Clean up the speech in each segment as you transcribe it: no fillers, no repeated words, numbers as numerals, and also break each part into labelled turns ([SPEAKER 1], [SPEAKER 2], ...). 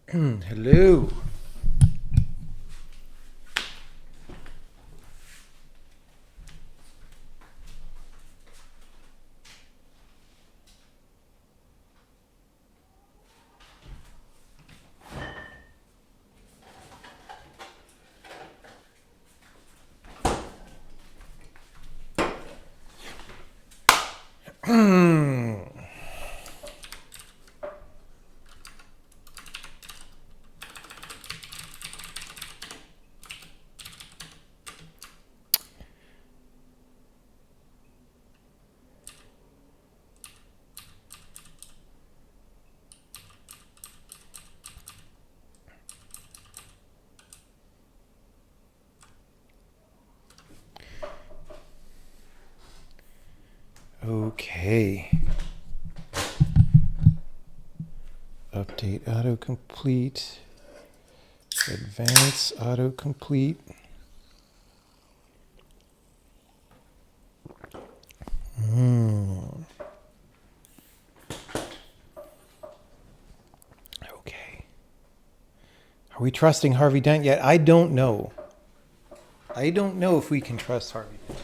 [SPEAKER 1] Hello. Okay. Update autocomplete. Advance autocomplete. Okay. Are we trusting Harvey Dent yet? I don't know. I don't know if we can trust Harvey Dent.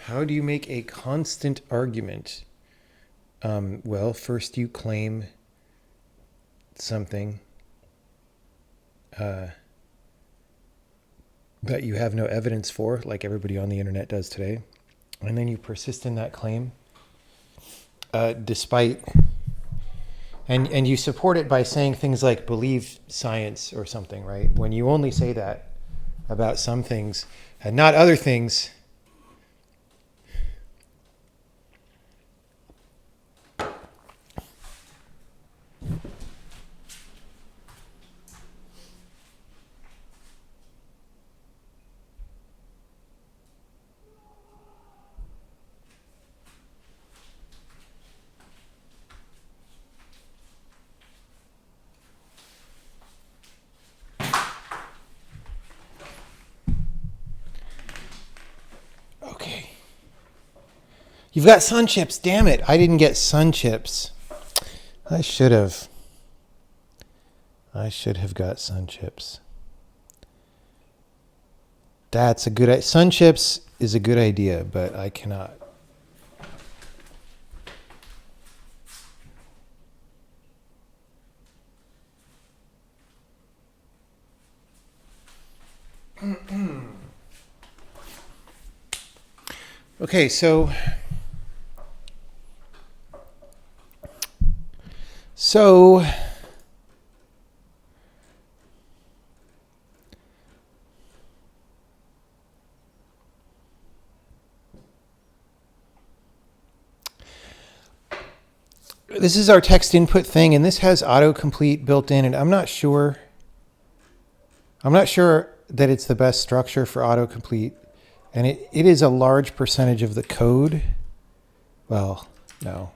[SPEAKER 1] How do you make a constant argument? Well, first you claim something that you have no evidence for, like everybody on the internet does today. And then you persist in that claim despite... And you support it by saying things like believe science or something, right? When you only say that about some things and not other things... Okay. You've got sun chips. Damn it. I didn't get sun chips. I should have got sun chips. That's a good idea. Sun chips is a good idea, but I cannot. Okay, so this is our text input thing, and this has autocomplete built in, and I'm not sure that it's the best structure for autocomplete, and it is a large percentage of the code. Well, no.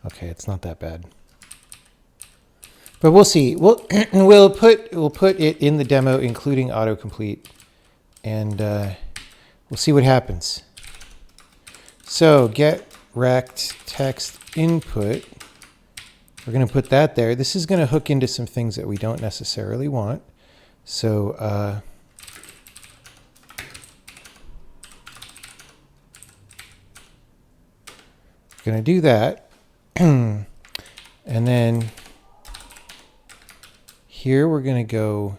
[SPEAKER 1] Okay, it's not that bad. But we'll see. We'll put it in the demo, including autocomplete, and we'll see what happens. So get rect text input. We're going to put that there. This is going to hook into some things that we don't necessarily want. So going to do that. And then here we're going to go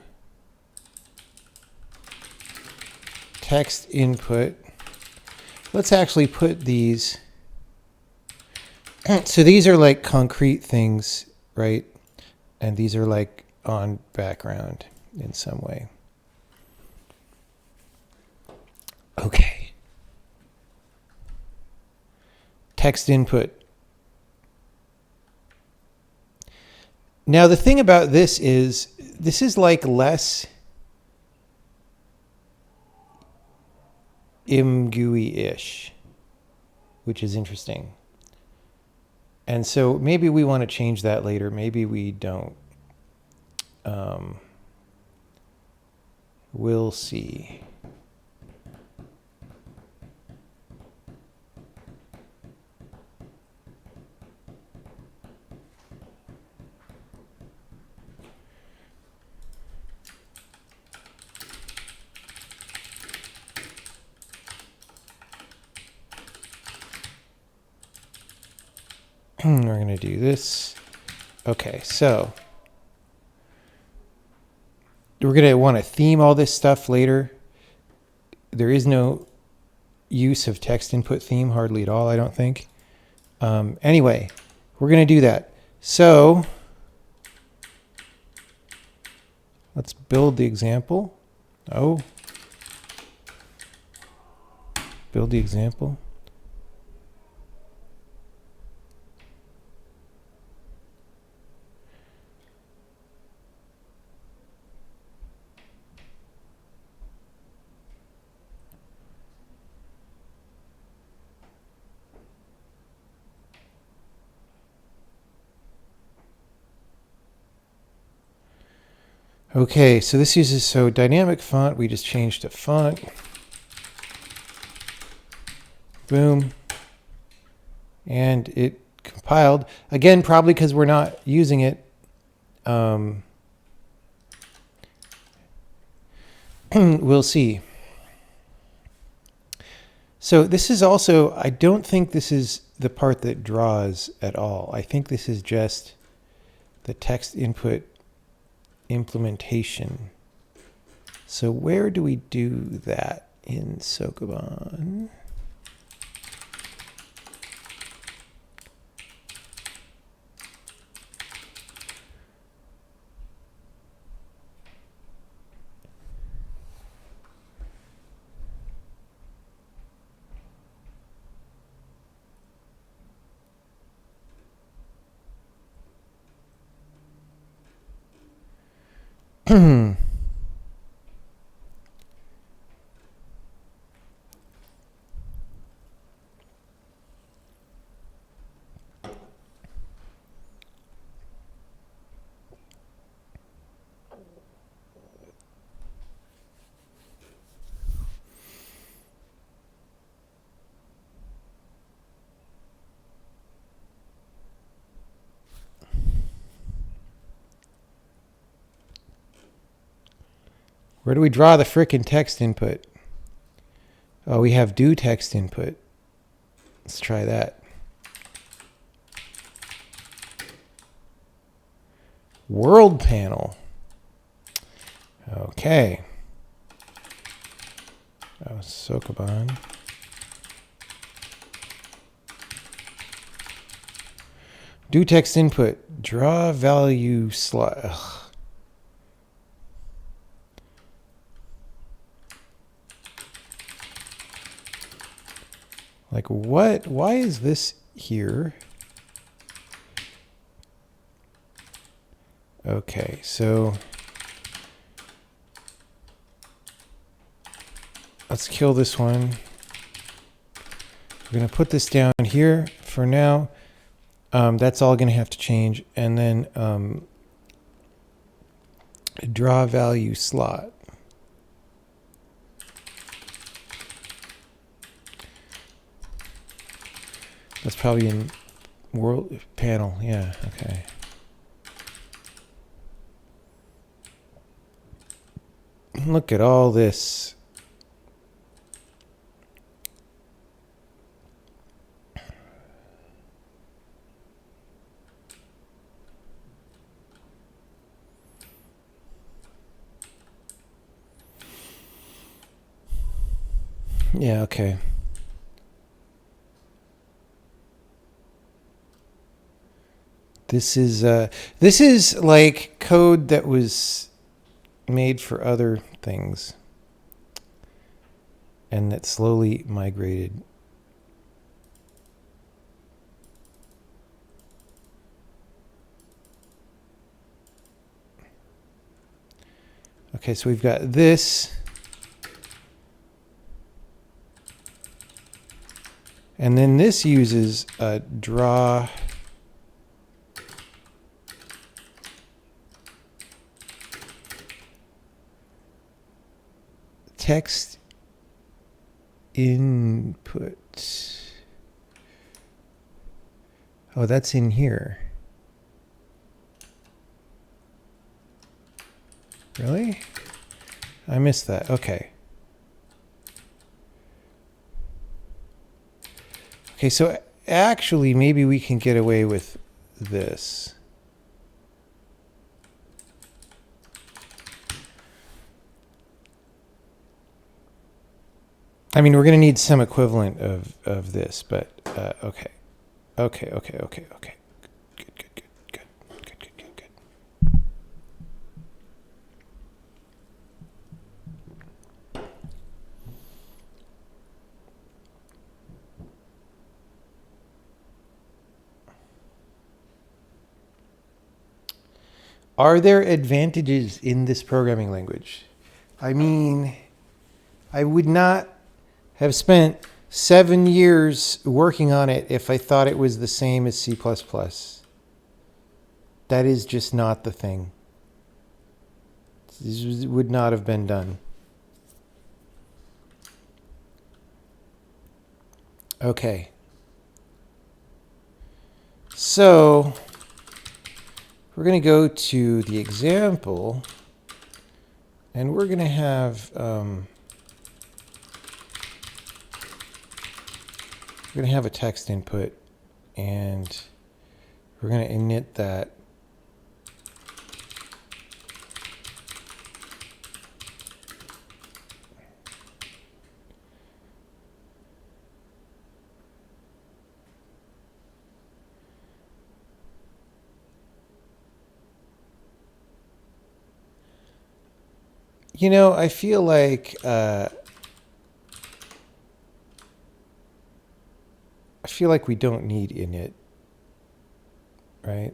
[SPEAKER 1] text input. Let's actually put these. So these are like concrete things, right? And these are like on background in some way. Okay. Text input. Now the thing about this is like less ImGUI-ish, which is interesting. And so maybe we want to change that later. Maybe we don't. We'll see. We're going to do this. Okay, so we're going to want to theme all this stuff later. There is no use of text input theme hardly at all, I don't think. Anyway, we're going to do that. So let's build the example. Oh, build the example. Okay, so this uses, so dynamic font, we just changed to font. Boom. And it compiled. Again, probably because we're not using it. We'll see. So this is also, I don't think this is the part that draws at all. I think this is just the text input implementation. So where do we do that in Sokoban? Where do we draw the frickin' text input? Oh, we have do text input. Let's try that. World panel. Okay. Oh, Sokoban. Do text input. Draw value slot. Ugh. Like what? Why is this here? Okay, so let's kill this one. We're going to put this down here for now. That's all going to have to change. And then draw value slot. That's probably in world panel. Yeah, okay. Look at all this. Yeah, okay. This is like code that was made for other things. and that slowly migrated. Okay, so we've got this. And then this uses a draw text input. Oh, that's in here. Really? I missed that. Okay. Okay, so actually maybe we can get away with this. I mean, we're going to need some equivalent of this, but okay. Okay. Good. Are there advantages in this programming language? I mean, I would not have spent 7 years working on it if I thought it was the same as C++. That is just not the thing. This would not have been done. Okay. So we're going to go to the example, and we're going to have a text input, and we're going to init that. You know, I feel like we don't need init, right?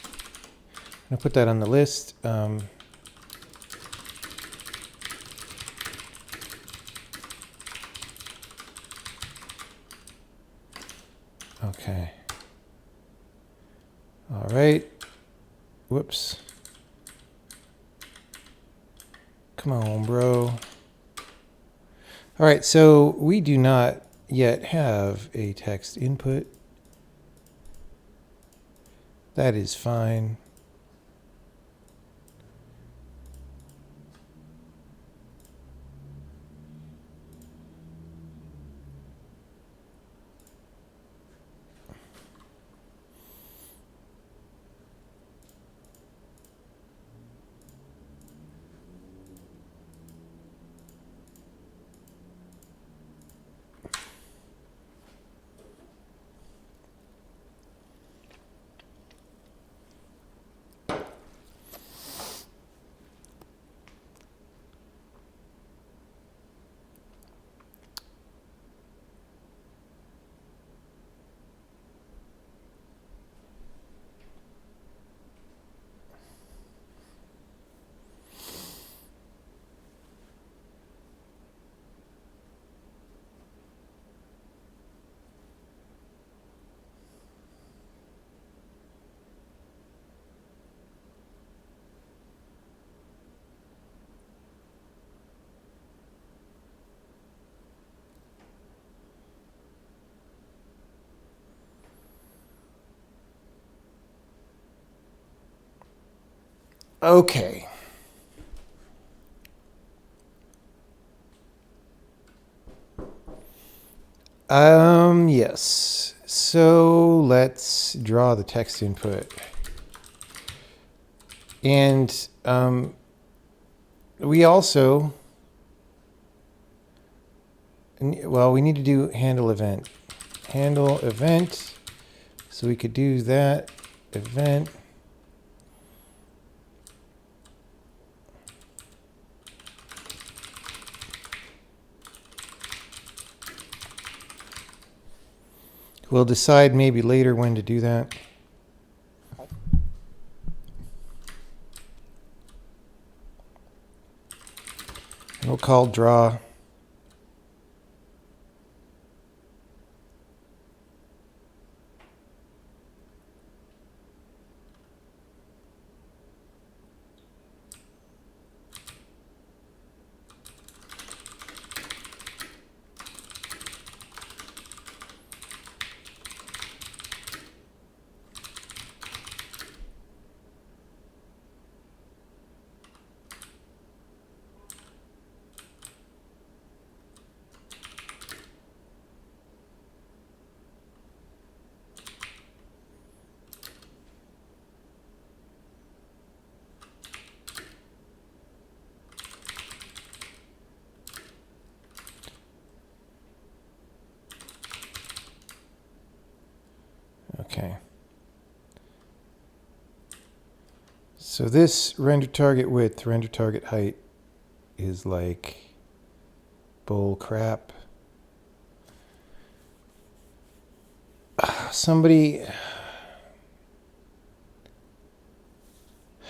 [SPEAKER 1] I'm gonna put that on the list. Okay. All right. Whoops. Come on, bro. All right, so we do not yet have a text input. That is fine. Okay. Yes. So let's draw the text input. And we also, well, we need to do handle event. Handle event. So we could do that event. We'll decide maybe later when to do that. And we'll call draw. Okay. So this render target width, render target height is like bull crap. Somebody,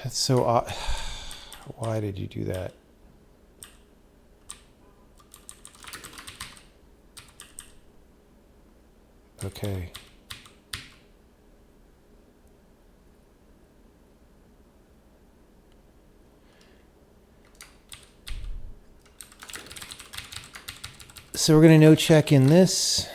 [SPEAKER 1] that's so odd. Why did you do that? Okay. So we're going to no check in this.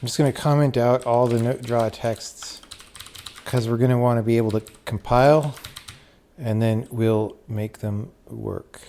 [SPEAKER 1] I'm just going to comment out all the note draw texts because we're going to want to be able to compile and then we'll make them work.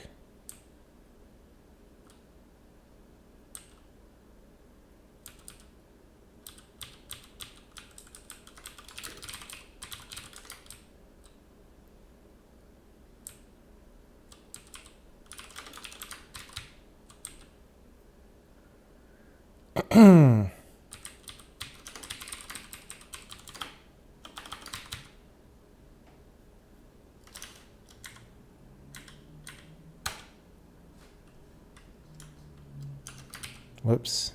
[SPEAKER 1] Whoops.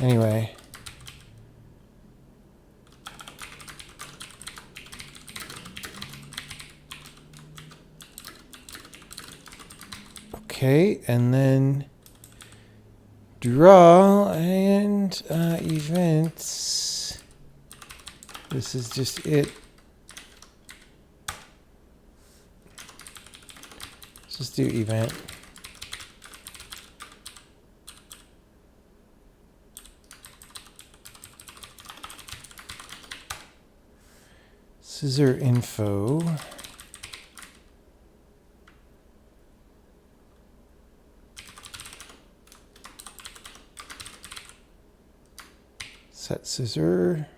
[SPEAKER 1] Anyway. Okay, and then draw and events. This is just it. Let's just do event. Scissor info. Set scissor.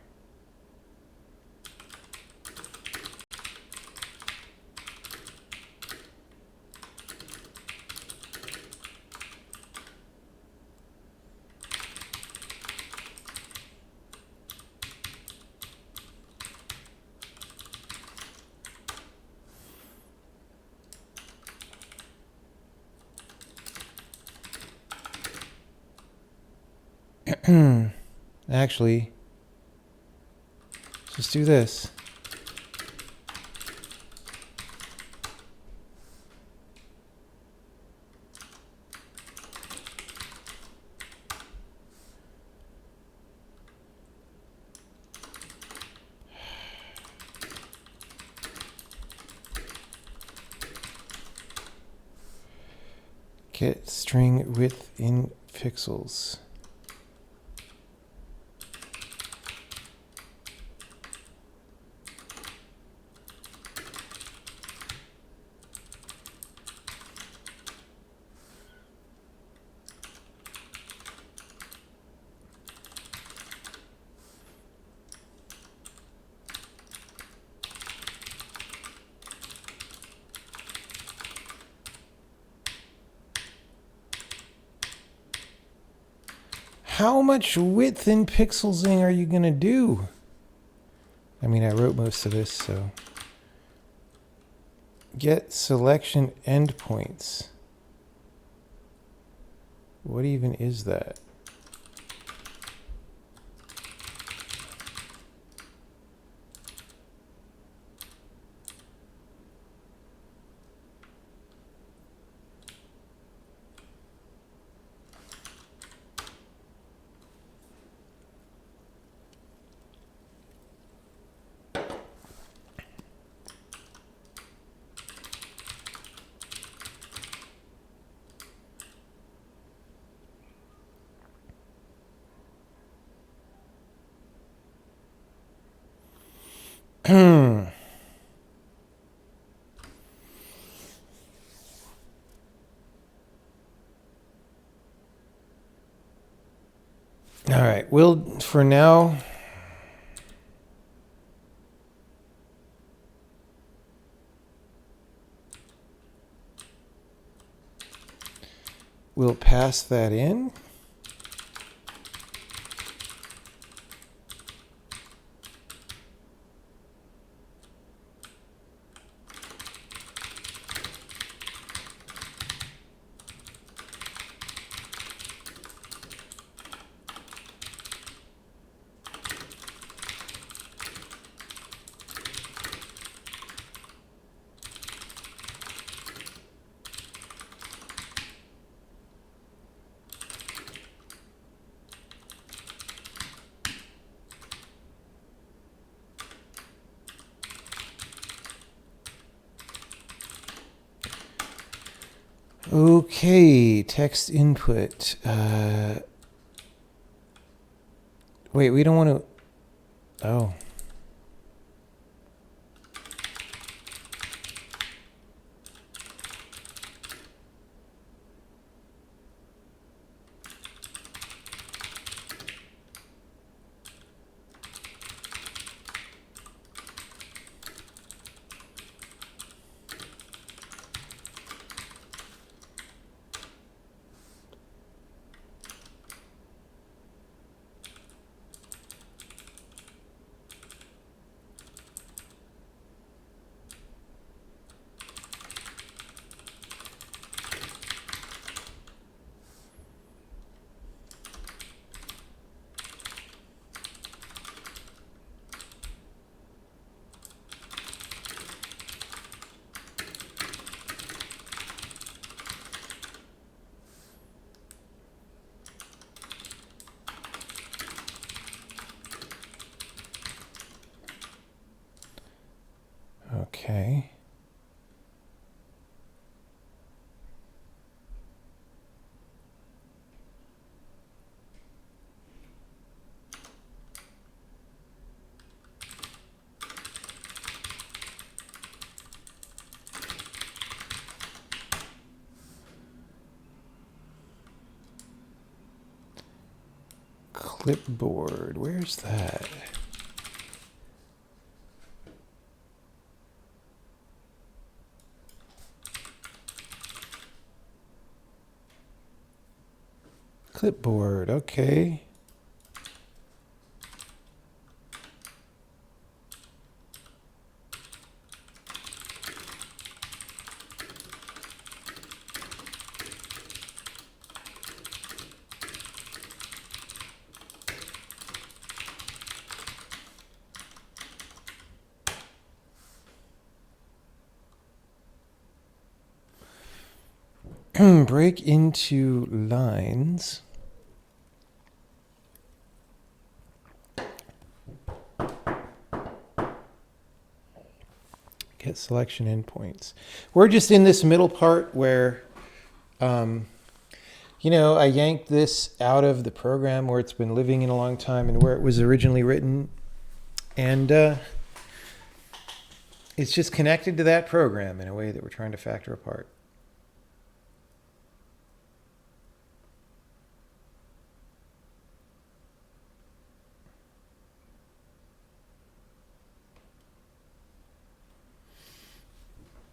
[SPEAKER 1] Actually, let's do this. Get string width in pixels. How much width in pixelsing are you going to do? I mean, I wrote most of this, so. Get selection endpoints. What even is that? All right, we'll, for now, we'll pass that in. Okay, text input. Wait, we don't want to. Oh. Okay. Clipboard, where's that? Clipboard, okay. Break into lines. Get selection endpoints. We're just in this middle part where, you know, I yanked this out of the program where it's been living in a long time and where it was originally written. And it's just connected to that program in a way that we're trying to factor apart.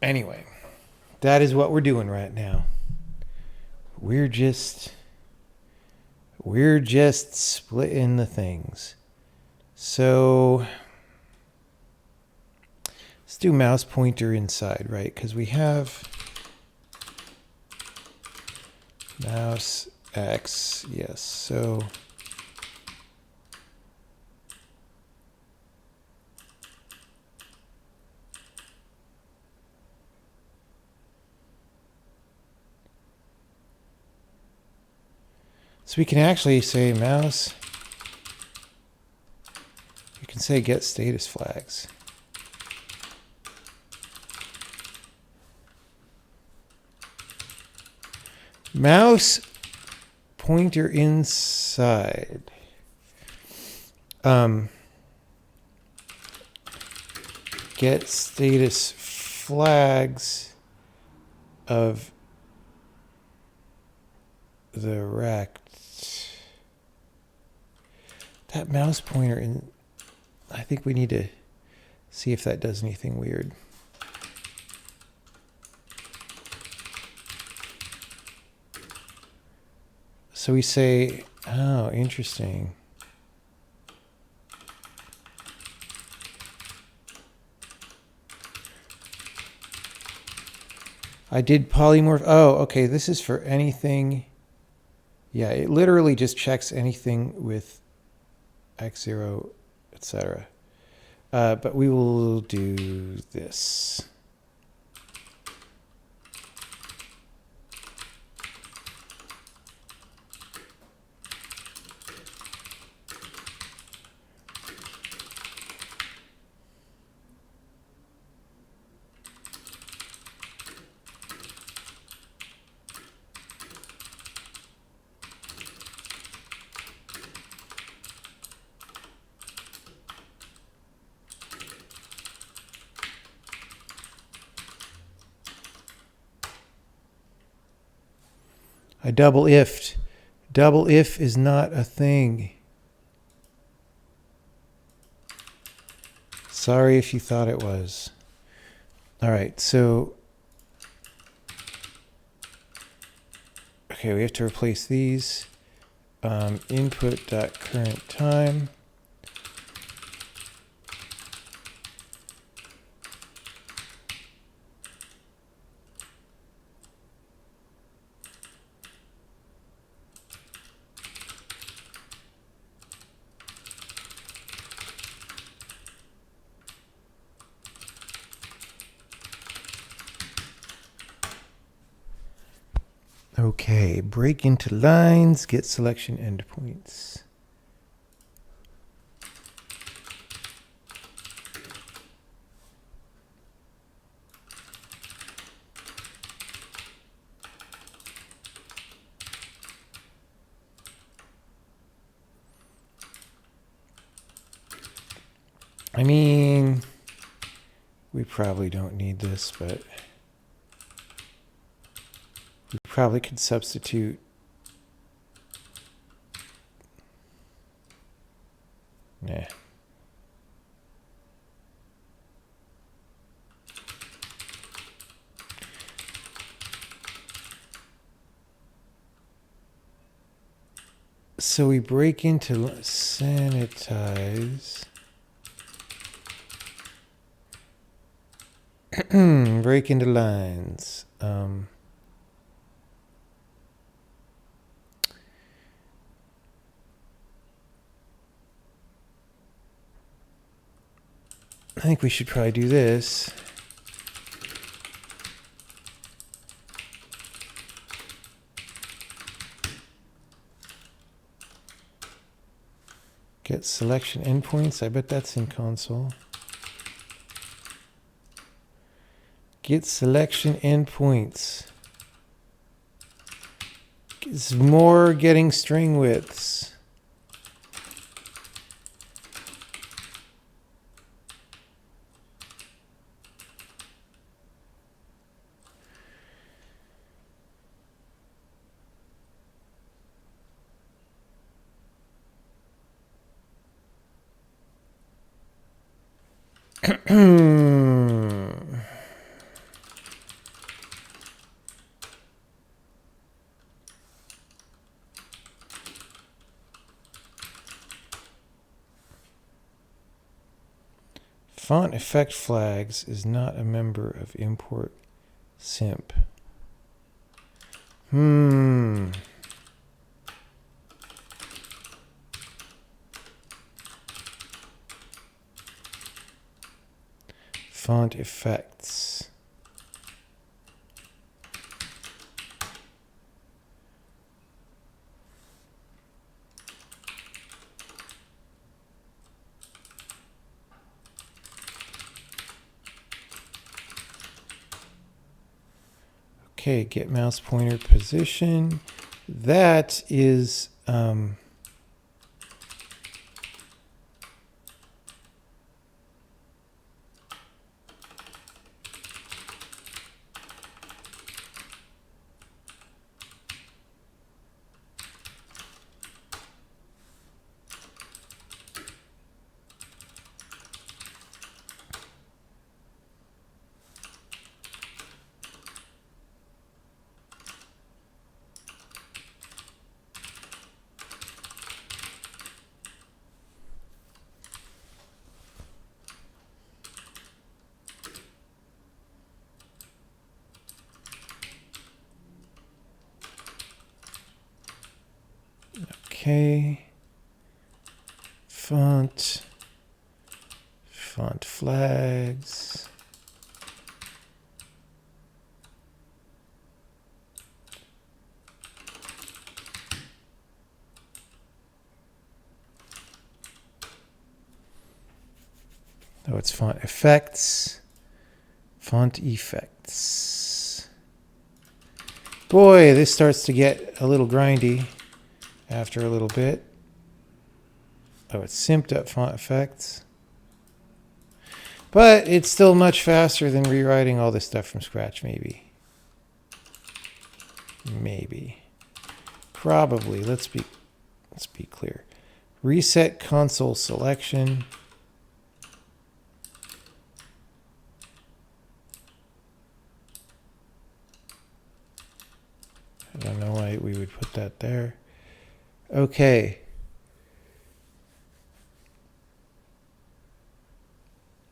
[SPEAKER 1] Anyway, that is what we're doing right now. We're just We're just splitting the things. So let's do mouse pointer inside, right? Because we have mouse X, yes. So we can actually say mouse, you can say get status flags. Mouse pointer inside. Get status flags of the rect. That mouse pointer in, I think we need to see if that does anything weird. So we say, oh, interesting. I did polymorph. Oh, okay. This is for anything. Yeah, it literally just checks anything with X0, etc. But we will do this. I double ifed. Double if is not a thing. Sorry if you thought it was. All right, so okay, we have to replace these. Input.current time. Okay, break into lines, get selection endpoints. I mean, we probably don't need this, but we probably could substitute. Nah. So we break into sanitize. Break into lines. I think we should probably do this. Get selection endpoints. I bet that's in console. Get selection endpoints. It's more getting string widths. Font effect flags is not a member of import simp. Font effects. Okay, get mouse pointer position. That is okay. Font flags. Oh, it's font effects. Font effects. Boy, this starts to get a little grindy after a little bit. Oh, it's simped up font effects. But it's still much faster than rewriting all this stuff from scratch, maybe. Maybe. Probably. Let's be clear. Reset console selection. I don't know why we would put that there. Okay.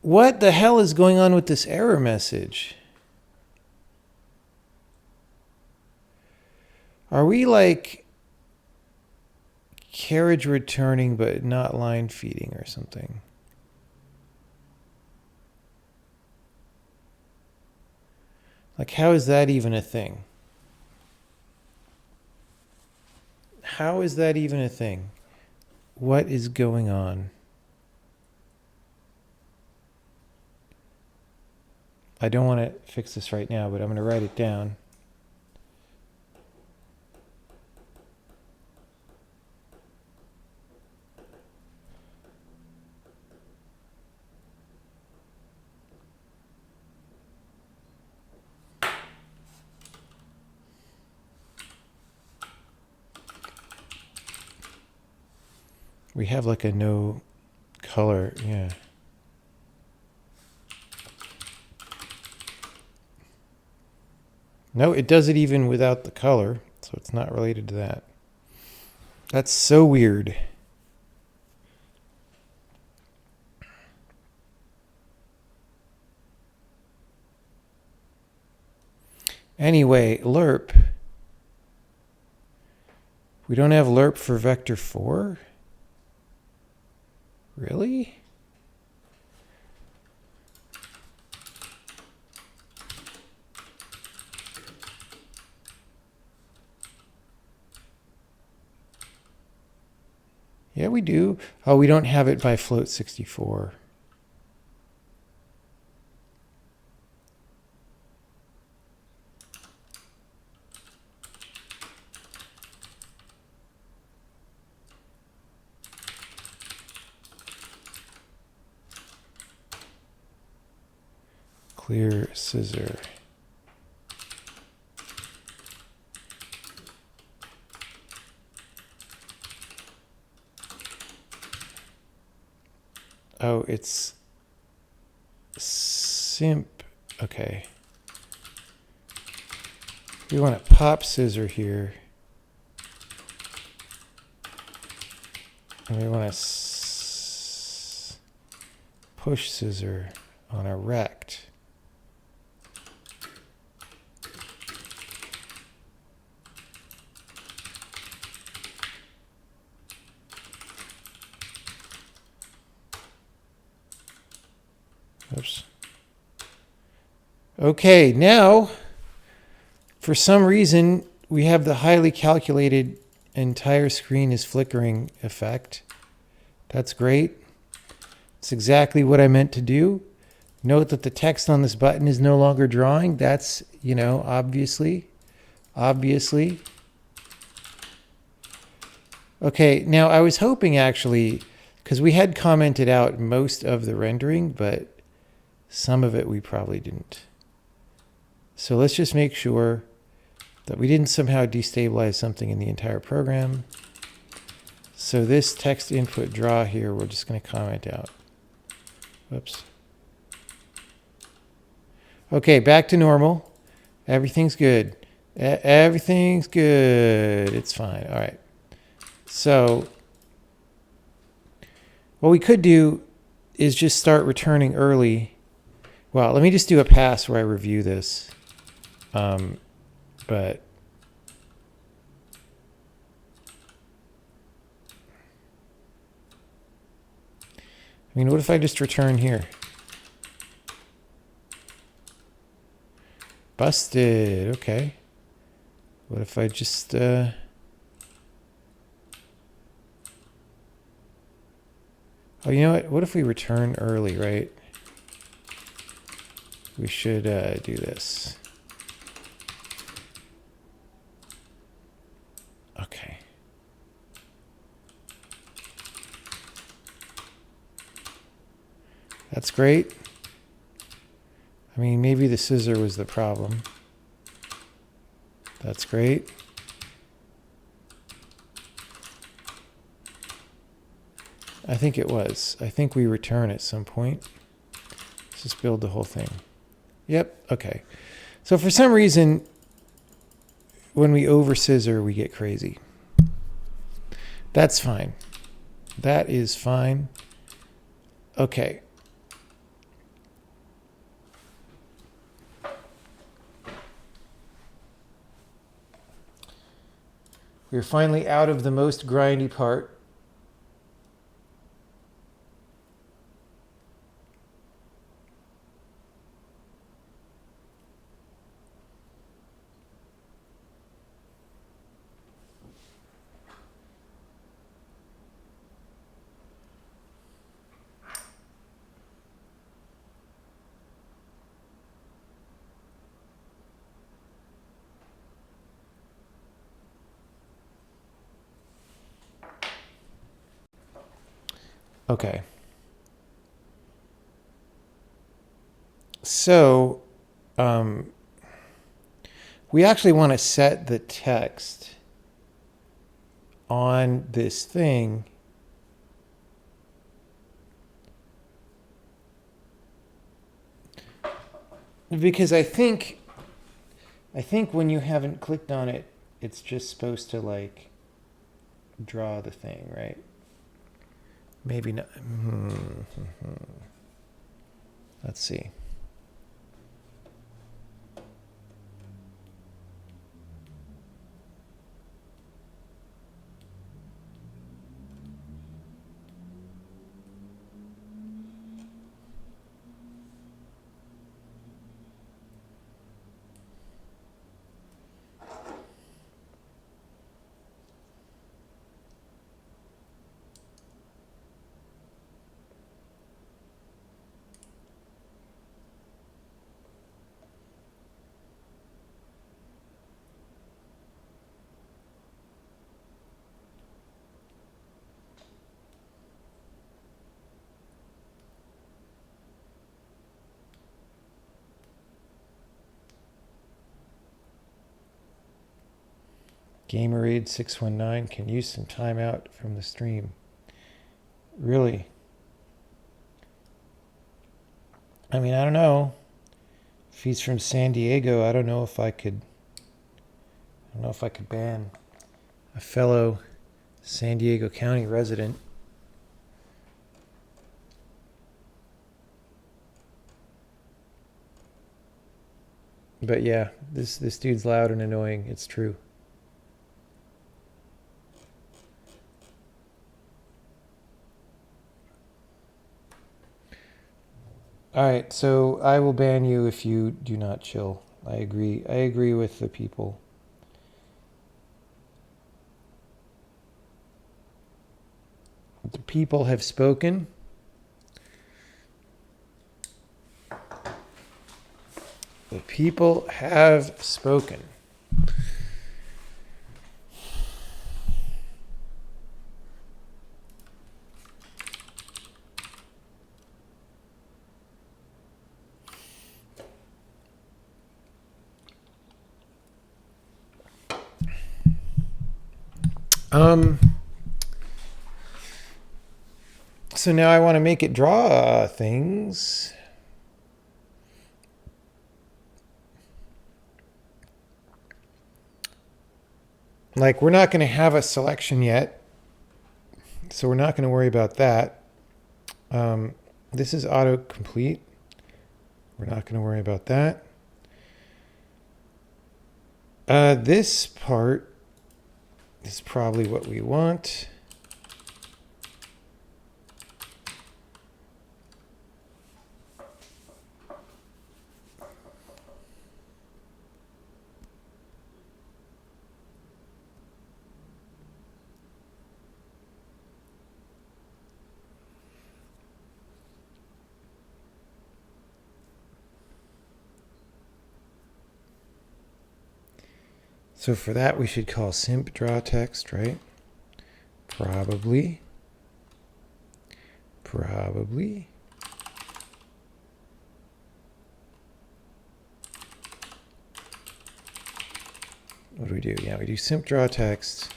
[SPEAKER 1] What the hell is going on with this error message? Are we like carriage returning but not line feeding or something? Like, how is that even a thing? How is that even a thing? What is going on? I don't want to fix this right now, but I'm going to write it down. We have like a no color, yeah. No, it does it even without the color, so it's not related to that. That's so weird. Anyway, lerp. We don't have lerp for vector 4? Really? Yeah, we do. Oh, we don't have it by float 64. Clear scissor. Oh, it's simp. Okay. We want a pop scissor here. And we want to push scissor on a rect. Oops. Okay, now, for some reason, we have the highly calculated entire screen is flickering effect. That's great. It's exactly what I meant to do. Note that the text on this button is no longer drawing. That's, you know, obviously. Okay, now I was hoping actually, because we had commented out most of the rendering, but some of it we probably didn't. So let's just make sure that we didn't somehow destabilize something in the entire program. So this text input draw here, we're just going to comment out. Whoops. Okay, back to normal. Everything's good. Everything's good. It's fine. All right. So what we could do is just start returning early. Well, let me just do a pass where I review this. But I mean, what if I just return here? Busted. Okay. What if I just oh, you know what? What if we return early, right? We should do this. Okay. That's great. I mean, maybe the scissor was the problem. That's great. I think it was. I think we return at some point. Let's just build the whole thing. Yep, okay. So for some reason, when we over scissor, we get crazy. That's fine. That is fine. Okay. We're finally out of the most grindy part. Okay. So, we actually want to set the text on this thing because I think when you haven't clicked on it, it's just supposed to like draw the thing, right? Maybe not. Let's see. Gamerade619 can use some time out from the stream. Really? I mean, I don't know. If he's from San Diego, I don't know if I could ban a fellow San Diego County resident. But yeah, this dude's loud and annoying. It's true. All right, so I will ban you if you do not chill. I agree. I agree with the people. The people have spoken. The people have spoken. So now I want to make it draw things. Like, we're not going to have a selection yet, so we're not going to worry about that. This is autocomplete. We're not going to worry about that. This part is probably what we want. So for that, we should call simp draw text, right? Probably. Probably. What do we do? Yeah, we do simp draw text,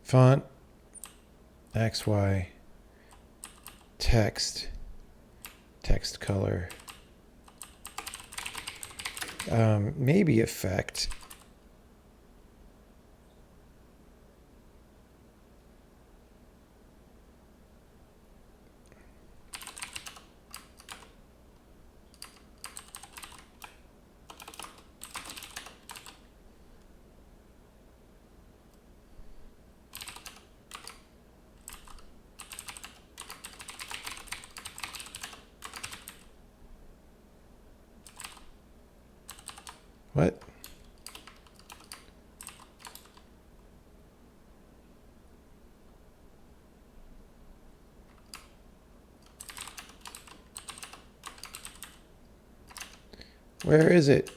[SPEAKER 1] font, XY, text, text color, maybe effect. What? Where is it?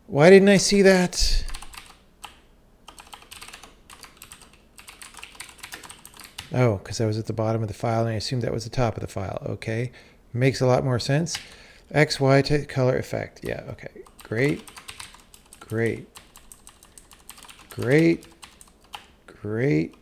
[SPEAKER 1] Why didn't I see that? Oh, because I was at the bottom of the file and I assumed that was the top of the file. Okay. Makes a lot more sense. XY color effect. Yeah, okay. Great. Great. Great. Great.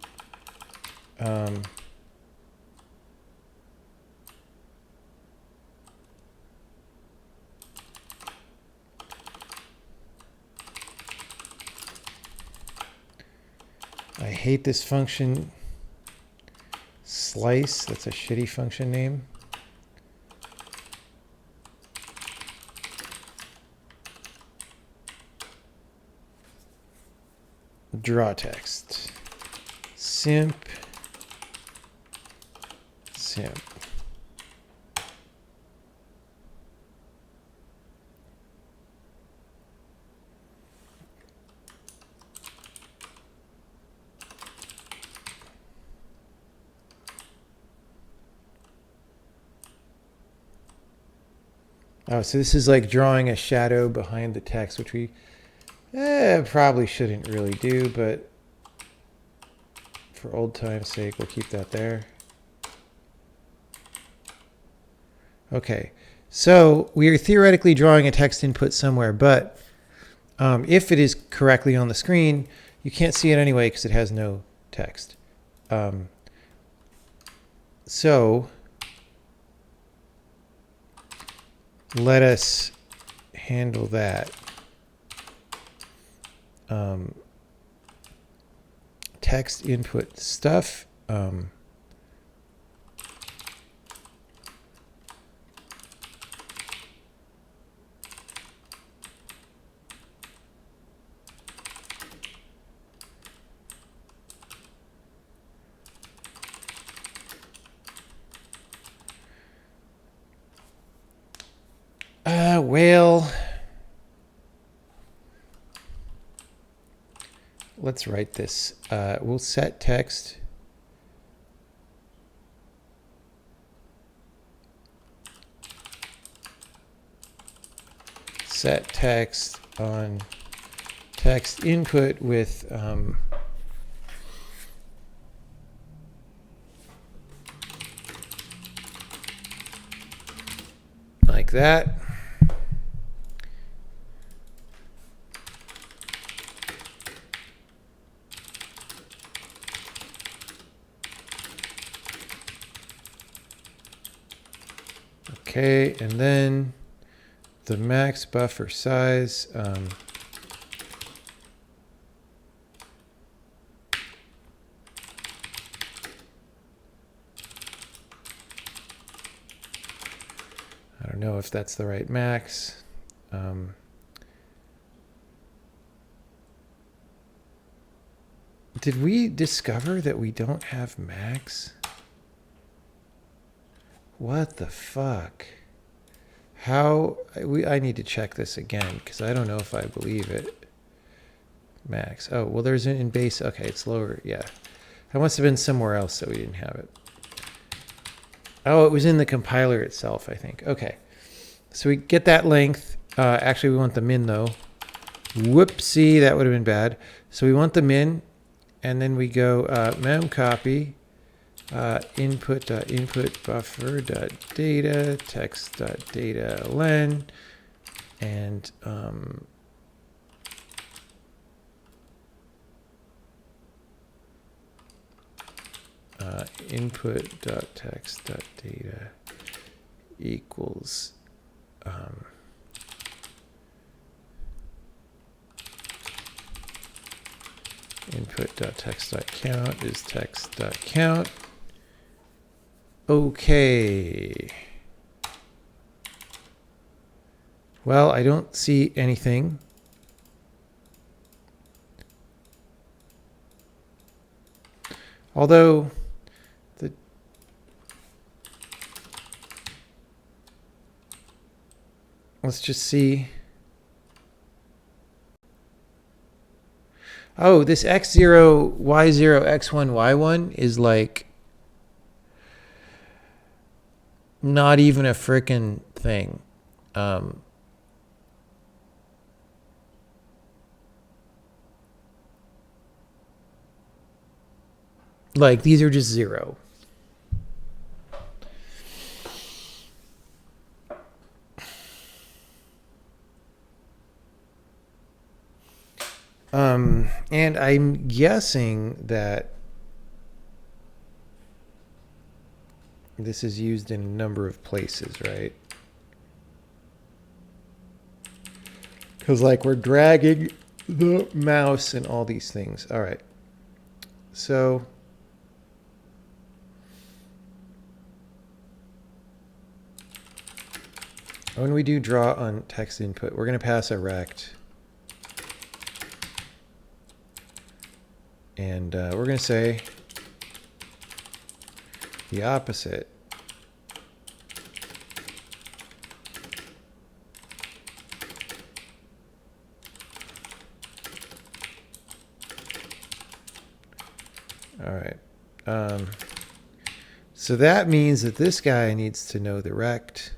[SPEAKER 1] I hate this function. Slice, that's a shitty function name. Draw text. Simp. Simp. Oh, so this is like drawing a shadow behind the text, which we probably shouldn't really do, but for old time's sake, we'll keep that there. Okay, so we are theoretically drawing a text input somewhere, but if it is correctly on the screen, you can't see it anyway because it has no text. So let us handle that. text input stuff. Well, let's write this. We'll set text. Set text on text input with like that. Okay, and then the max buffer size. I don't know if that's the right max. Did we discover that we don't have max? What the fuck? How? I need to check this again because I don't know if I believe it. Max. Oh, well, there's in base. Okay, it's lower. Yeah. That must have been somewhere else that we didn't have it. Oh, it was in the compiler itself, I think. Okay. So we get that length. Actually, we want the min, though. Whoopsie, that would have been bad. So we want the min. And then we go memcopy. Input buffer data text data len and input text data equals input.text.count is text.count. Okay. Well, I don't see anything. Although let's just see. Oh, this x0, y0, x1, y1 is like not even a frickin' thing. Like these are just 0. And I'm guessing that this is used in a number of places, right? Because like we're dragging the mouse and all these things. All right. So when we do draw on text input, we're going to pass a rect. And we're going to say the opposite. All right. So that means that this guy needs to know the rect.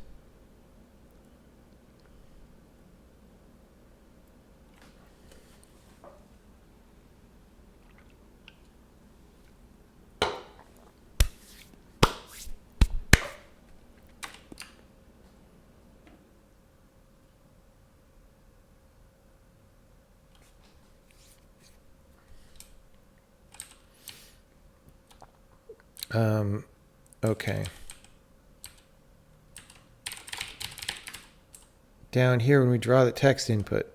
[SPEAKER 1] Okay. Down here, when we draw the text input,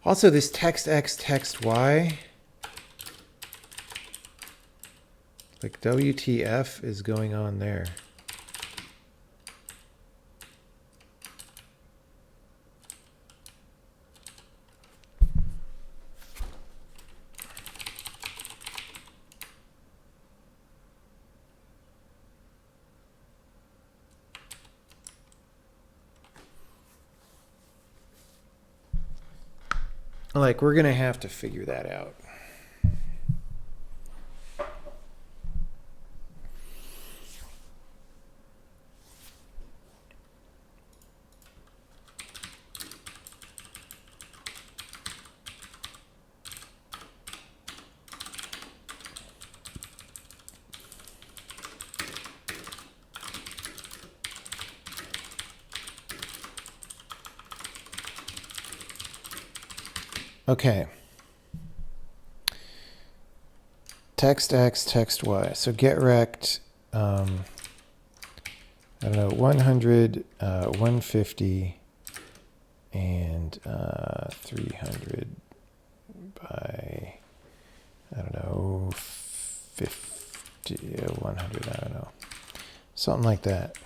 [SPEAKER 1] Also, this text X, text Y, like WTF is going on there. Like, we're going to have to figure that out. Okay. Text X, text Y. So get rect, I don't know, 100, 150, and 300 by, I don't know, 50, 100, I don't know. Something like that.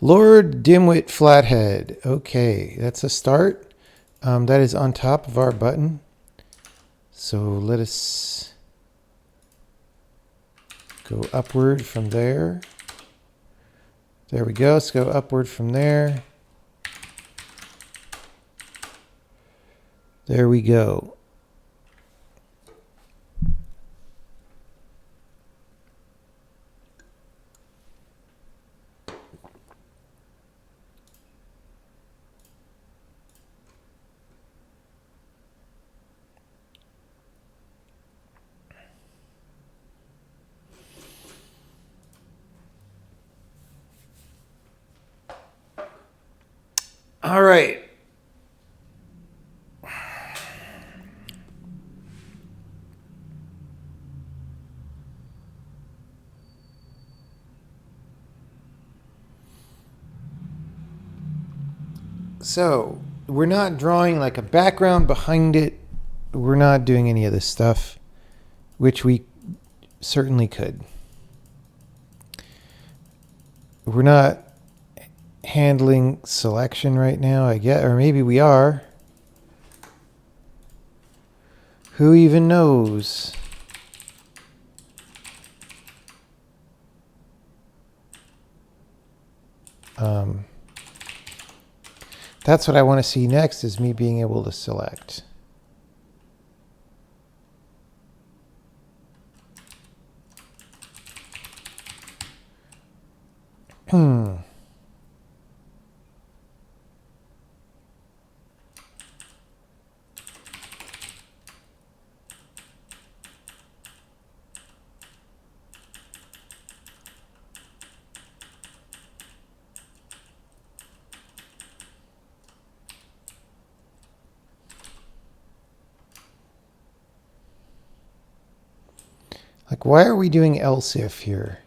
[SPEAKER 1] Lord Dimwit Flathead. Okay, that's a start. That is on top of our button. So let us go upward from there. There we go. Let's go upward from there. There we go. All right. So we're not drawing like a background behind it. We're not doing any of this stuff, which we certainly could. We're not handling selection right now, I guess, or maybe we are. Who even knows? That's what I want to see next, is me being able to select. Like, why are we doing else if here?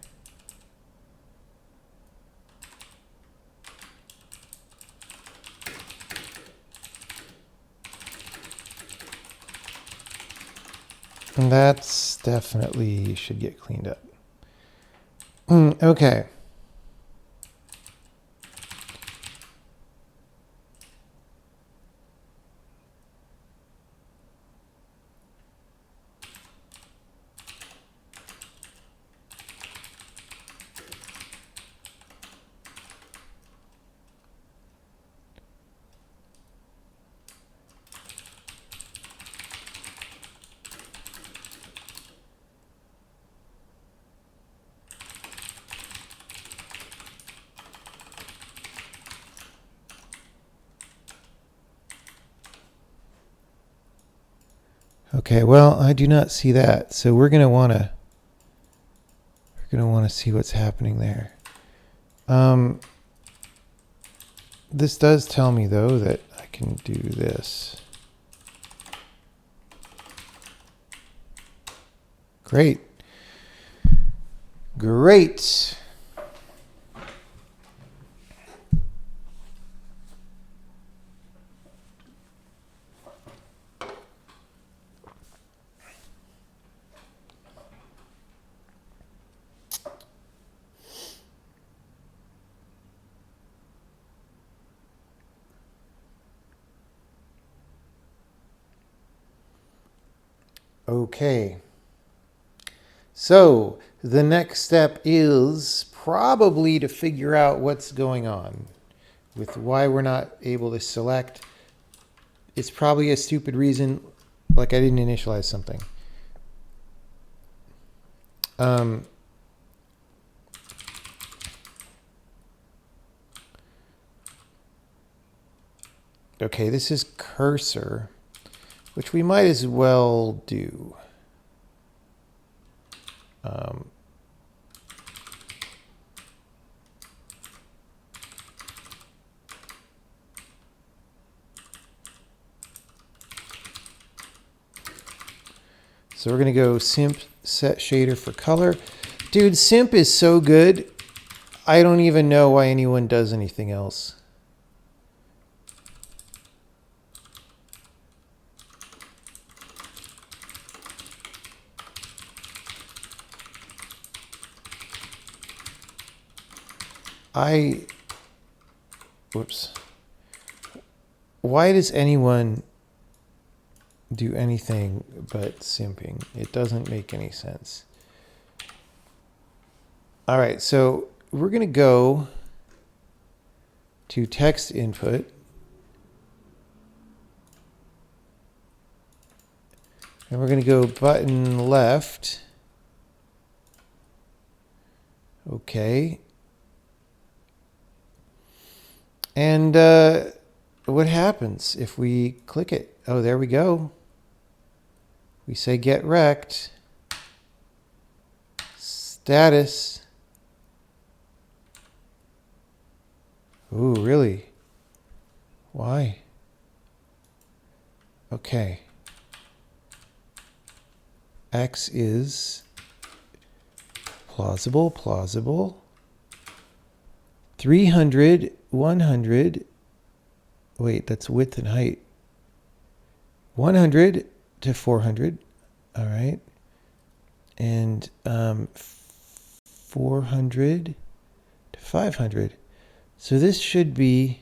[SPEAKER 1] And that's definitely should get cleaned up. Okay. Okay, well, I do not see that. So we're going to want to see what's happening there. This does tell me though that I can do this. Great. Great. Okay. So the next step is probably to figure out what's going on with why we're not able to select. It's probably a stupid reason, like I didn't initialize something. Okay, this is cursor, which we might as well do. So we're going to go simp set shader for color. Dude, simp is so good. I don't even know why anyone does anything else. Whoops. Why does anyone do anything but simping? It doesn't make any sense. All right, so we're going to go to text input. And we're going to go button left. Okay. And what happens if we click it? Oh, there we go. We say get rect. Status. Ooh, really? Why? Okay. X is plausible. 300, 100. Wait, that's width and height. 100 to 400. All right. And 400 to 500. So this should be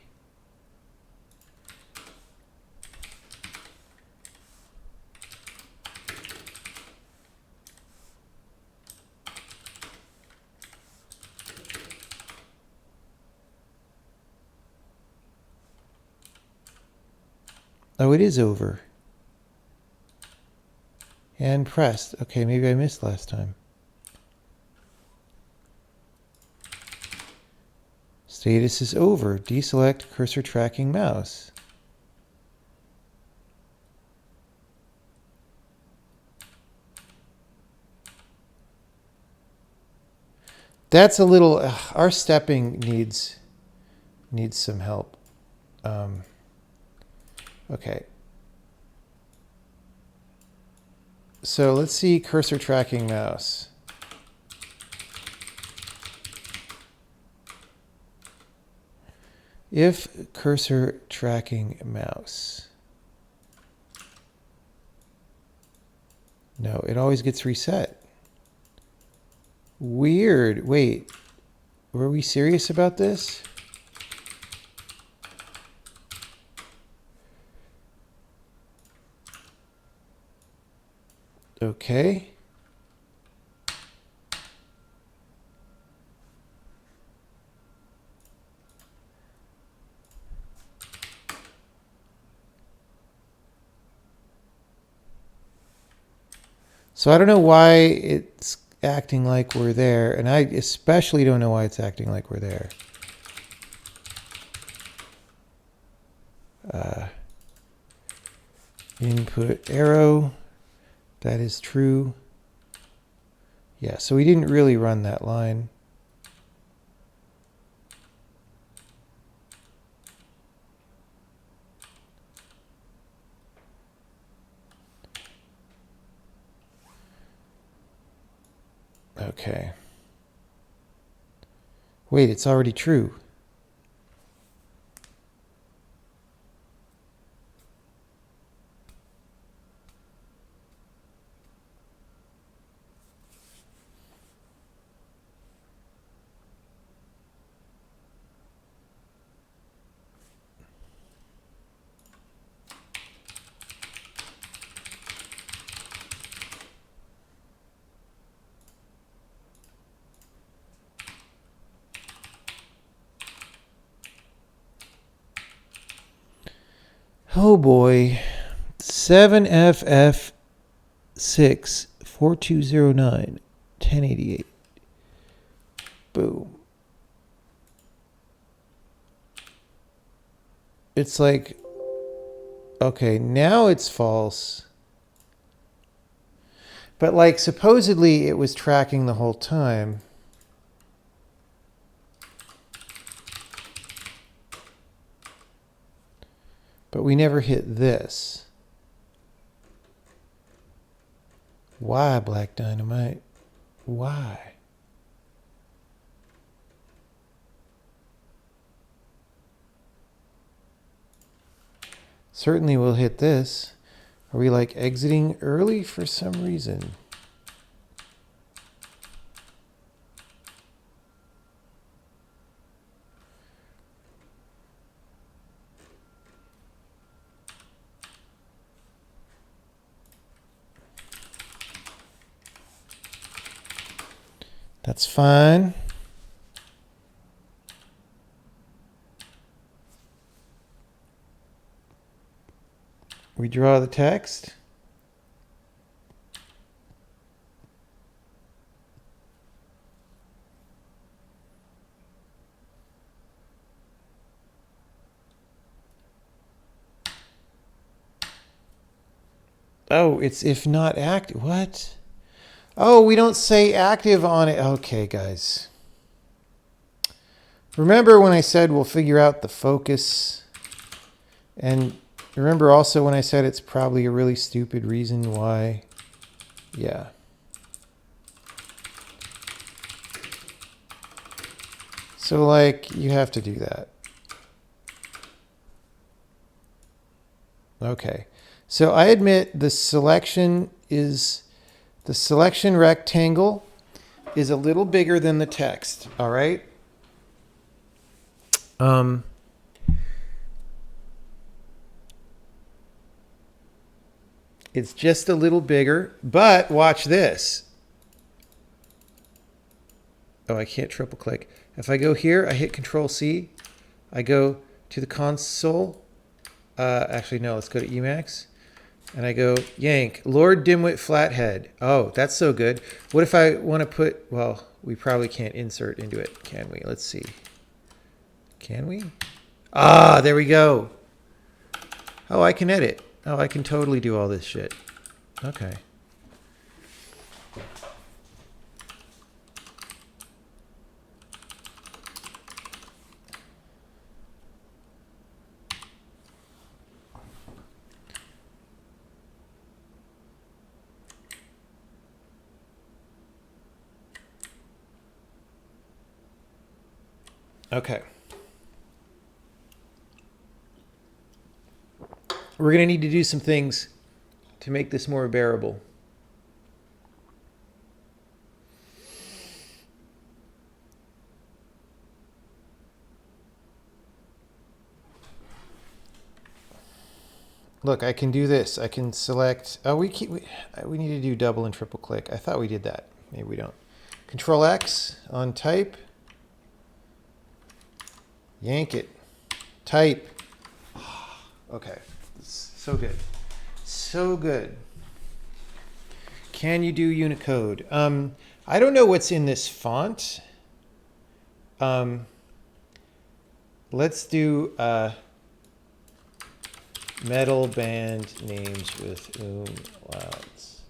[SPEAKER 1] oh, it is over. And pressed. Okay, maybe I missed last time. Status is over. Deselect cursor tracking mouse. That's a little, our stepping needs some help. Okay. So let's see cursor tracking mouse. If cursor tracking mouse. No, it always gets reset. Weird. Wait, were we serious about this? Okay. So I don't know why it's acting like we're there, and I especially don't know why it's acting like we're there. Input arrow, that is true. Yeah, so we didn't really run that line. Okay. Wait, it's already true. Oh boy. 7FF6 4209 1088. Boom. It's like, okay, now it's false. But like supposedly it was tracking the whole time. But we never hit this. Why, Black Dynamite? Why? Certainly we'll hit this. Are we like exiting early for some reason? That's fine. We draw the text. Oh, it's if not active. What? Oh, we don't say active on it. Okay, guys. Remember when I said we'll figure out the focus? And remember also when I said it's probably a really stupid reason why? Yeah. So like you have to do that. Okay. So I admit the selection rectangle is a little bigger than the text. All right. It's just a little bigger, but watch this. Oh, I can't triple click. If I go here, I hit Control C. I go to the console. Actually, no, let's go to Emacs. And I go, yank, Lord Dimwit Flathead. Oh, that's so good. What if I want to put, well, we probably can't insert into it, can we? Let's see. Can we? Ah, there we go. Oh, I can edit. Oh, I can totally do all this shit. Okay. Okay. We're going to need to do some things to make this more bearable. Look, I can do this. I can select. Oh, we need to do double and triple click. I thought we did that. Maybe we don't. Control X on type. Yank it. Type. Okay. So good. So good. Can you do Unicode? I don't know what's in this font. Let's do metal band names with umlauts.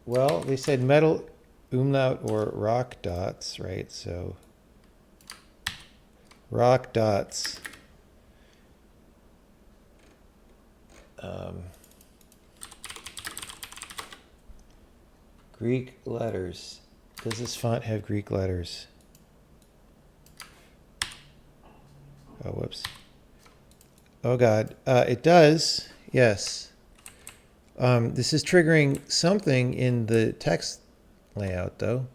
[SPEAKER 1] Well, they said metal umlaut or rock dots, right? So rock dots. Greek letters. Does this font have Greek letters? Oh, whoops. Oh, God. It does. Yes. This is triggering something in the text layout, though.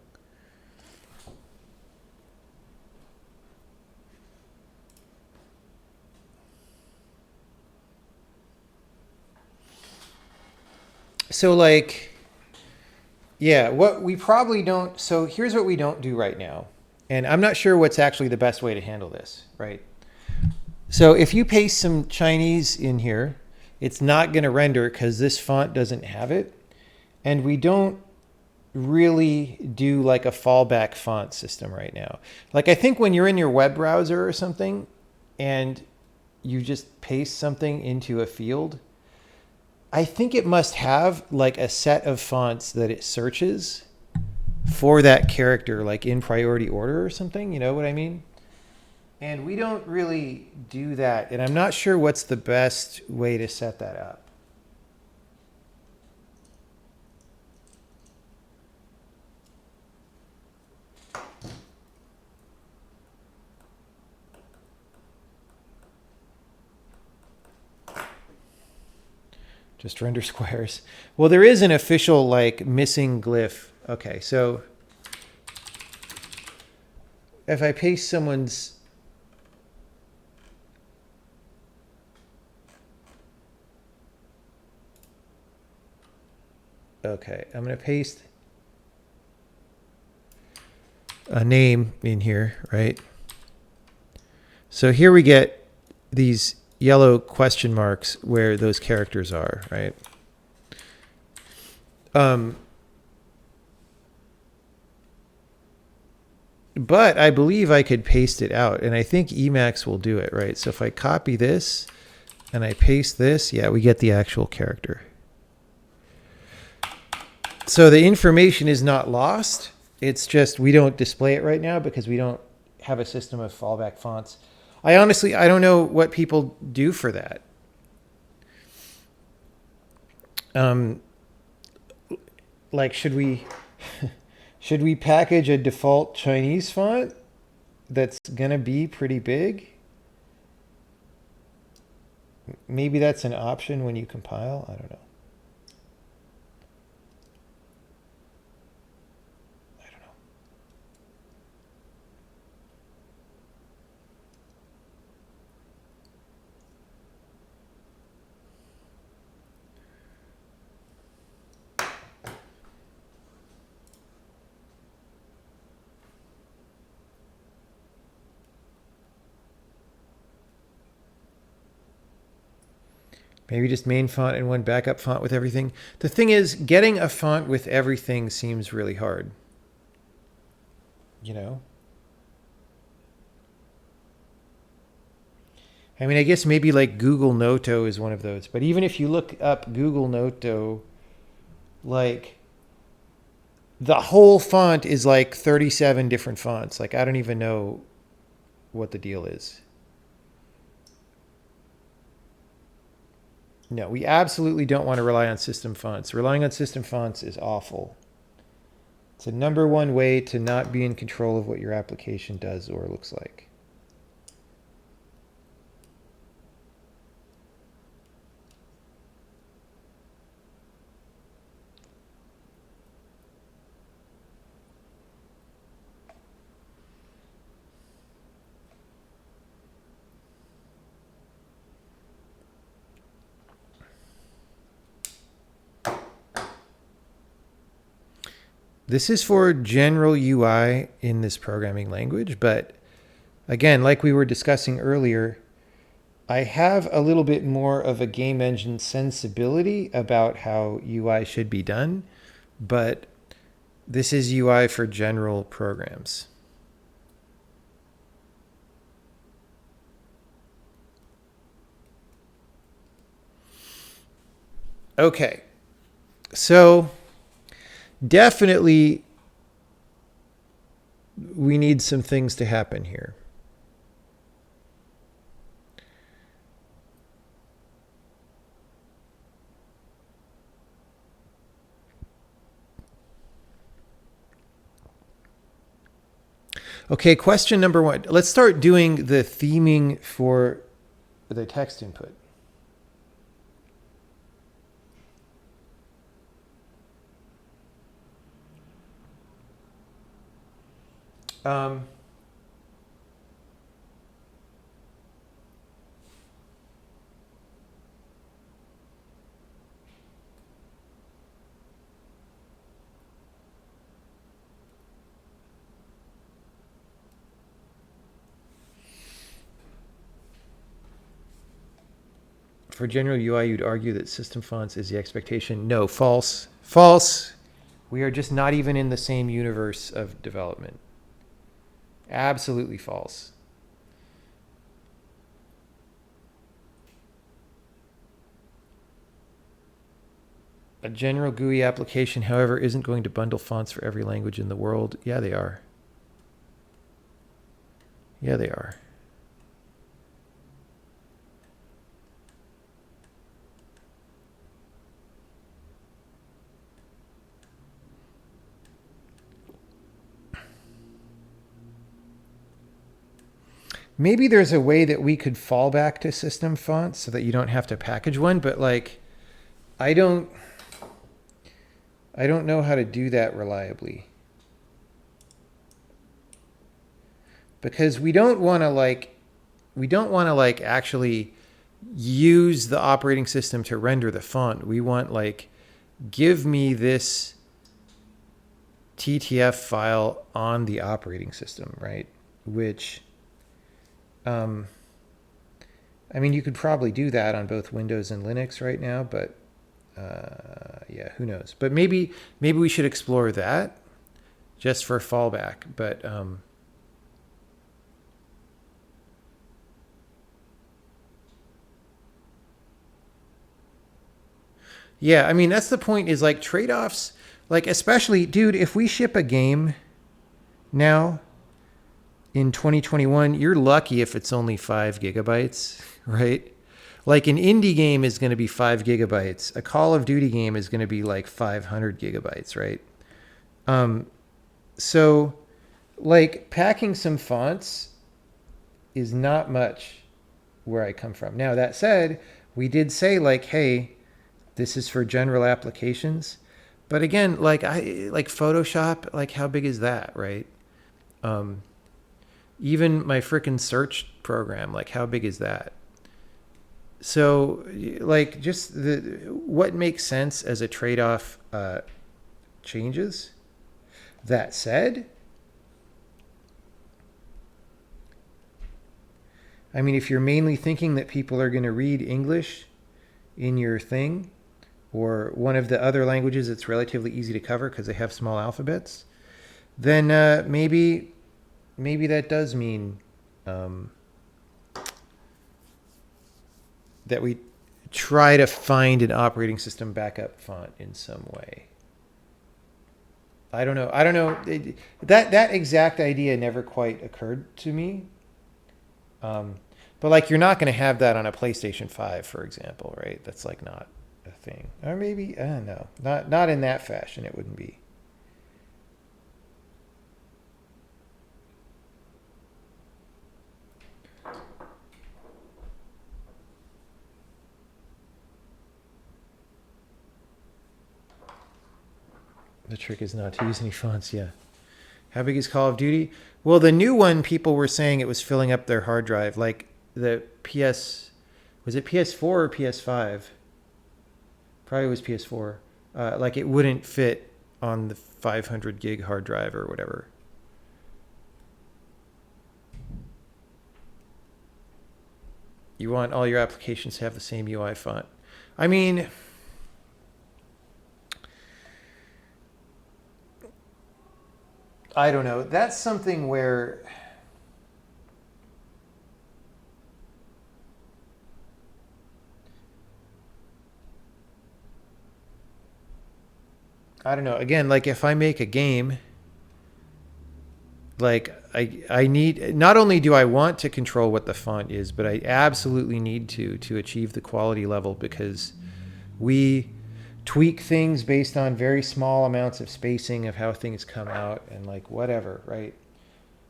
[SPEAKER 1] So, like, yeah, what we probably don't. So here's what we don't do right now. And I'm not sure what's actually the best way to handle this, right? So if you paste some Chinese in here, it's not going to render because this font doesn't have it. And we don't really do like a fallback font system right now. Like I think when you're in your web browser or something and you just paste something into a field, I think it must have like a set of fonts that it searches for that character, like in priority order or something. You know what I mean? And we don't really do that. And I'm not sure what's the best way to set that up. Just render squares. Well, there is an official like missing glyph. Okay, so if I paste someone's okay, I'm going to paste a name in here, right? So here we get these yellow question marks where those characters are, right? But I believe I could paste it out, and I think Emacs will do it, right? So if I copy this and I paste this, yeah, we get the actual character. So the information is not lost. It's just we don't display it right now because we don't have a system of fallback fonts. I don't know what people do for that. Like, should we package a default Chinese font that's gonna be pretty big? Maybe that's an option when you compile. I don't know. Maybe just main font and one backup font with everything. The thing is, getting a font with everything seems really hard. You know? I mean, I guess maybe like Google Noto is one of those. But even if you look up Google Noto, like the whole font is like 37 different fonts. Like I don't even know what the deal is. No, we absolutely don't want to rely on system fonts. Relying on system fonts is awful. It's a number one way to not be in control of what your application does or looks like. This is for general UI in this programming language, but again, like we were discussing earlier, I have a little bit more of a game engine sensibility about how UI should be done, but this is UI for general programs. Okay, so definitely we need some things to happen here. Okay, question number one. Let's start doing the theming for the text input. For general UI, you'd argue that system fonts is the expectation. No, false. False. We are just not even in the same universe of development. Absolutely false. A general GUI application, however, isn't going to bundle fonts for every language in the world. Yeah, they are. Yeah, they are. Maybe there's a way that we could fall back to system fonts so that you don't have to package one, but like, I don't know how to do that reliably. Because we don't want to actually use the operating system to render the font. We want like, give me this TTF file on the operating system, right? Which, I mean, you could probably do that on both Windows and Linux right now, but yeah, who knows? But maybe we should explore that just for fallback. But yeah, I mean, that's the point, is like trade-offs, like especially, dude, if we ship a game now in 2021, you're lucky if it's only 5 gigabytes, right? Like an indie game is going to be 5 gigabytes. A Call of Duty game is going to be like 500 gigabytes, right? So like packing some fonts is not much where I come from. Now, that said, we did say like, hey, this is for general applications. But again, like Photoshop, like how big is that, right? Even my frickin' search program, like how big is that? So like just what makes sense as a trade-off changes. That said, I mean, if you're mainly thinking that people are going to read English in your thing, or one of the other languages that's relatively easy to cover because they have small alphabets, then maybe that does mean that we try to find an operating system backup font in some way. I don't know. That exact idea never quite occurred to me. But like, you're not going to have that on a PlayStation 5, for example, right? That's like not a thing. Or maybe, I don't know. Not in that fashion, it wouldn't be. The trick is not to use any fonts, yeah. How big is Call of Duty? Well, the new one, people were saying it was filling up their hard drive. Like the was it PS4 or PS5? Probably was PS4. Like it wouldn't fit on the 500 gig hard drive or whatever. You want all your applications to have the same UI font. I mean, I don't know. That's something where I don't know. Again, like if I make a game, like I need, not only do I want to control what the font is, but I absolutely need to achieve the quality level, because we tweak things based on very small amounts of spacing of how things come out, and like whatever, right?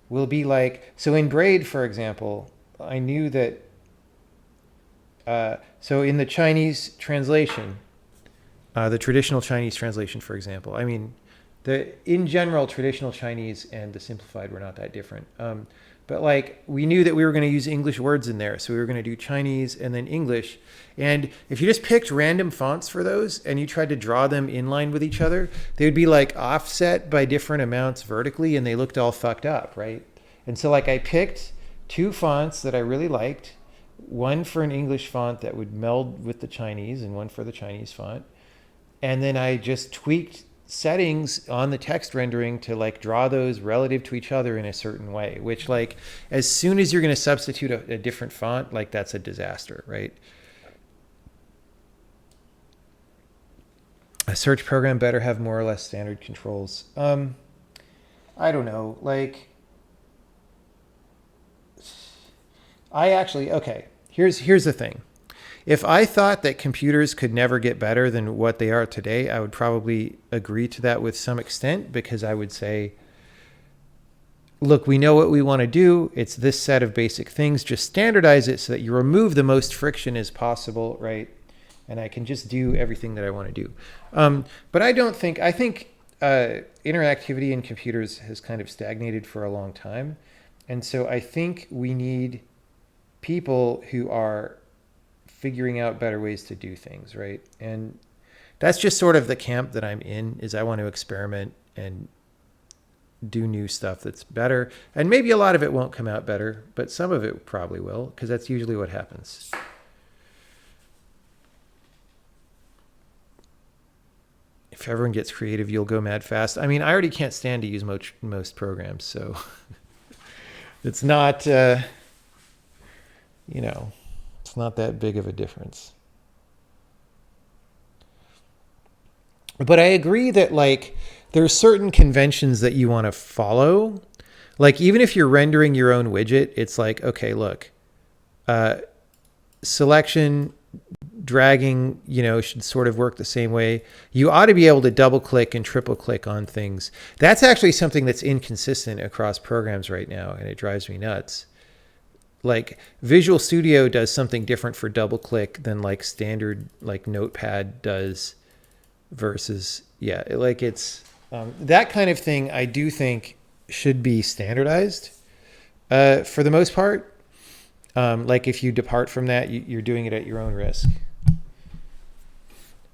[SPEAKER 1] Will be like, so in Braid, for example, I knew that so in the Chinese translation, the traditional Chinese translation, for example, I mean, in general, traditional Chinese and the simplified were not that different. But like, we knew that we were going to use English words in there. So we were going to do Chinese and then English. And if you just picked random fonts for those and you tried to draw them in line with each other, they would be like offset by different amounts vertically, and they looked all fucked up, right? And so like I picked 2 fonts that I really liked, one for an English font that would meld with the Chinese and one for the Chinese font. And then I just tweaked settings on the text rendering to like draw those relative to each other in a certain way, which like as soon as you're going to substitute a different font, like that's a disaster, right? A search program better have more or less standard controls. I don't know. Like, okay, here's the thing. If I thought that computers could never get better than what they are today, I would probably agree to that with some extent, because I would say, look, we know what we want to do. It's this set of basic things. Just standardize it so that you remove the most friction as possible, right? And I can just do everything that I want to do. But I think interactivity in computers has kind of stagnated for a long time. And so I think we need people who are figuring out better ways to do things, right? And that's just sort of the camp that I'm in, is I want to experiment and do new stuff that's better. And maybe a lot of it won't come out better, but some of it probably will, because that's usually what happens. If everyone gets creative, you'll go mad fast. I mean, I already can't stand to use most programs, so it's not, it's not that big of a difference. But I agree that like there are certain conventions that you want to follow. Like even if you're rendering your own widget, it's like, okay, look, selection, dragging, should sort of work the same way. You ought to be able to double click and triple click on things. That's actually something that's inconsistent across programs right now, and it drives me nuts. Like Visual Studio does something different for double click than like standard like Notepad does versus, like it's that kind of thing I do think should be standardized for the most part. Like if you depart from that, you're doing it at your own risk.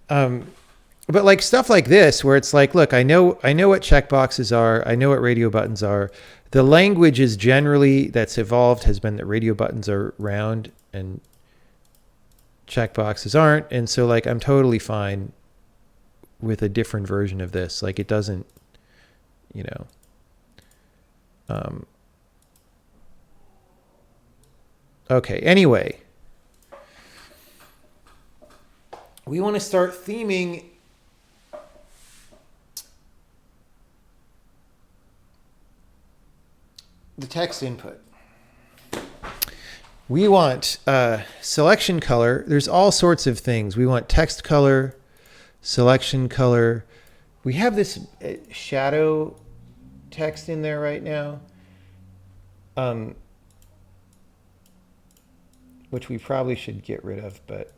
[SPEAKER 1] But like stuff like this, where it's like, look, I know what checkboxes are. I know what radio buttons are. The language is generally that's evolved has been that radio buttons are round and checkboxes aren't. And so like, I'm totally fine with a different version of this. Like it doesn't, okay. Anyway, we want to start theming the text input. We want selection color. There's all sorts of things. We want text color, selection color. We have this shadow text in there right now, which we probably should get rid of, but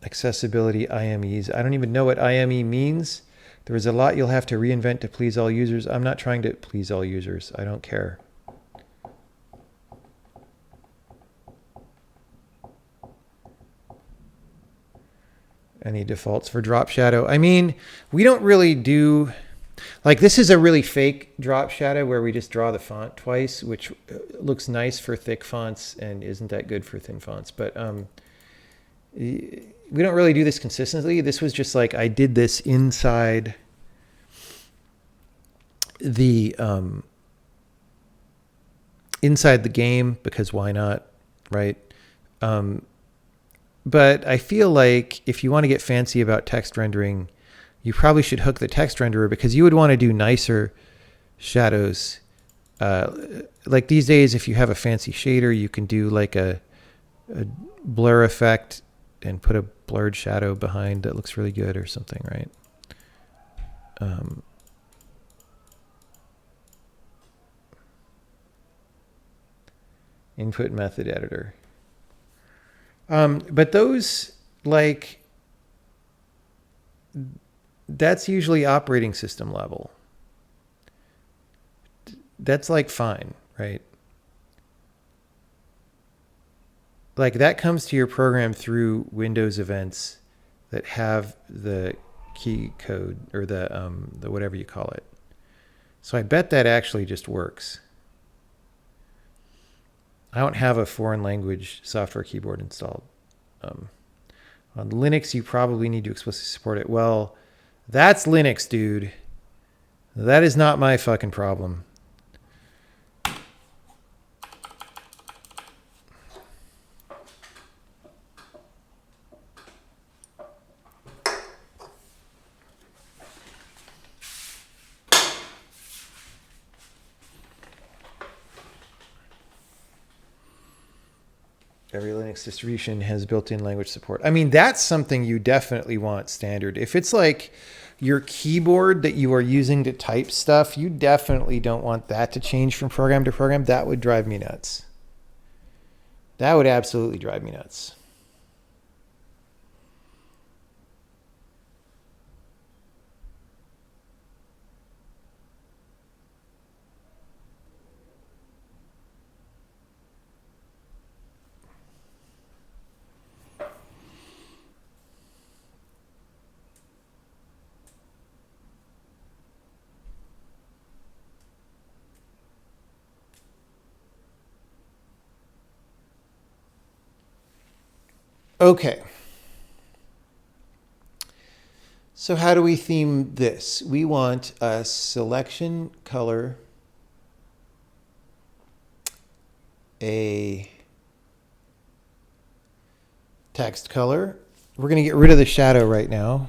[SPEAKER 1] accessibility IMEs. I don't even know what IME means. There is a lot you'll have to reinvent to please all users. I'm not trying to please all users. I don't care. Any defaults for drop shadow? I mean, we don't really do, like this is a really fake drop shadow where we just draw the font twice, which looks nice for thick fonts and isn't that good for thin fonts. But we don't really do this consistently. This was just like I did this inside the game because why not, right? But I feel like if you want to get fancy about text rendering, you probably should hook the text renderer because you would want to do nicer shadows. Like these days, if you have a fancy shader, you can do like a blur effect and put a blurred shadow behind that looks really good or something, right? Input method editor. But those like that's usually operating system level. That's like fine, right? Like that comes to your program through Windows events that have the key code or the whatever you call it. So I bet that actually just works. I don't have a foreign language software keyboard installed. On Linux, you probably need to explicitly support it. Well, that's Linux, dude. That is not my fucking problem. Every Linux distribution has built-in language support. I mean, that's something you definitely want standard. If it's like your keyboard that you are using to type stuff, you definitely don't want that to change from program to program. That would drive me nuts. That would absolutely drive me nuts. Okay. So how do we theme this? We want a selection color, a text color. We're going to get rid of the shadow right now.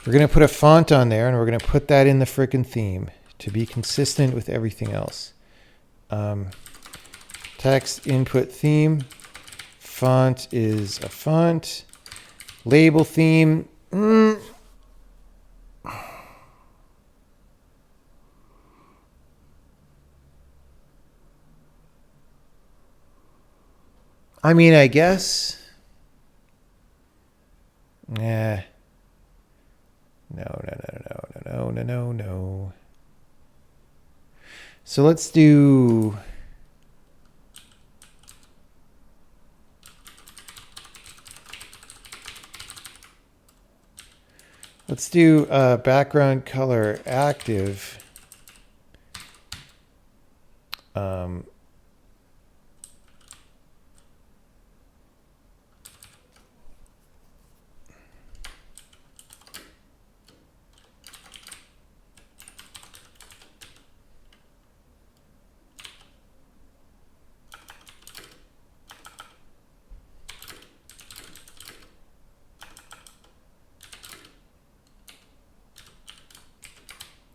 [SPEAKER 1] We're going to put a font on there, and we're going to put that in the frickin' theme to be consistent with everything else. Text input theme. Font is a font. Label theme. I mean, I guess. Nah. No. So let's do. Let's do background color active.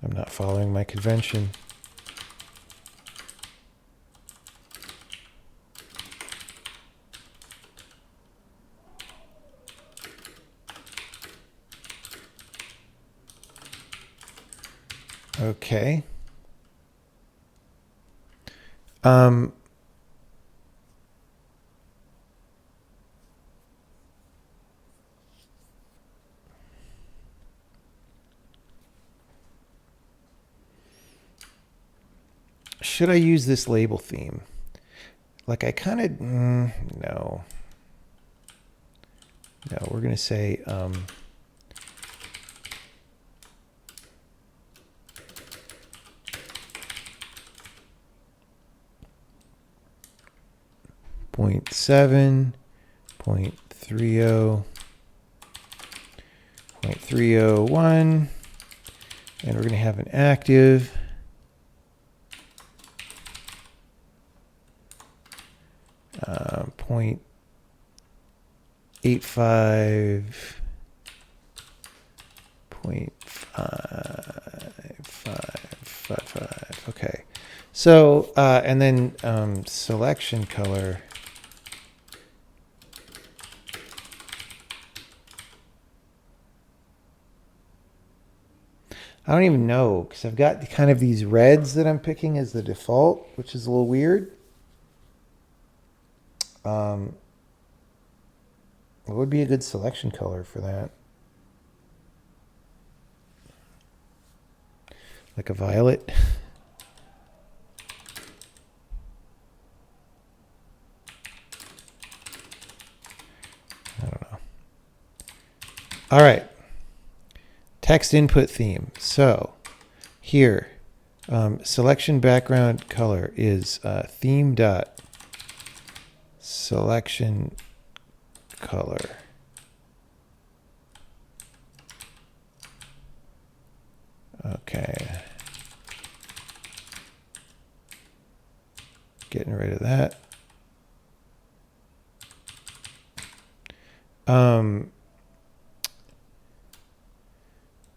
[SPEAKER 1] I'm not following my convention. Okay. Should I use this label theme? Like I kind of, no. No, we're going to say, .7, 0.30, 0.301, and we're going to have an active. Point 85, 0.5555. Okay. So, and then selection color. I don't even know, because I've got kind of these reds that I'm picking as the default, which is a little weird. What would be a good selection color for that? Like a violet? I don't know. All right. Text input theme. So here, selection background color is theme dot selection color. Okay. Getting rid of that.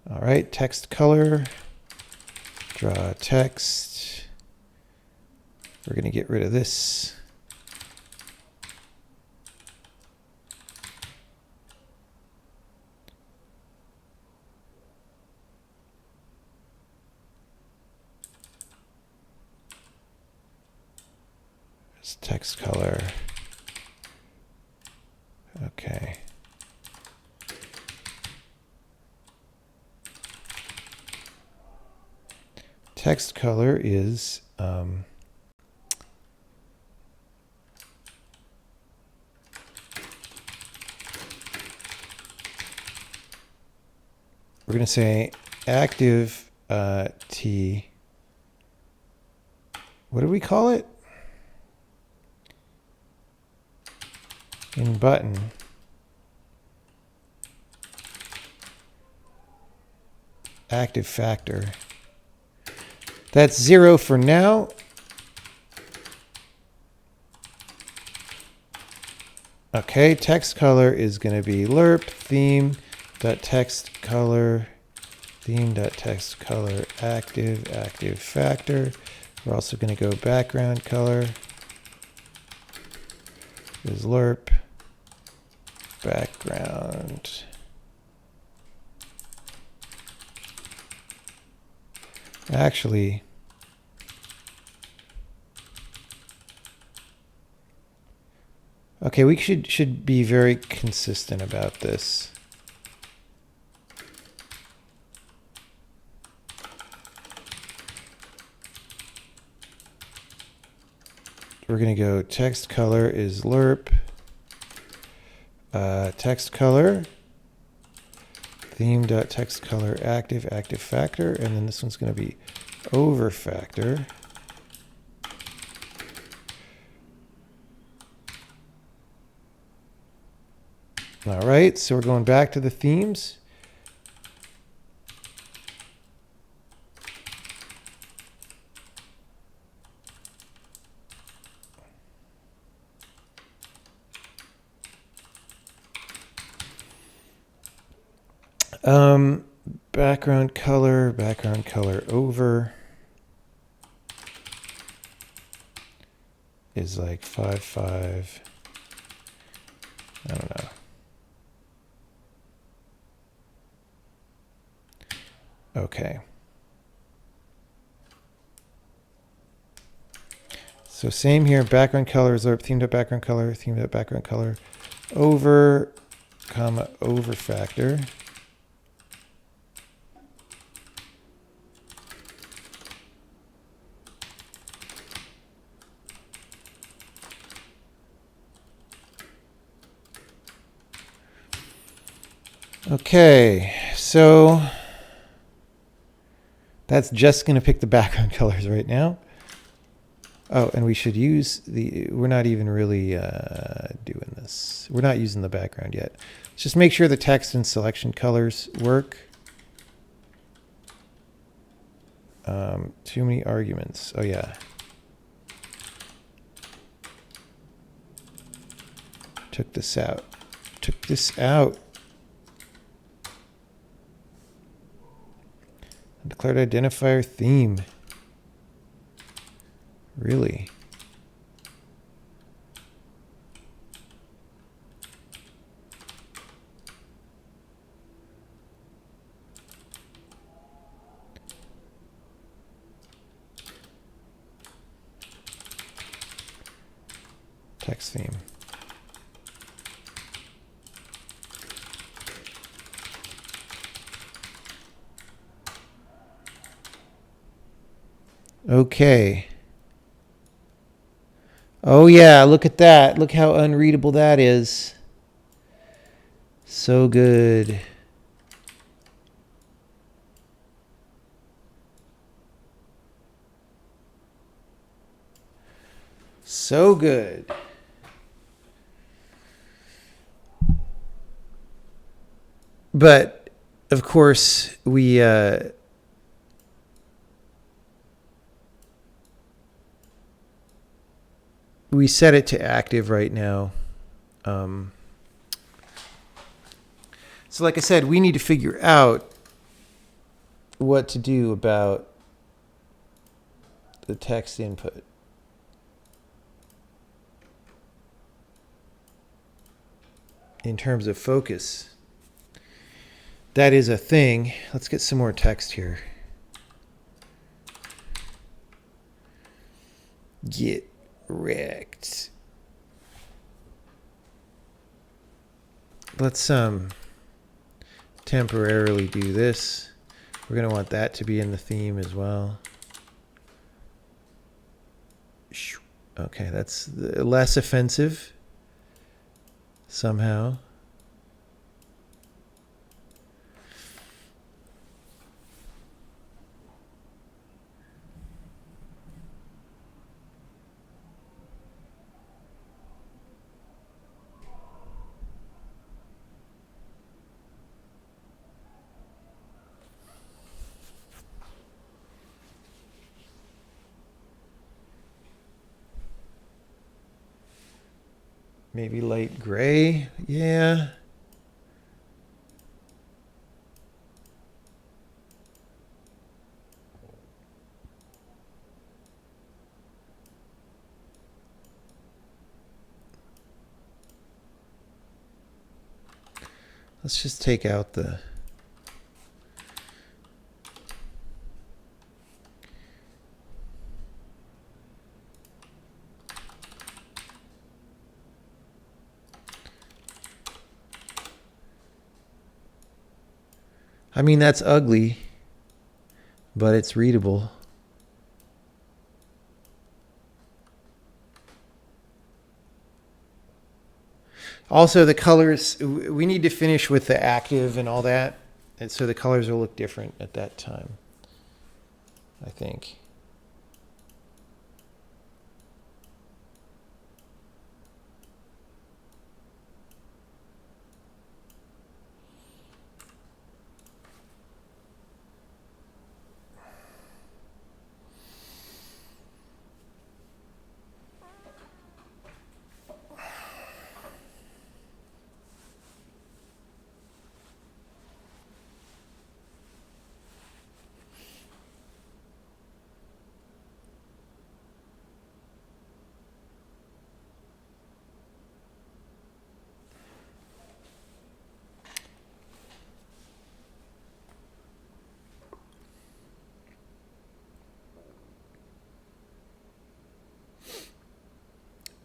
[SPEAKER 1] All right, text color, draw text. We're going to get rid of this. It's text color. Okay. Text color is we're going to say active T. What do we call it? In button. Active factor. That's 0 for now. Okay, text color is going to be lerp theme.text color theme.text color active factor. We're also going to go background color is lerp background. Actually, okay, we should be very consistent about this. We're going to go text color is lerp text color theme.text color active factor, and then this one's going to be over factor. All right, so we're going back to the themes. Background color over is like 5.5. I don't know. Okay. So same here, background color is theme.background color, over, comma, over factor. Okay, so that's just going to pick the background colors right now. Oh, and we should use we're not even really doing this. We're not using the background yet. Let's just make sure the text and selection colors work. Too many arguments. Oh, yeah. Took this out. Declared identifier theme. Really? text theme. Okay. Oh yeah, look at that. Look how unreadable that is. So good. So good. But of course, we set it to active right now. So like I said, we need to figure out what to do about the text input. In terms of focus. That is a thing. Let's get some more text here. Get wrecked. Let's temporarily do this. We're going to want that to be in the theme as well. Okay, that's less offensive somehow. Maybe light gray. Yeah. Let's just take out the... I mean, that's ugly, but it's readable. Also, the colors, we need to finish with the active and all that. And so the colors will look different at that time, I think.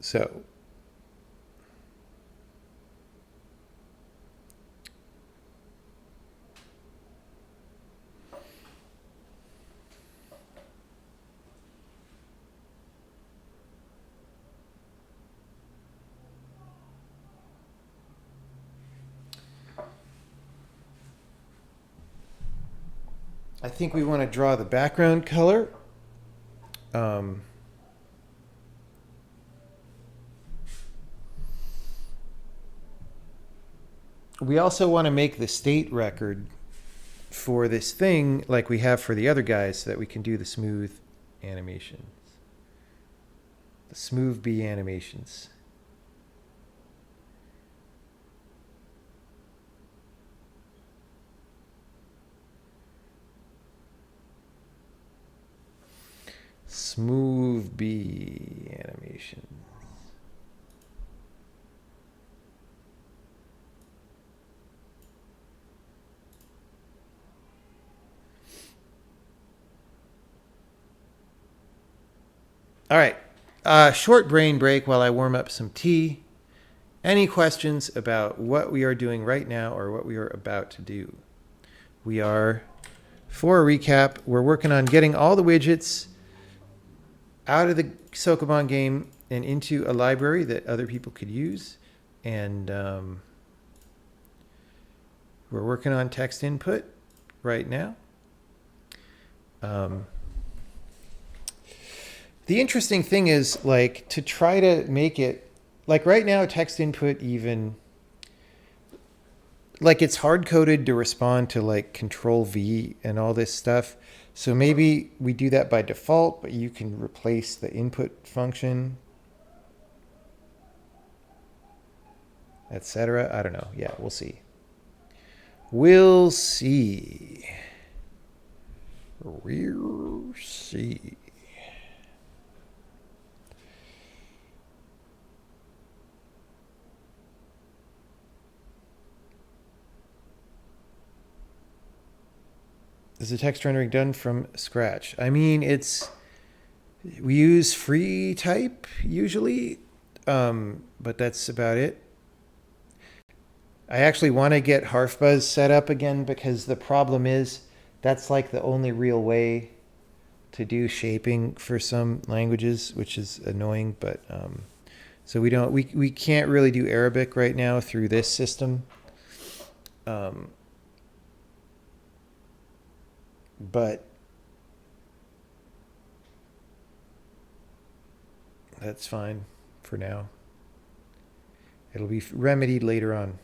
[SPEAKER 1] So I think we want to draw the background color. We also want to make the state record for this thing like we have for the other guys so that we can do the smooth animations. The smooth B animations. Smooth B animation. All right. Short brain break while I warm up some tea. Any questions about what we are doing right now or what we are about to do? We are, for a recap, we're working on getting all the widgets out of the Sokoban game and into a library that other people could use. And we're working on text input right now. The interesting thing is, like, to try to make it, like right now, text input even, like it's hard-coded to respond to like Control V and all this stuff. So maybe we do that by default, but you can replace the input function, etc. I don't know. Yeah, we'll see. We'll see. We'll see. Is the text rendering done from scratch? I mean, we use free type usually, but that's about it. I actually want to get Harfbuzz set up again because the problem is that's like the only real way to do shaping for some languages, which is annoying. But so we can't really do Arabic right now through this system. But that's fine for now. It'll be remedied later on.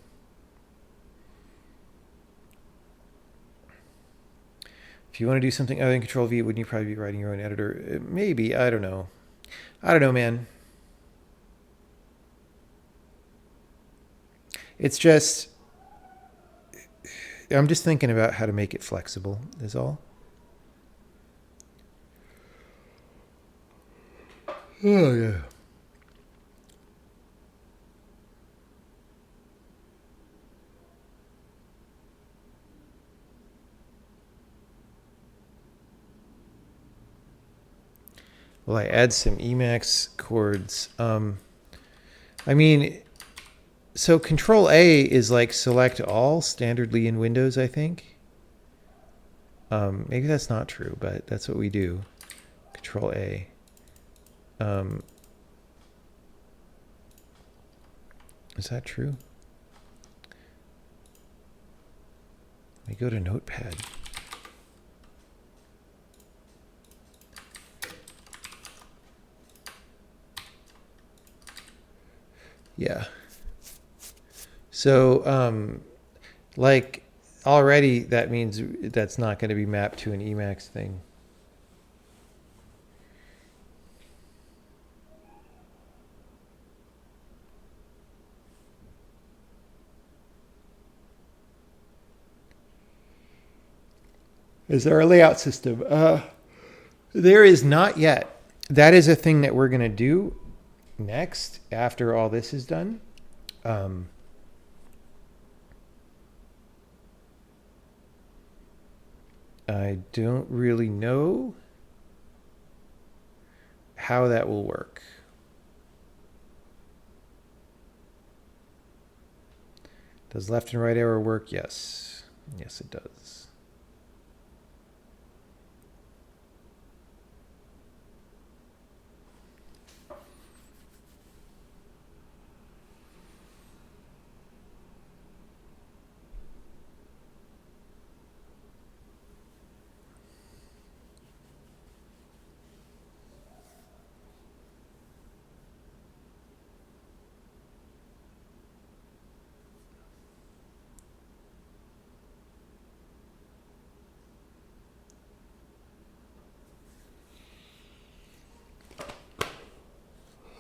[SPEAKER 1] If you want to do something other than Control V, wouldn't you probably be writing your own editor? Maybe. I don't know. I don't know, man. It's just, I'm just thinking about how to make it flexible is all. Oh, yeah. Well, I add some Emacs chords. I mean, so Control A is like select all standardly in Windows, I think. Maybe that's not true, but that's what we do. Control A. Is that true? Let me go to Notepad. Yeah. So, like, already that means that's not going to be mapped to an Emacs thing. Is there a layout system? There is not yet. That is a thing that we're going to do next after all this is done. I don't really know how that will work. Does left and right arrow work? Yes. Yes, it does.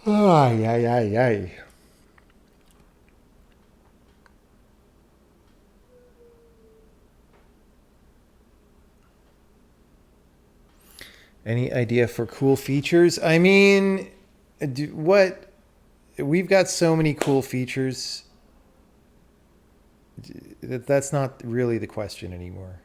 [SPEAKER 1] Ay, ay, ay, ay. Any idea for cool features? I mean, what? We've got so many cool features. That's not really the question anymore.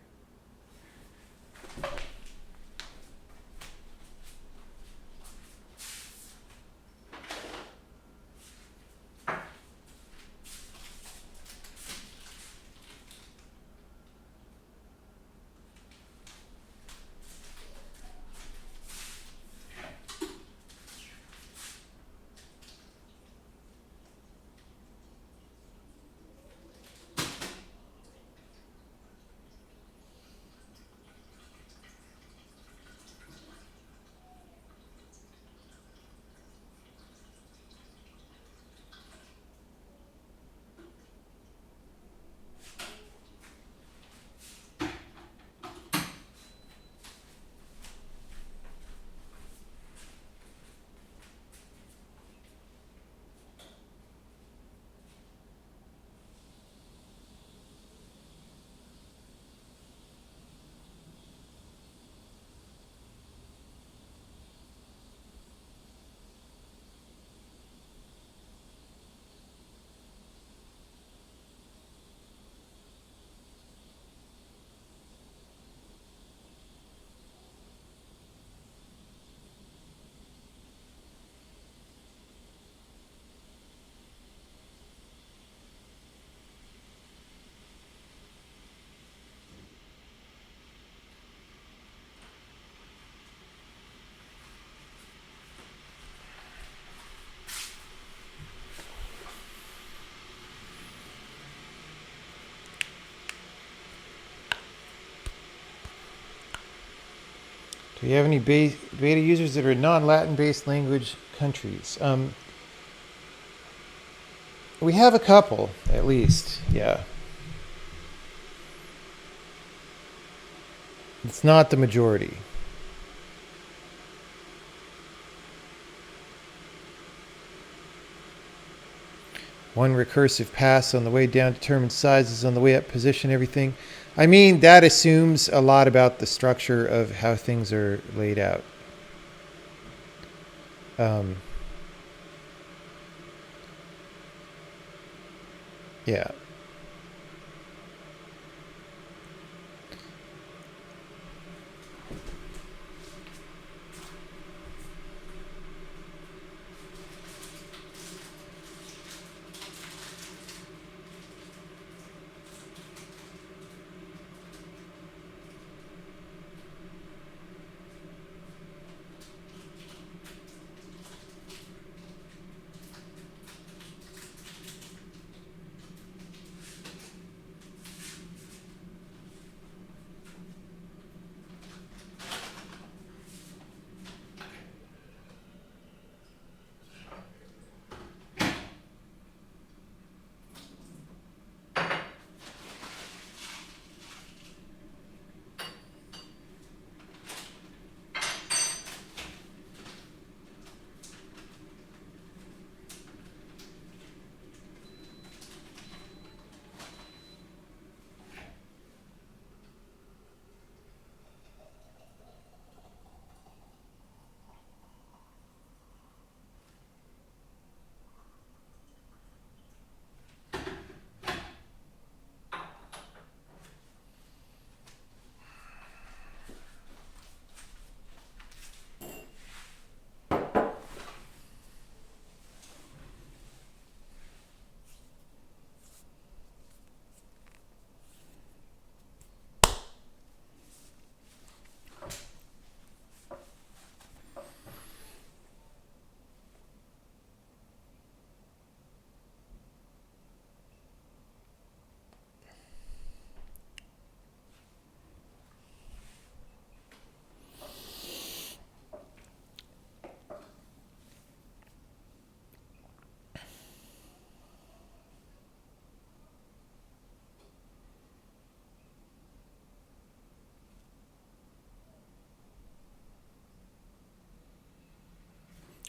[SPEAKER 1] Do we have any beta users that are non-Latin based language countries? We have a couple, at least. Yeah. It's not the majority. One recursive pass on the way down determines sizes, on the way up position everything. I mean, that assumes a lot about the structure of how things are laid out. Yeah.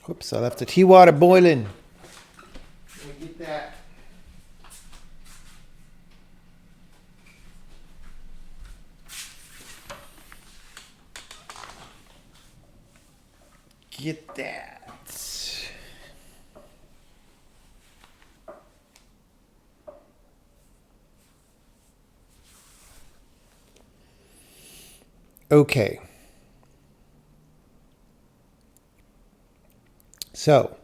[SPEAKER 1] Whoops, I left the tea water boiling. Let me get that. Get that. Okay. So,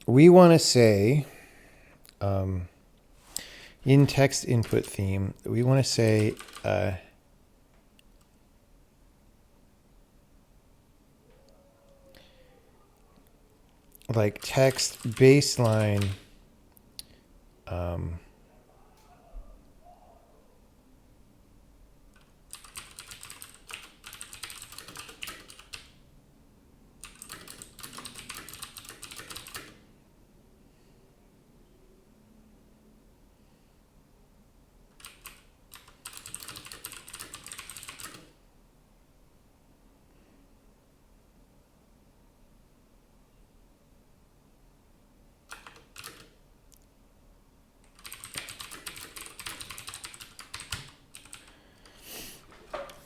[SPEAKER 1] we want to say, in text input theme, we want to say, like text baseline,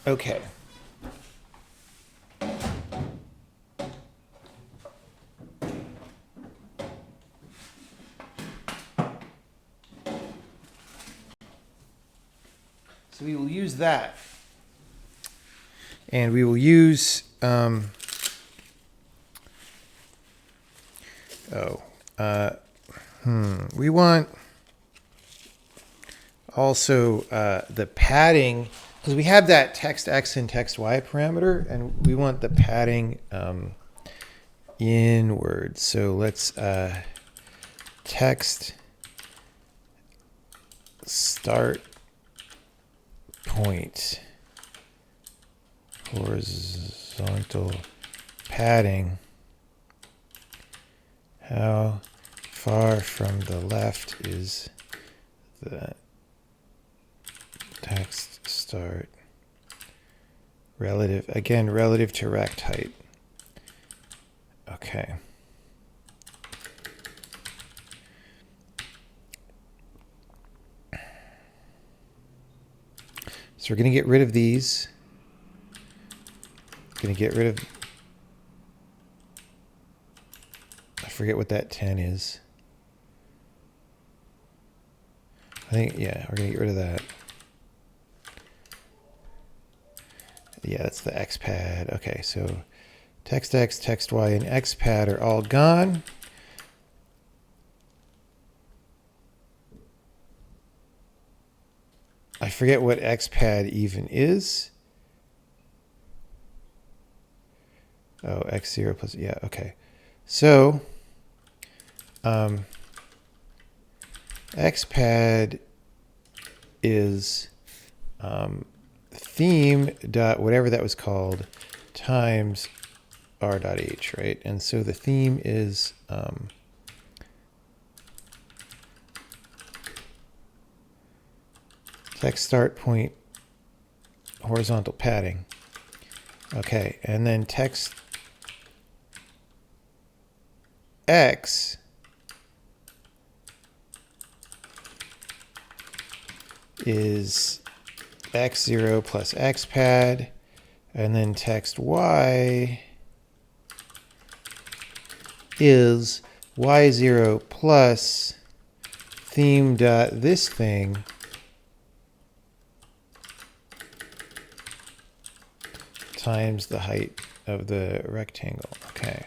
[SPEAKER 1] okay. So we will use that. And we will use, we want also the padding, because we have that text X and text Y parameter, and we want the padding inward. So let's text start point horizontal padding. How far from the left is the text start? Relative, again, relative to rect height. Okay. So we're going to get rid of these. Going to get rid of, I forget what that 10 is. I think, yeah, we're going to get rid of that. Yeah, that's the XPad. Okay, so text X, text Y, and XPad are all gone. I forget what XPad even is. Oh, X0 plus, yeah, okay. So, XPad is theme dot whatever that was called times r dot h, right? And so the theme is text start point horizontal padding. Okay, and then text X is X0 plus XPad, and then text Y is Y0 plus theme dot this thing times the height of the rectangle. Okay.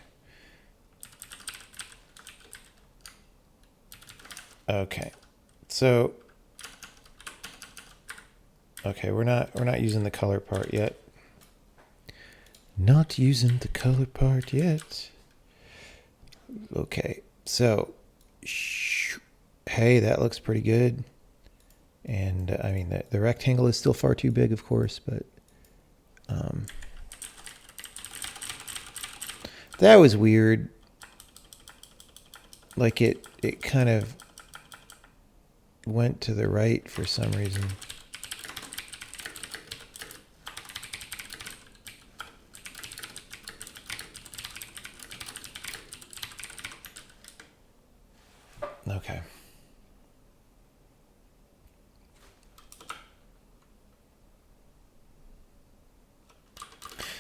[SPEAKER 1] Okay. So okay, we're not using the color part yet. Not using the color part yet. Okay. So hey, that looks pretty good. And I mean the rectangle is still far too big, of course, but that was weird. Like it kind of went to the right for some reason. Okay.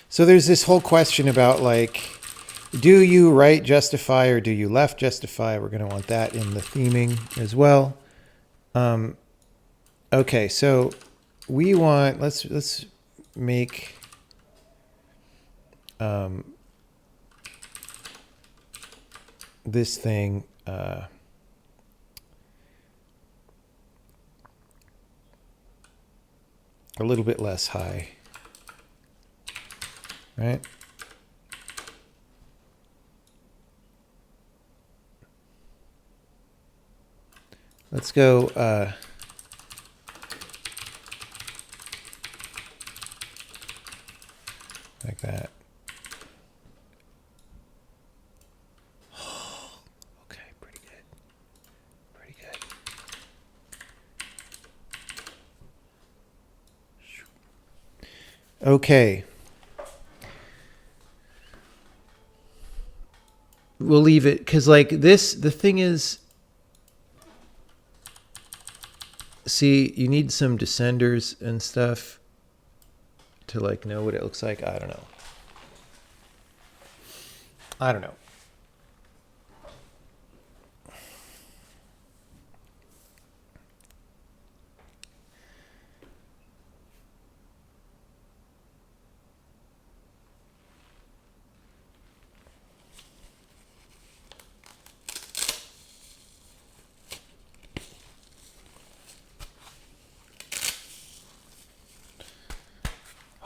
[SPEAKER 1] So there's this whole question about like, do you right justify or do you left justify? We're going to want that in the theming as well. Okay, so we want, let's make this thing a little bit less high, right? Let's go like that. Okay, pretty good. Pretty good. Okay. We'll leave it because like this, the thing is, see, you need some descenders and stuff to like know what it looks like. I don't know. I don't know.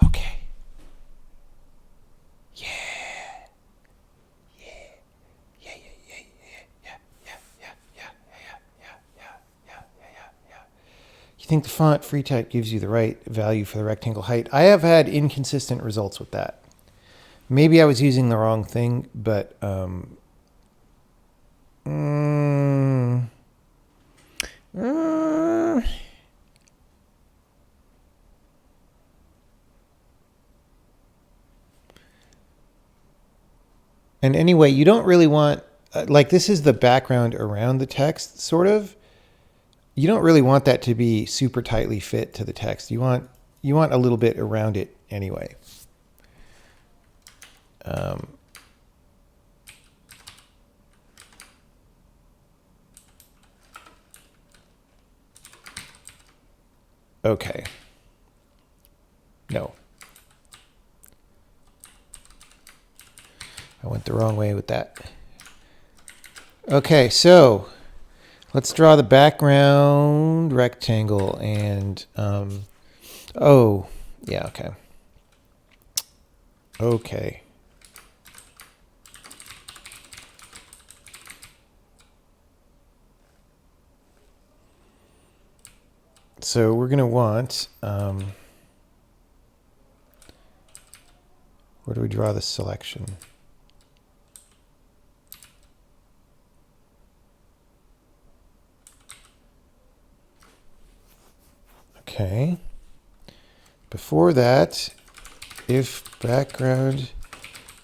[SPEAKER 1] Okay. Yeah. Yeah. think the font free type gives you the right value for the rectangle height. I have had inconsistent results with that. Maybe I was using the wrong thing, but and anyway, you don't really want, like this is the background around the text, sort of. You don't really want that to be super tightly fit to the text. You want a little bit around it anyway. Okay. No. I went the wrong way with that. Okay, so let's draw the background rectangle and, oh, yeah, okay. Okay. So we're going to want, where do we draw the selection? Okay. Before that, if background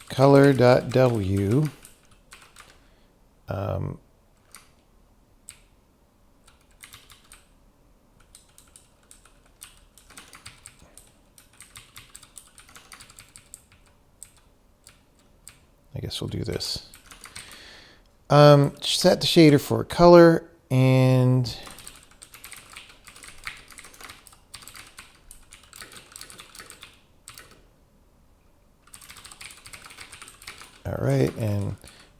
[SPEAKER 1] color.w I guess we'll do this. Set the shader for color and all right, and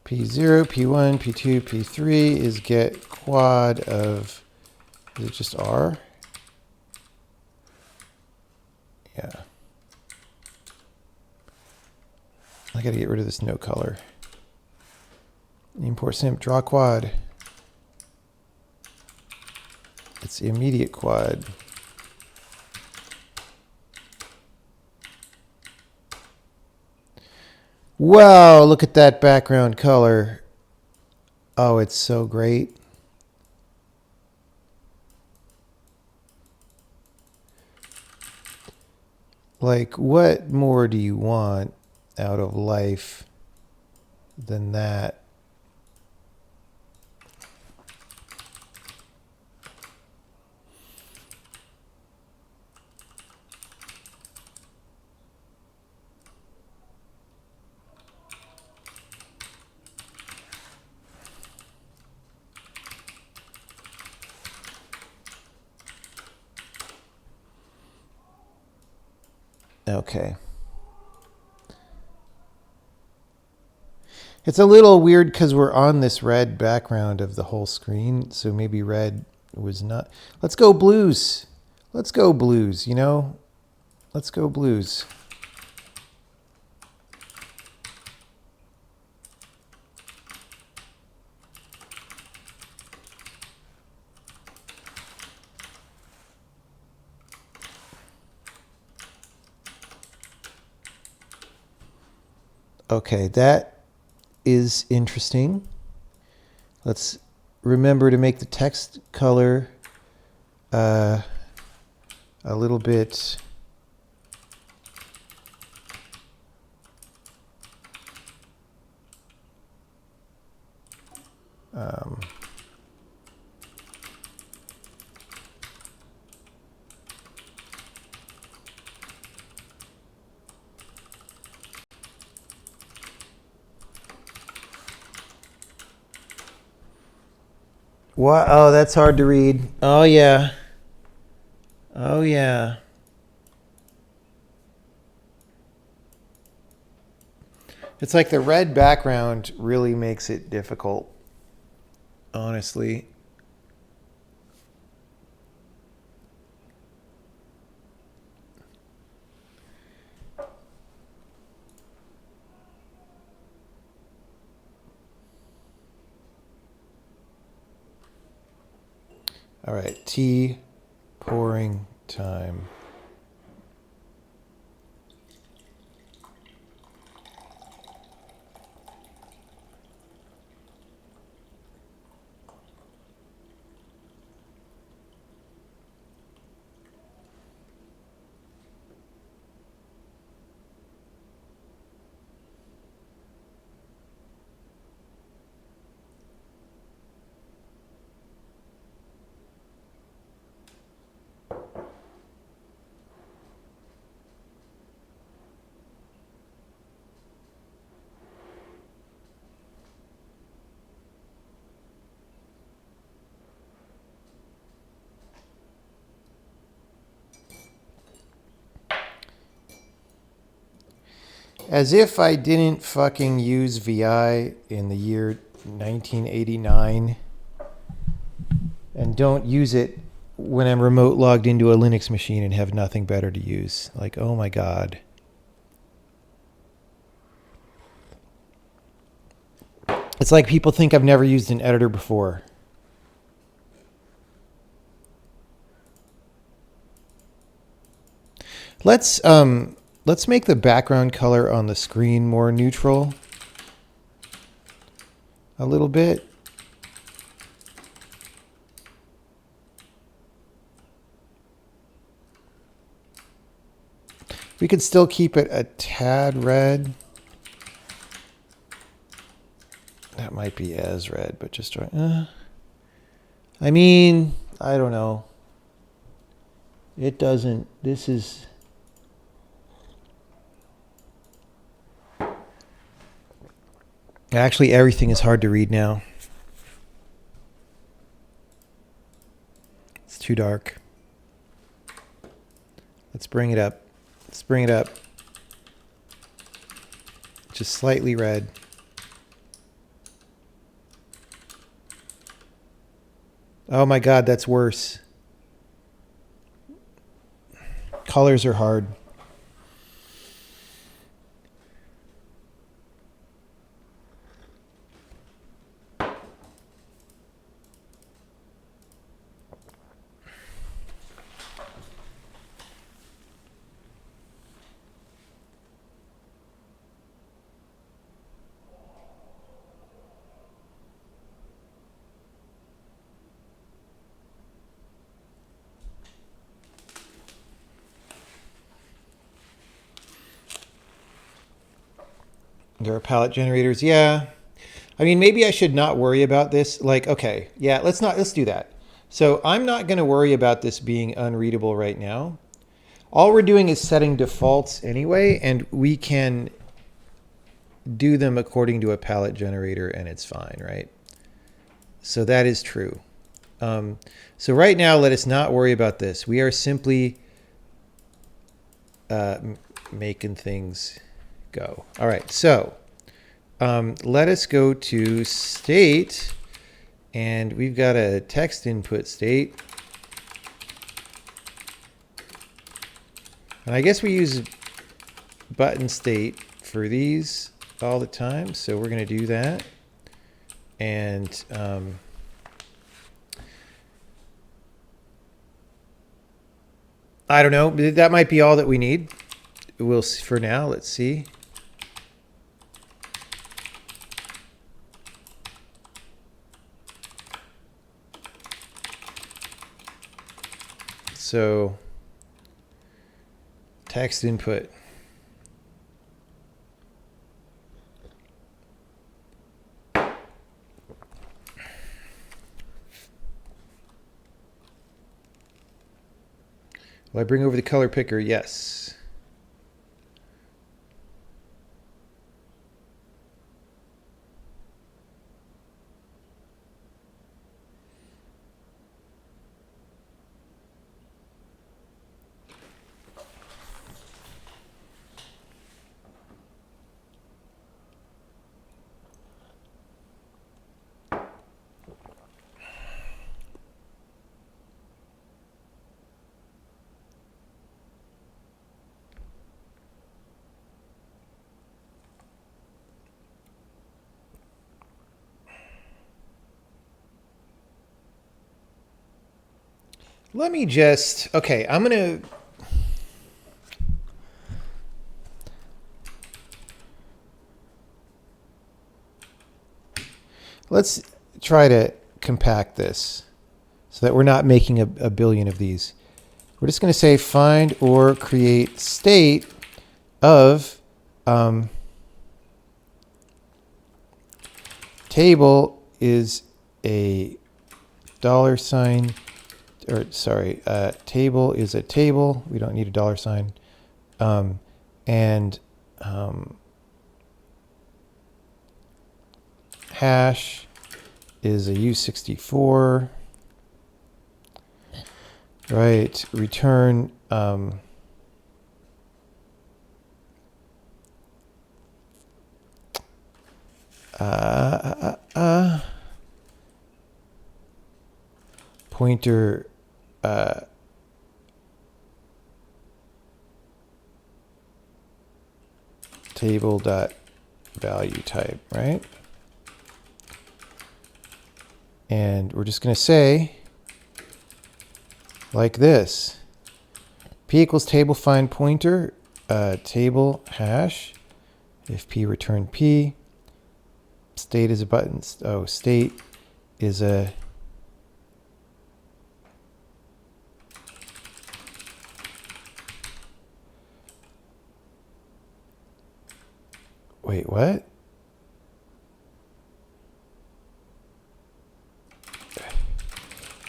[SPEAKER 1] P0, P1, P2, P3 is get quad of, is it just R? Yeah. I got to get rid of this no color. Import simp, draw quad. It's immediate quad. Wow, look at that background color. Oh, it's so great. Like, what more do you want out of life than that? Okay. It's a little weird because we're on this red background of the whole screen, so maybe red was not. Let's go blues. Let's go blues, you know? Let's go blues. Okay, that is interesting. Let's remember to make the text color a little bit what? Oh, that's hard to read. Oh, yeah. Oh, yeah. It's like the red background really makes it difficult, honestly. All right, T, pouring time. As if I didn't fucking use VI in the year 1989 and don't use it when I'm remote logged into a Linux machine and have nothing better to use. Like, oh my God. It's like people think I've never used an editor before. Let's make the background color on the screen more neutral a little bit. We could still keep it a tad red. That might be as red, but just try. I mean, I don't know. It doesn't. This is. Actually, everything is hard to read now. It's too dark. Let's bring it up. Let's bring it up. Just slightly red. Oh my God, that's worse. Colors are hard. There are palette generators. Yeah. I mean, maybe I should not worry about this. Like, okay, yeah, let's do that. So I'm not going to worry about this being unreadable right now. All we're doing is setting defaults anyway, and we can do them according to a palette generator, and it's fine, right? So that is true. So right now, let us not worry about this. We are simply making things go. All right, so let us go to state, and we've got a text input state. And I guess we use button state for these all the time, so we're going to do that. And I don't know, that might be all that we need. We'll see for now. Let's see. So text input. Will I bring over the color picker? Yes. Let me just, okay, I'm going to, let's try to compact this so that we're not making a billion of these. We're just going to say find or create state of table is a dollar sign, or sorry, table is a table. We don't need a dollar sign. And hash is a U64. Right, return pointer table dot value type, right? And we're just going to say like this: p equals table find pointer table hash. If p return p, state is a button. Oh, state is a wait, what?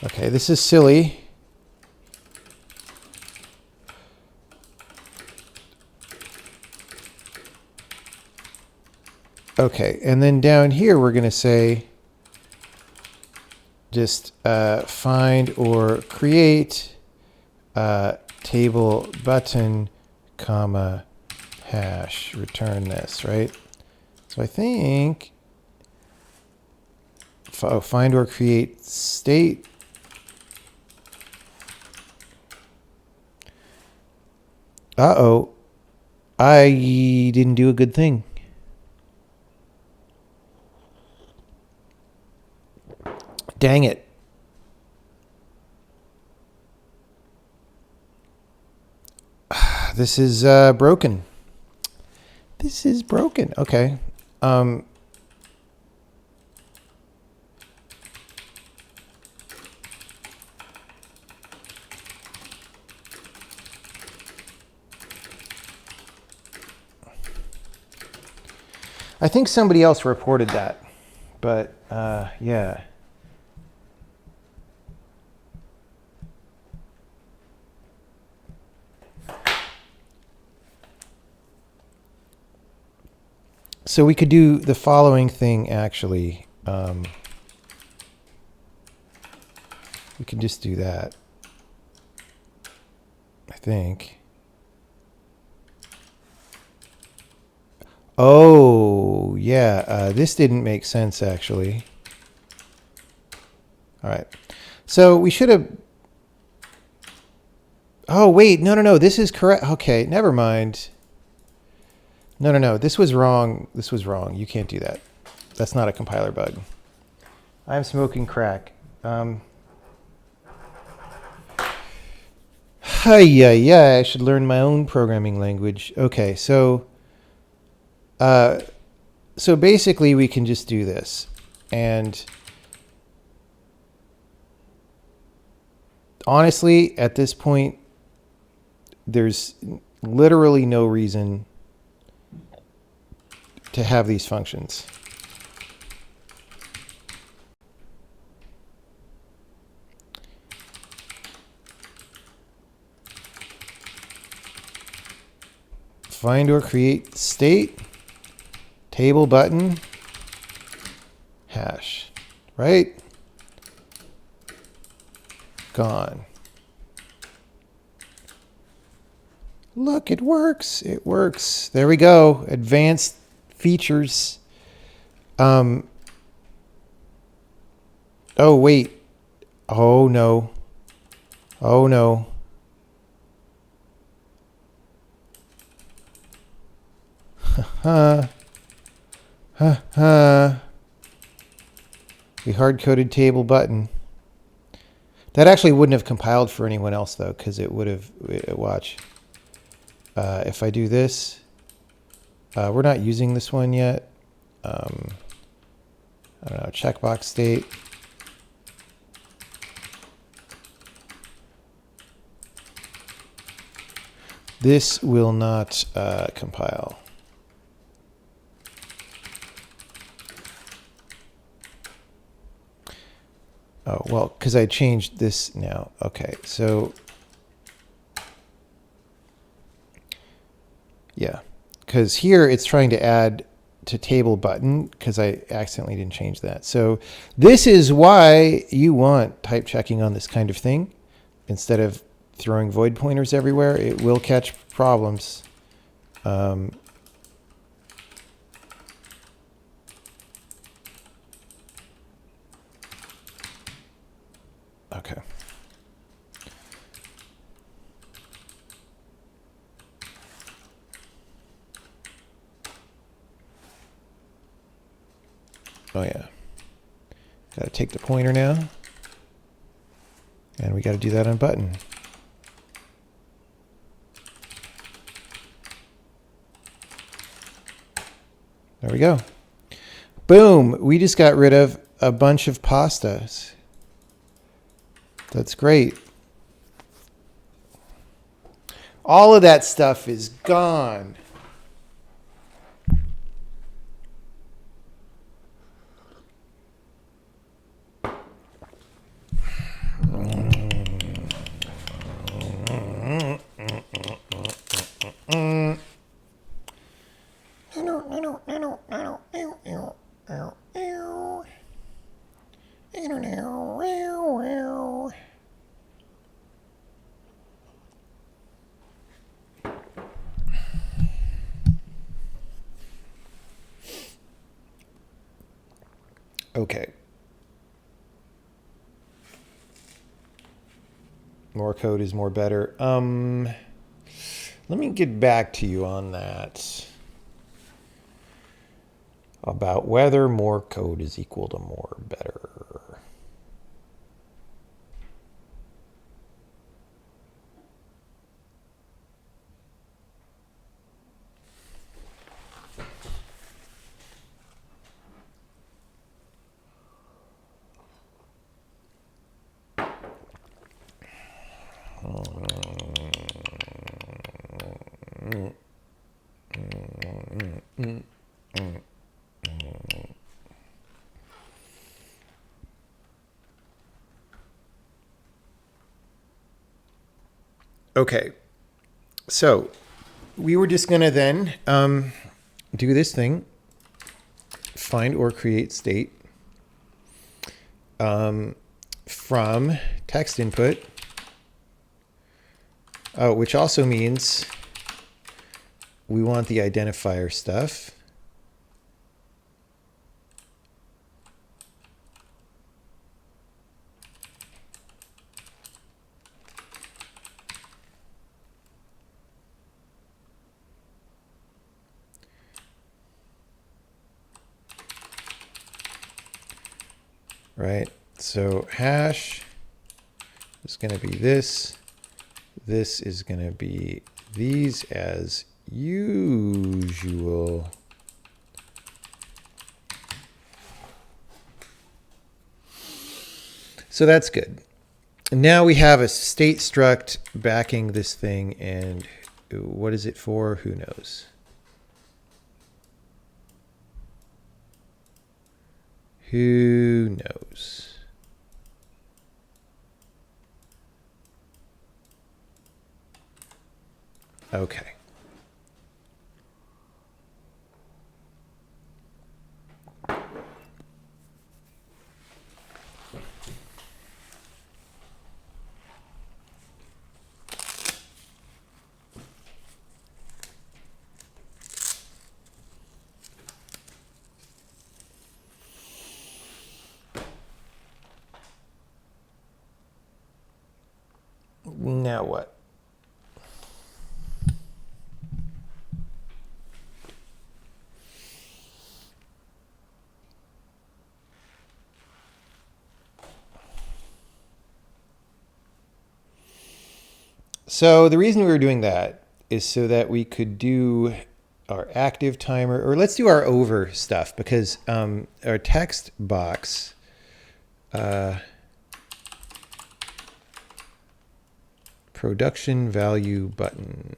[SPEAKER 1] Okay, this is silly. Okay, and then down here we're going to say just find or create table button comma hash, return this, right? So I think find or create state uh-oh, I didn't do a good thing. Dang it. This is broken. This is broken. Okay. I think somebody else reported that, but yeah. So we could do the following thing, actually. We can just do that, I think. Oh, yeah. This didn't make sense, actually. All right. So we should have... Oh, wait. No. This is correct. Okay, never mind. No. This was wrong. This was wrong. You can't do that. That's not a compiler bug. I'm smoking crack. Yeah, I should learn my own programming language. Okay, so basically we can just do this. And honestly, at this point, there's literally no reason to have these functions. Find or create state, table button, hash, right? Gone. Look, it works. It works. There we go. Advanced features. Oh, wait. Oh, no. Oh, no. We hard-coded table button. That actually wouldn't have compiled for anyone else though, because it would have, watch. If I do this, we're not using this one yet. I don't know, checkbox state. This will not compile. Oh, well, because I changed this now. Okay, so yeah, because here it's trying to add to table button because I accidentally didn't change that. So this is why you want type checking on this kind of thing instead of throwing void pointers everywhere. It will catch problems. Okay. Oh yeah. Got to take the pointer now. And we got to do that on button. There we go. Boom. We just got rid of a bunch of pastas. That's great. All of that stuff is gone. Okay. More code is more better. Let me get back to you on that. About whether more code is equal to more better. Okay, so we were just going to then do this thing, find or create state from text input, which also means we want the identifier stuff. Right, so hash is going to be this. This is going to be these as usual. So that's good. Now we have a state struct backing this thing, and what is it for? Who knows? Who knows? Okay. Now what? So the reason we were doing that is so that we could do our active timer, or let's do our over stuff, because our text box production value button.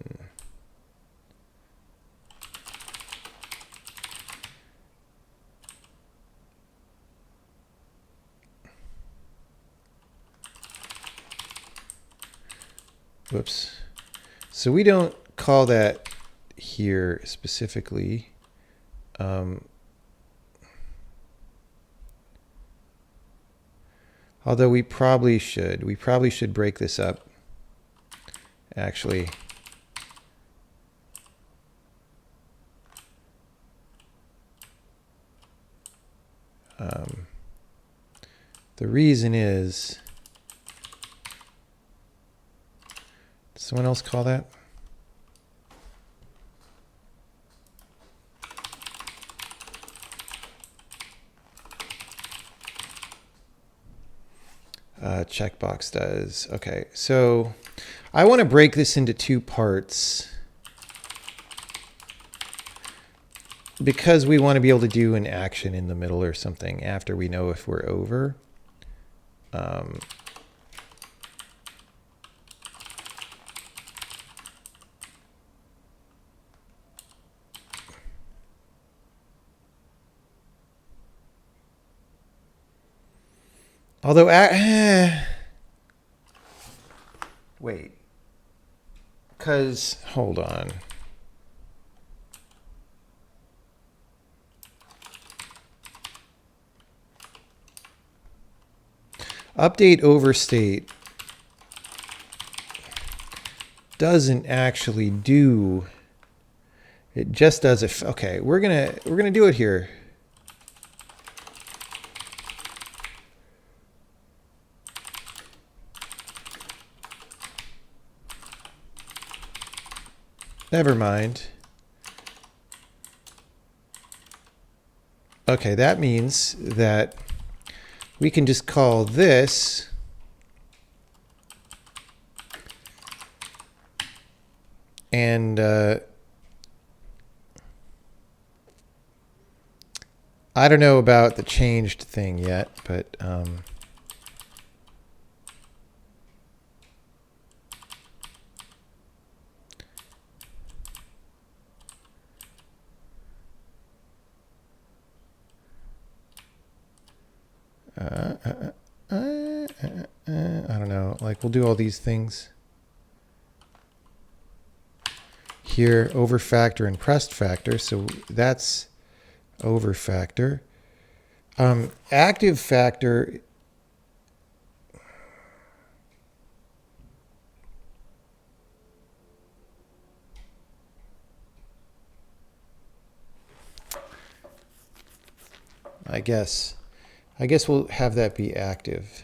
[SPEAKER 1] Whoops. So we don't call that here specifically. Although we probably should. We probably should break this up. Actually. The reason is, did someone else call that? Checkbox does. Okay, so I want to break this into two parts because we want to be able to do an action in the middle or something after we know if we're over. Although, wait, because, hold on. Update overstate doesn't actually do, it just does it. Okay, we're gonna do it here. Never mind. Okay, that means that we can just call this and I don't know about the changed thing yet, but I don't know. Like, we'll do all these things here, over factor and pressed factor. So that's over factor. Active factor. I guess we'll have that be active.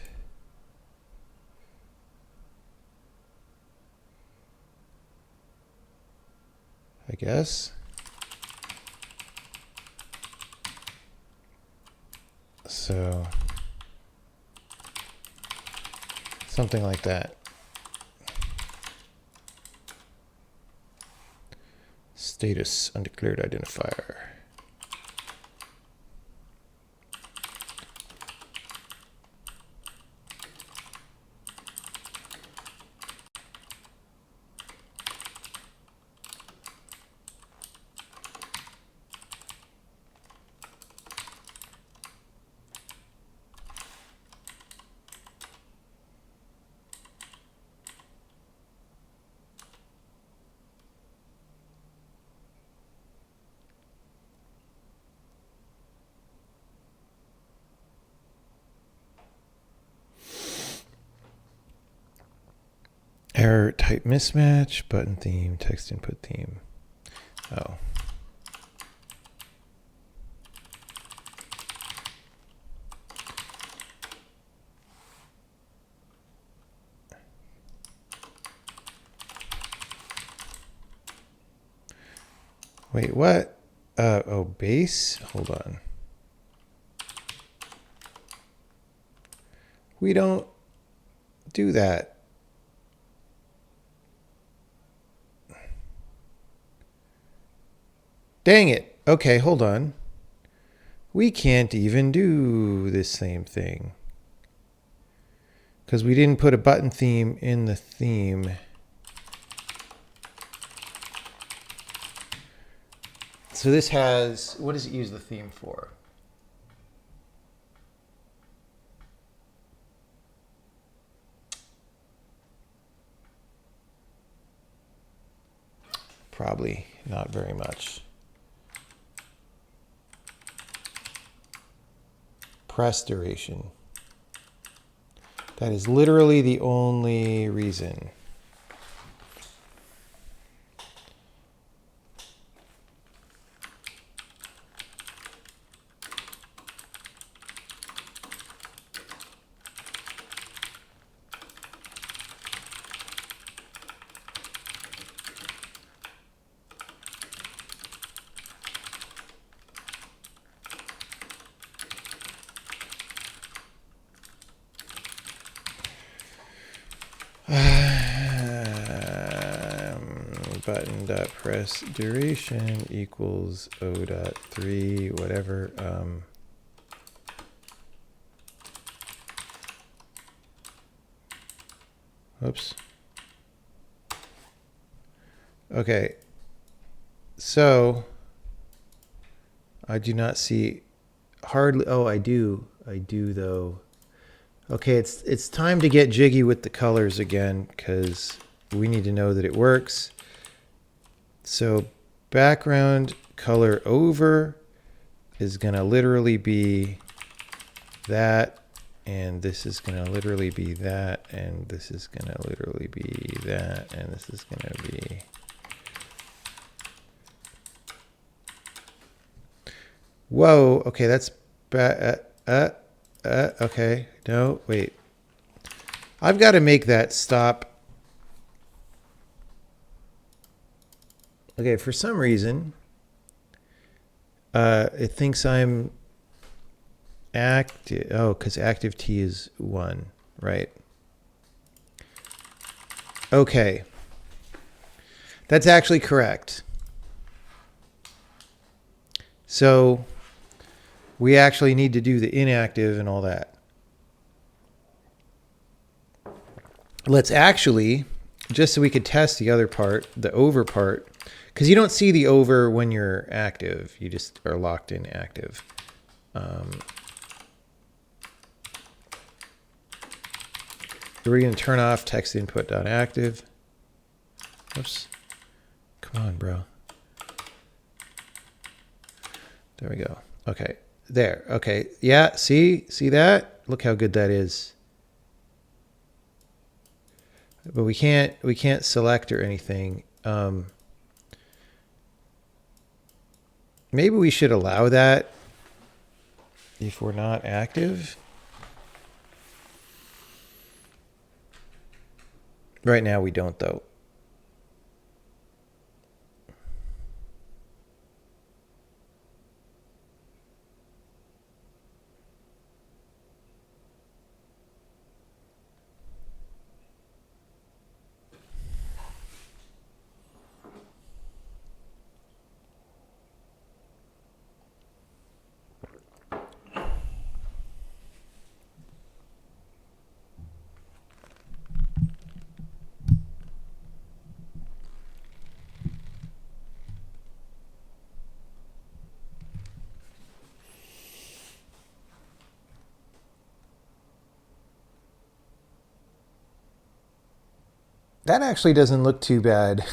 [SPEAKER 1] I guess. So something like that. Status undeclared identifier. Error type mismatch, button theme, text input theme. Oh. Wait, what? Oh, base? Hold on. We don't do that. Dang it. Okay, hold on. We can't even do this same thing because we didn't put a button theme in the theme. So this has, what does it use the theme for? Probably not very much. Press duration. That is literally the only reason. Button dot press duration equals O dot 3 whatever. Oops. Okay. So I do not see hardly. Oh, I do. I do though. Okay, it's time to get jiggy with the colors again because we need to know that it works. So background color over is going to literally be that, and this is going to literally be that, and this is going to literally be that, and this is going to be... Whoa, okay, that's okay, no, wait. I've got to make that stop. Okay, for some reason, it thinks I'm active. Oh, because active T is 1, right? Okay. That's actually correct. So we actually need to do the inactive and all that. Let's actually, just so we could test the other part, the over part, because you don't see the over when you're active. You just are locked in active. We're going to turn off text input.active. Oops. Come on, bro. There we go. Okay. There. Okay. Yeah. See that? Look how good that is. But we can't select or anything. Maybe we should allow that if we're not active. Right now we don't though. That actually doesn't look too bad.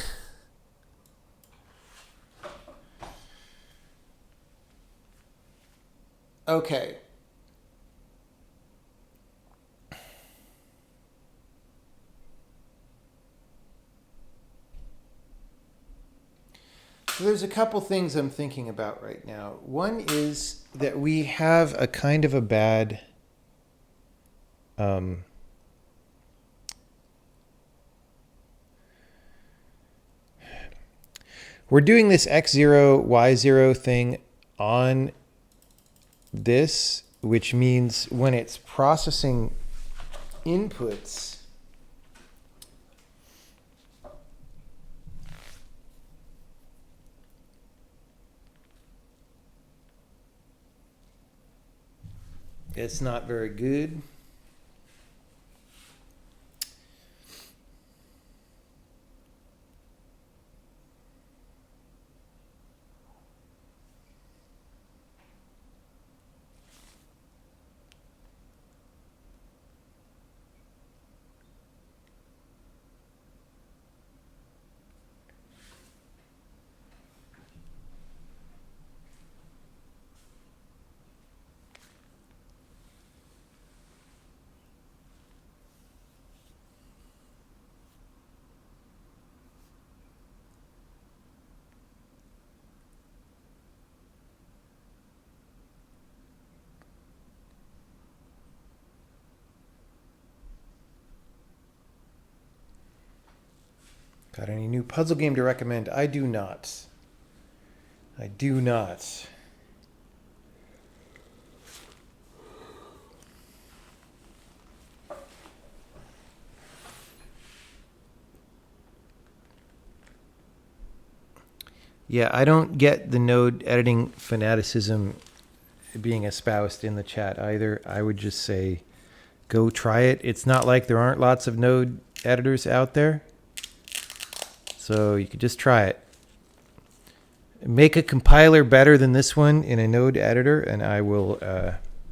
[SPEAKER 1] Okay. So there's a couple things I'm thinking about right now. One is that we have a kind of a bad we're doing this X0, Y0 thing on this, which means when it's processing inputs, It's not very good. Got any new puzzle game to recommend? I do not. I do not. Yeah, I don't get the node editing fanaticism being espoused in the chat either. I would just say go try it. It's not like there aren't lots of node editors out there. So you could just try it. Make a compiler better than this one in a node editor, and I will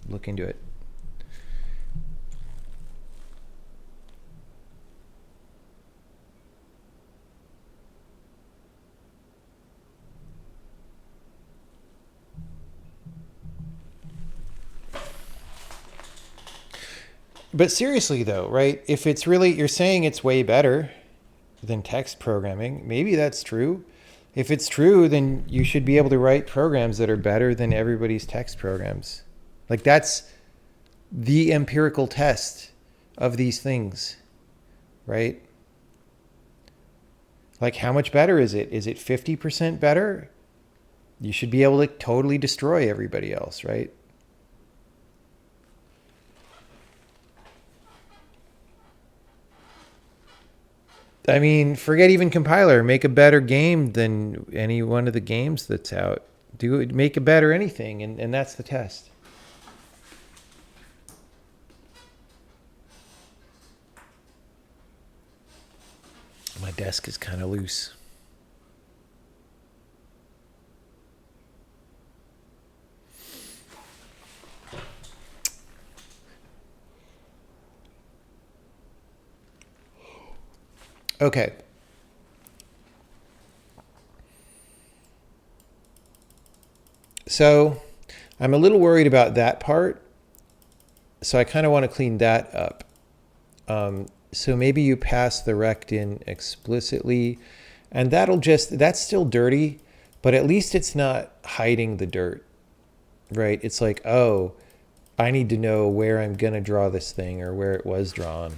[SPEAKER 1] look into it. But seriously though, right? If it's really, you're saying it's way better than text programming, maybe that's true. If it's true, then you should be able to write programs that are better than everybody's text programs. Like that's the empirical test of these things, right? Like how much better is it? Is it 50% better? You should be able to totally destroy everybody else, right? I mean, forget even compiler. Make a better game than any one of the games that's out. Do it, make a better anything, and that's the test. My desk is kind of loose. Okay. So I'm a little worried about that part. So I kind of want to clean that up. So maybe you pass the rect in explicitly, and that's still dirty, but at least it's not hiding the dirt, right? It's like, oh, I need to know where I'm going to draw this thing or where it was drawn.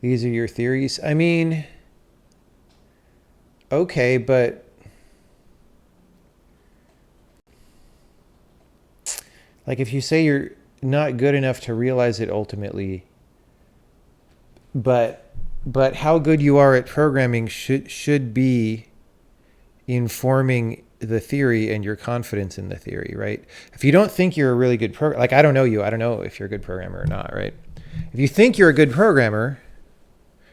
[SPEAKER 1] These are your theories. I mean, okay, but like if you say you're not good enough to realize it ultimately, but how good you are at programming should be informing the theory and your confidence in the theory, right? If you don't think you're a really good programmer, like I don't know you, I don't know if you're a good programmer or not, right? If you think you're a good programmer,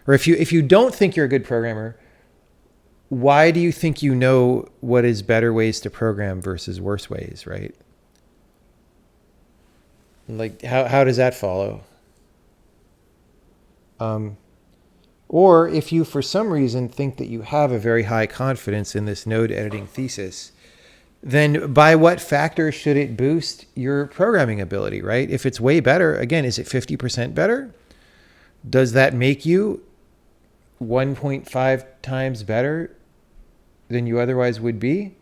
[SPEAKER 1] or if you don't think you're a good programmer, why do you think you know what is better ways to program versus worse ways, right? Like how does that follow? Or if you, for some reason, think that you have a very high confidence in this node editing thesis, then by what factor should it boost your programming ability, right? If it's way better, again, is it 50% better? Does that make you 1.5 times better than you otherwise would be?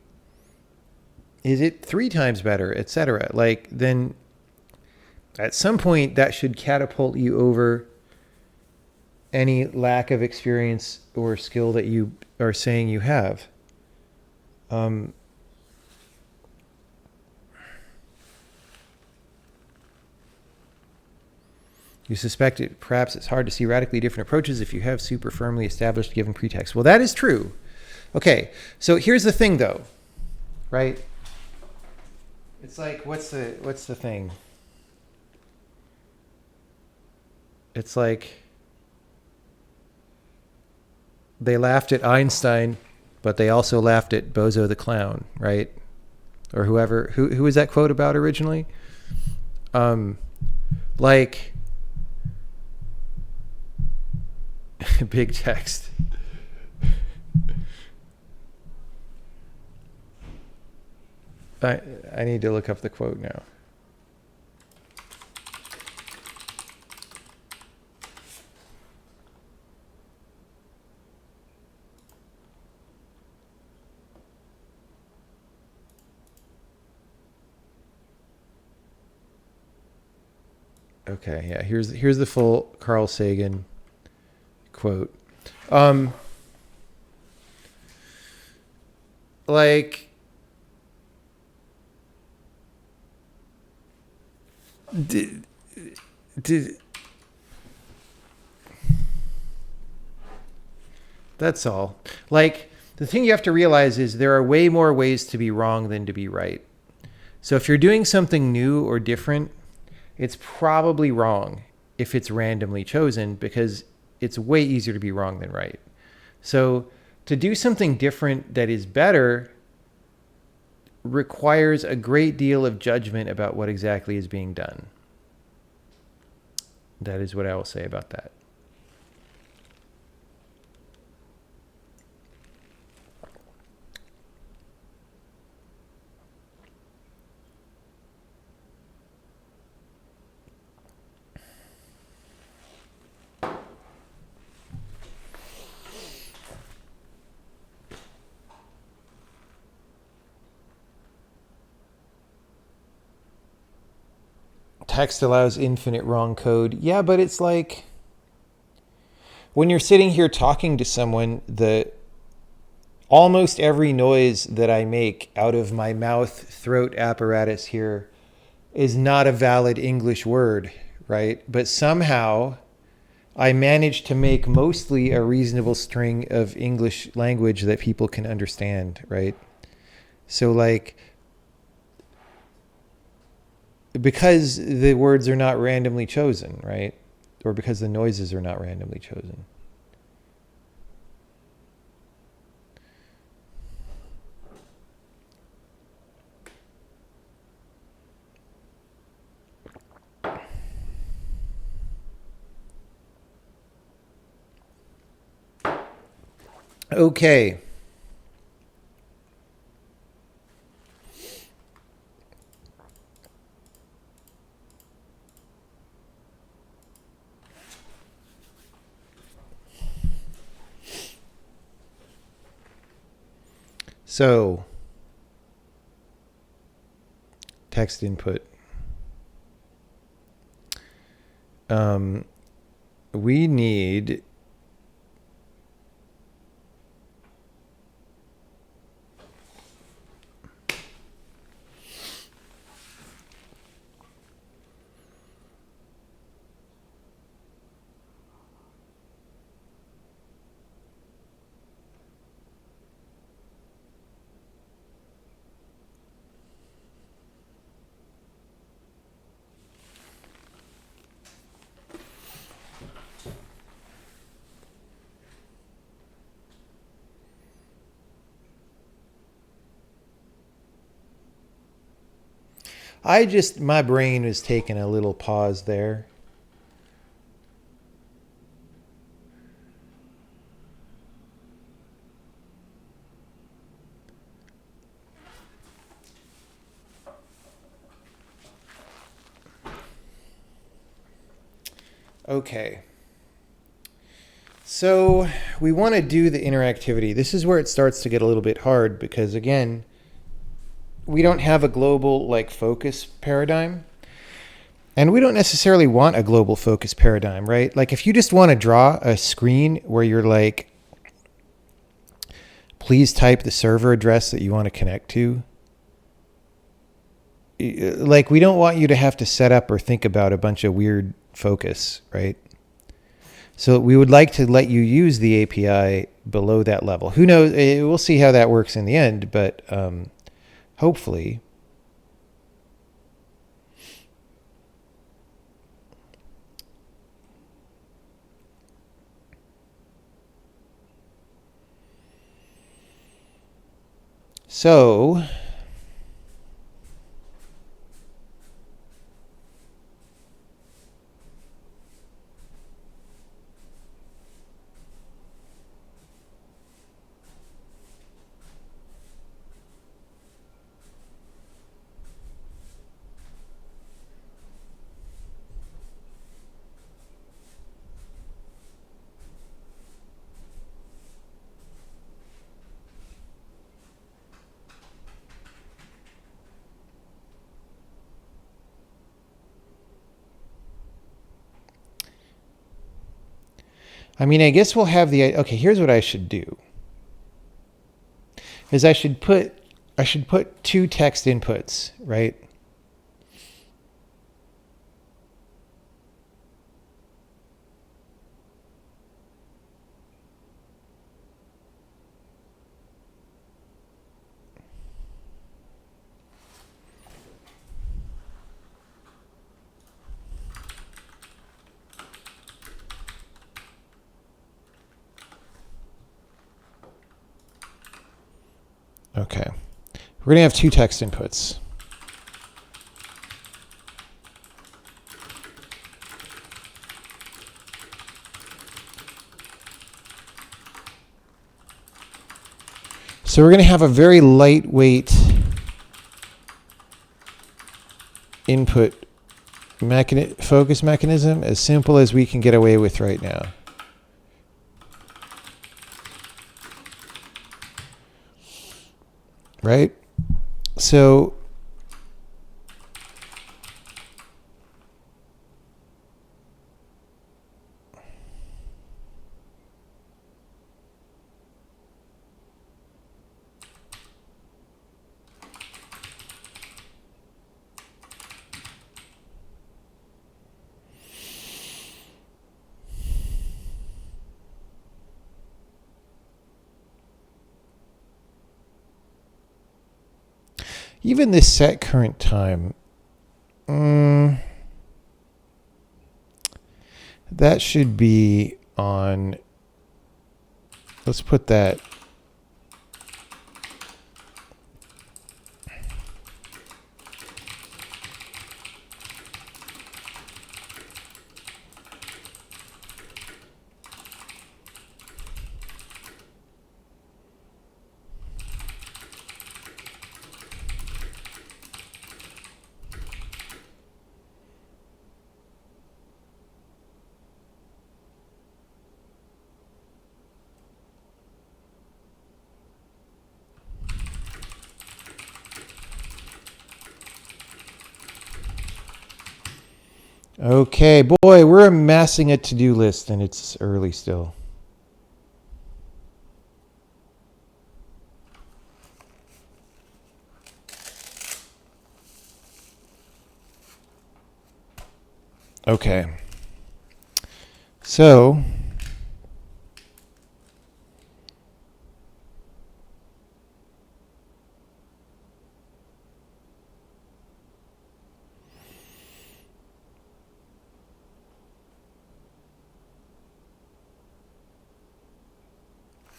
[SPEAKER 1] Is it 3 times better, etc.? Like, then at some point that should catapult you over any lack of experience or skill that you are saying you have. You suspect it. Perhaps it's hard to see radically different approaches if you have super firmly established given pretext. Well, that is true. Okay, so here's the thing, though, right? It's like, what's the thing? It's like they laughed at Einstein, but they also laughed at Bozo the Clown, right? Or whoever. Who was that quote about originally? Like big text. I need to look up the quote now. Okay, yeah, here's the full Carl Sagan quote. Like did that's all. Like, the thing you have to realize is there are way more ways to be wrong than to be right. So if you're doing something new or different, it's probably wrong if it's randomly chosen, because it's way easier to be wrong than right. So to do something different that is better requires a great deal of judgment about what exactly is being done. That is what I will say about that. Text allows infinite wrong code. Yeah, but it's like when you're sitting here talking to someone, almost every noise that I make out of my mouth throat apparatus here is not a valid English word, right? But somehow I managed to make mostly a reasonable string of English language that people can understand, right? So like, because the words are not randomly chosen, right? Or because the noises are not randomly chosen. Okay. So, text input. We need my brain was taking a little pause there. Okay. So we want to do the interactivity. This is where it starts to get a little bit hard because, again, we don't have a global focus paradigm. And we don't necessarily want a global focus paradigm, right? Like if you just want to draw a screen where you're like, please type the server address that you want to connect to. Like we don't want you to have to set up or think about a bunch of weird focus, right? So we would like to let you use the API below that level. Who knows? We'll see how that works in the end, but hopefully. So I mean, I guess we'll have the, okay, here's what I should do. Is I should put 2 text inputs, right? Okay. We're going to have 2 text inputs. So we're going to have a very lightweight input focus mechanism, as simple as we can get away with right now. Right? So even this set current time, that should be on, let's put that. Okay, boy, we're amassing a to-do list and it's early still. Okay. So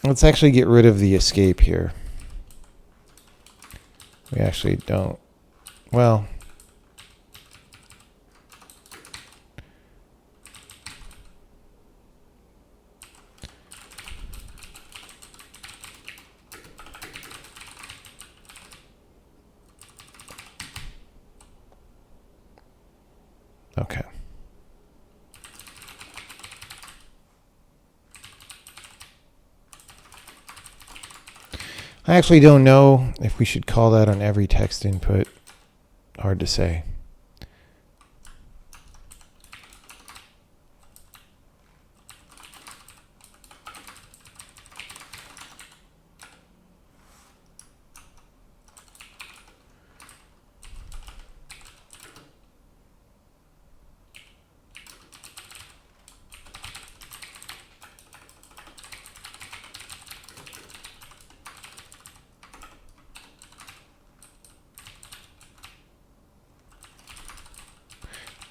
[SPEAKER 1] let's actually get rid of the escape here. We actually don't. Well, okay. I actually don't know if we should call that on every text input. Hard to say.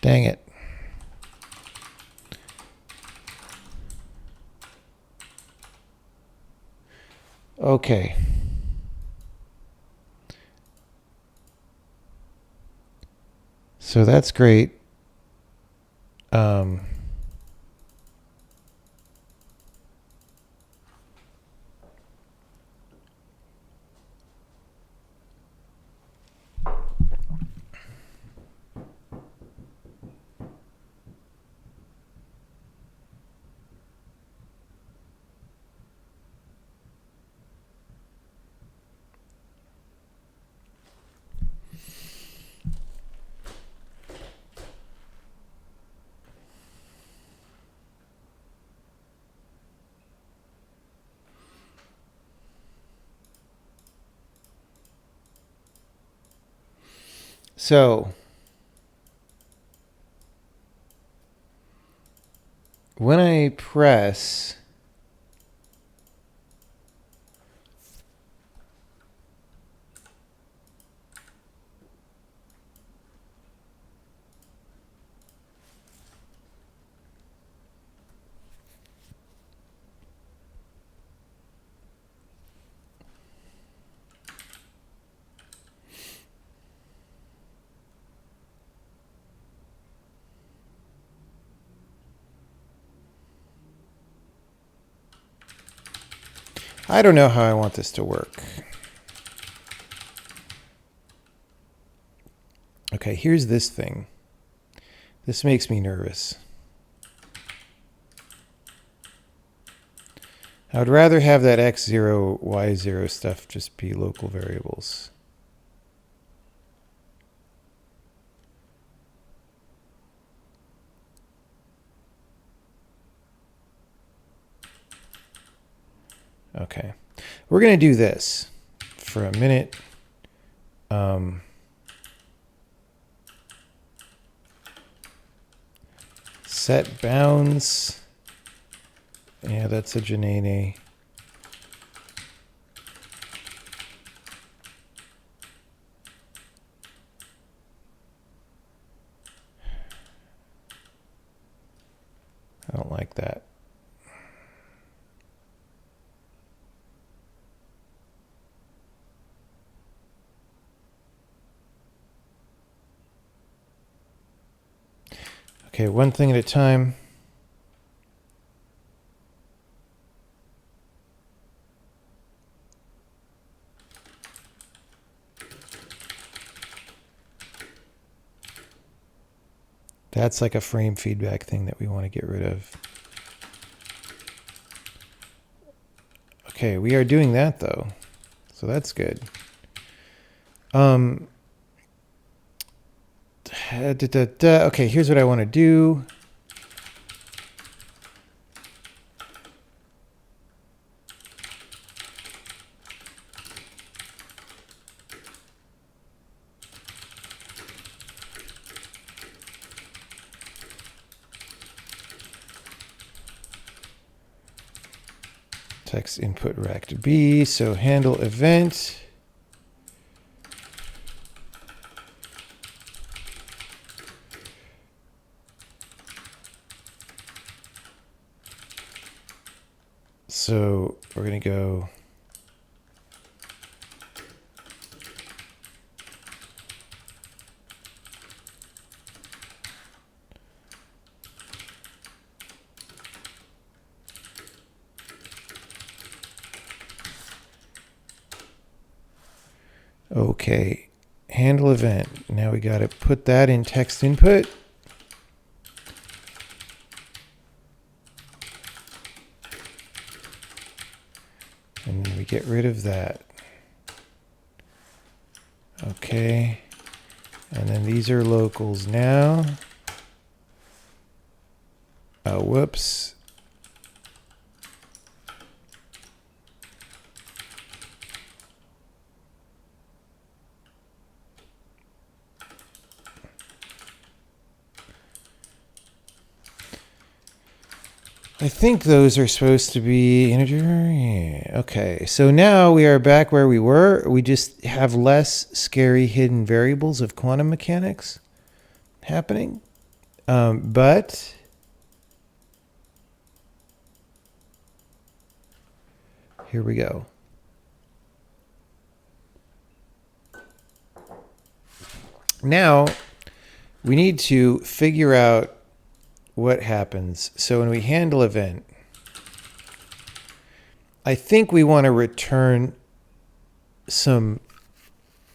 [SPEAKER 1] Dang it. Okay. So that's great. So when I press I don't know how I want this to work. Okay, here's this thing. This makes me nervous. I would rather have that x0, y0 stuff just be local variables. Okay, we're going to do this for a minute. Set bounds. Yeah, that's a Janene. I don't like that. Okay, one thing at a time. That's like a frame feedback thing that we want to get rid of. Okay, we are doing that though, so that's good. Okay, here's what I want to do. Text input rect B, so handle event. So we're going to go okay, handle event. Now we got to put that in text input. And then we get rid of that. Okay. And then these are locals now. Oh, whoops. I think those are supposed to be integer. Yeah. Okay, so now we are back where we were. We just have less scary hidden variables of quantum mechanics happening. But here we go. Now we need to figure out what happens. So when we handle event, I think we want to return some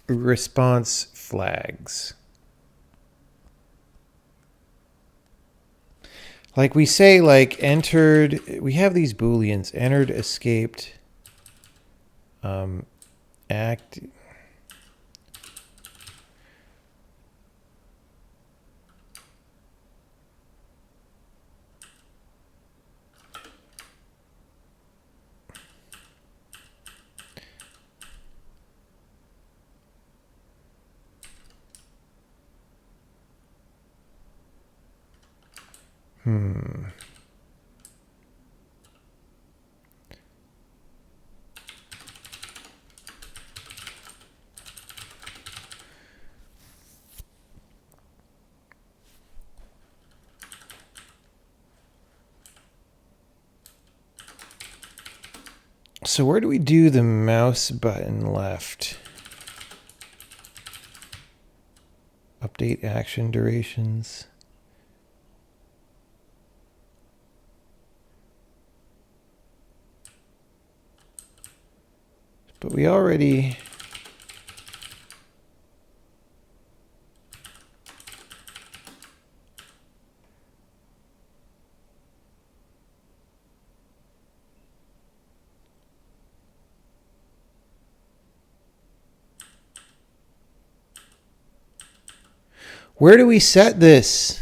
[SPEAKER 1] response flags. Like we say, like entered, we have these Booleans, entered, escaped, act. So where do we do the mouse button left? Update action durations. But we already... Where do we set this?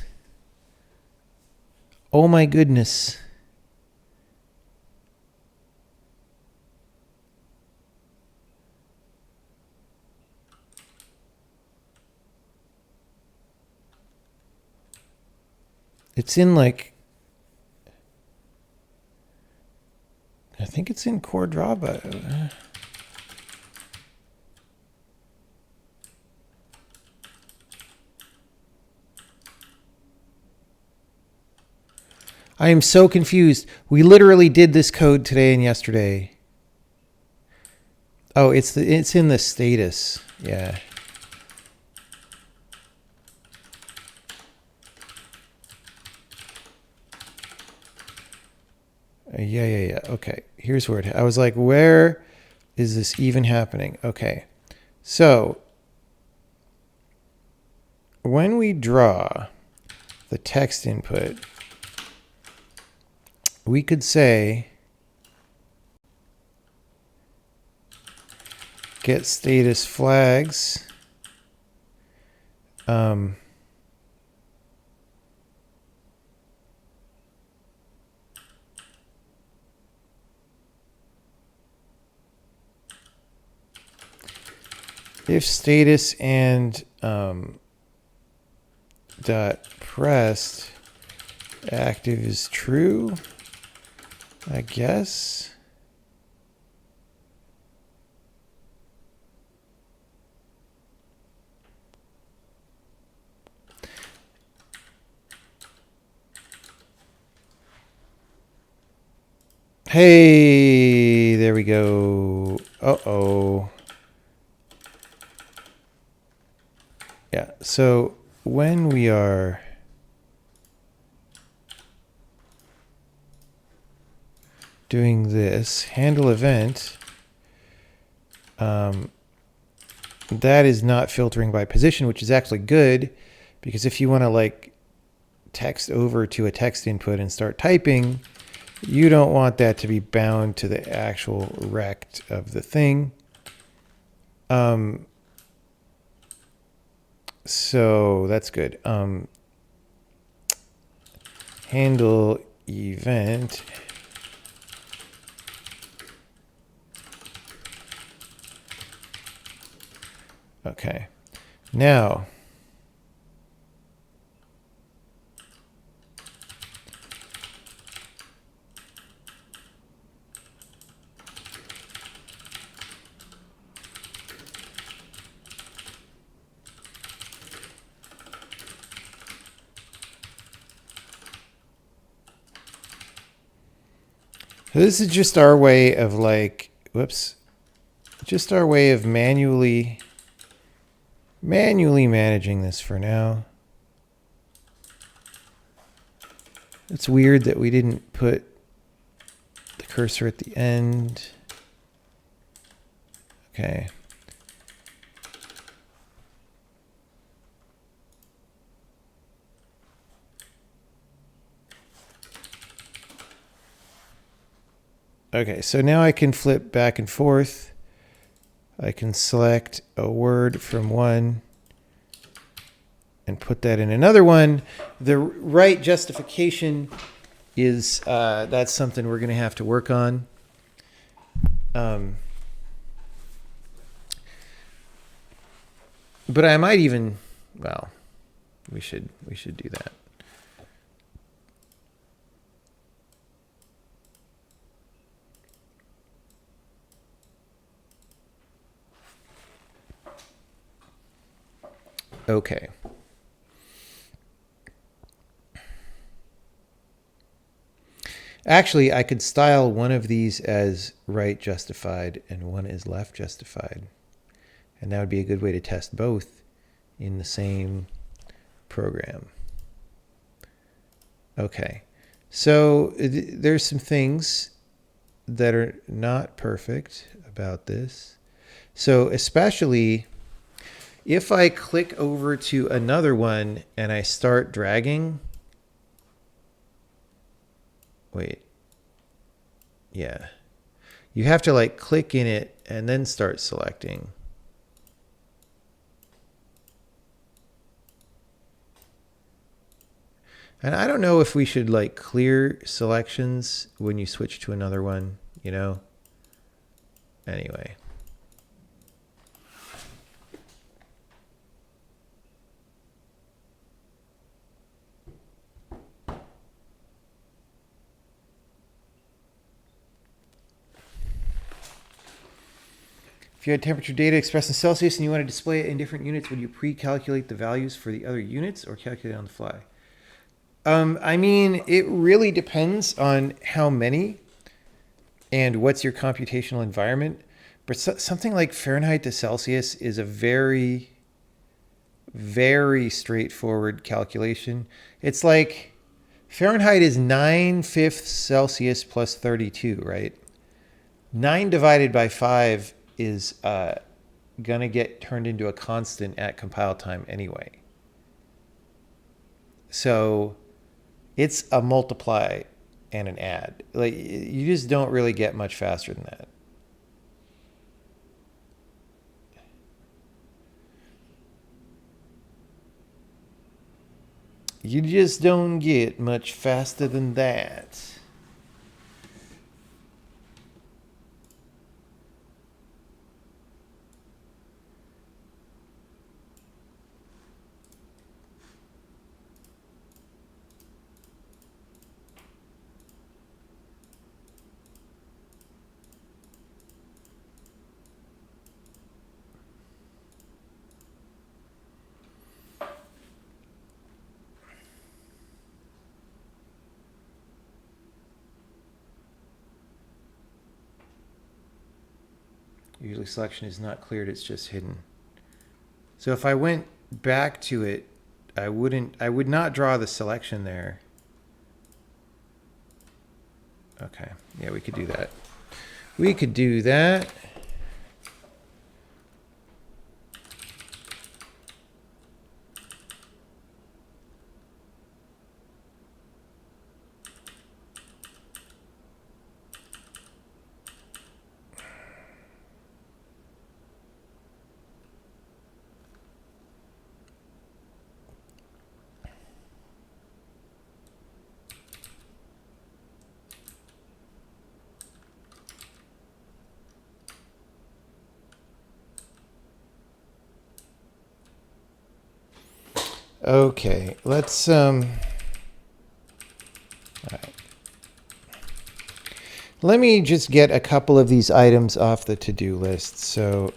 [SPEAKER 1] Oh my goodness. It's in like, I think it's in core drawback. I am so confused. We literally did this code today and yesterday. Oh, it's in the status. Yeah. Yeah. Okay. Here's where I was like, where is this even happening? Okay. So when we draw the text input, we could say get status flags. If status and dot pressed active is true, I guess. Hey, there we go. Uh-oh. Yeah, so when we are doing this handle event, that is not filtering by position, which is actually good, because if you want to like text over to a text input and start typing, you don't want that to be bound to the actual rect of the thing. So that's good. Handle event. Okay. Now, This is just our way of like, whoops, just our way of manually managing this for now. It's weird that we didn't put the cursor at the end. Okay. Okay, so now I can flip back and forth. I can select a word from one and put that in another one. The right justification is that's something we're going to have to work on. But I might even, well, we should do that. Okay. Actually, I could style one of these as right justified and one as left justified. And that would be a good way to test both in the same program. Okay. So there's some things that are not perfect about this. So especially if I click over to another one and I start dragging, wait, yeah, you have to like click in it and then start selecting. And I don't know if we should like clear selections when you switch to another one, you know? Anyway. If you had temperature data expressed in Celsius and you want to display it in different units, would you pre-calculate the values for the other units or calculate on the fly? I mean, it really depends on how many and what's your computational environment. But something like Fahrenheit to Celsius is a very, very straightforward calculation. It's like Fahrenheit is 9/5 Celsius plus 32, right? 9 divided by 5 is going to get turned into a constant at compile time anyway. So it's a multiply and an add. Like, you just don't really get much faster than that. You just don't get much faster than that. Usually selection is not cleared, it's just hidden. So if I went back to it, I would not draw the selection there. Okay, yeah, we could do that. We could do that. Okay, let's all right. Let me just get a couple of these items off the to-do list. So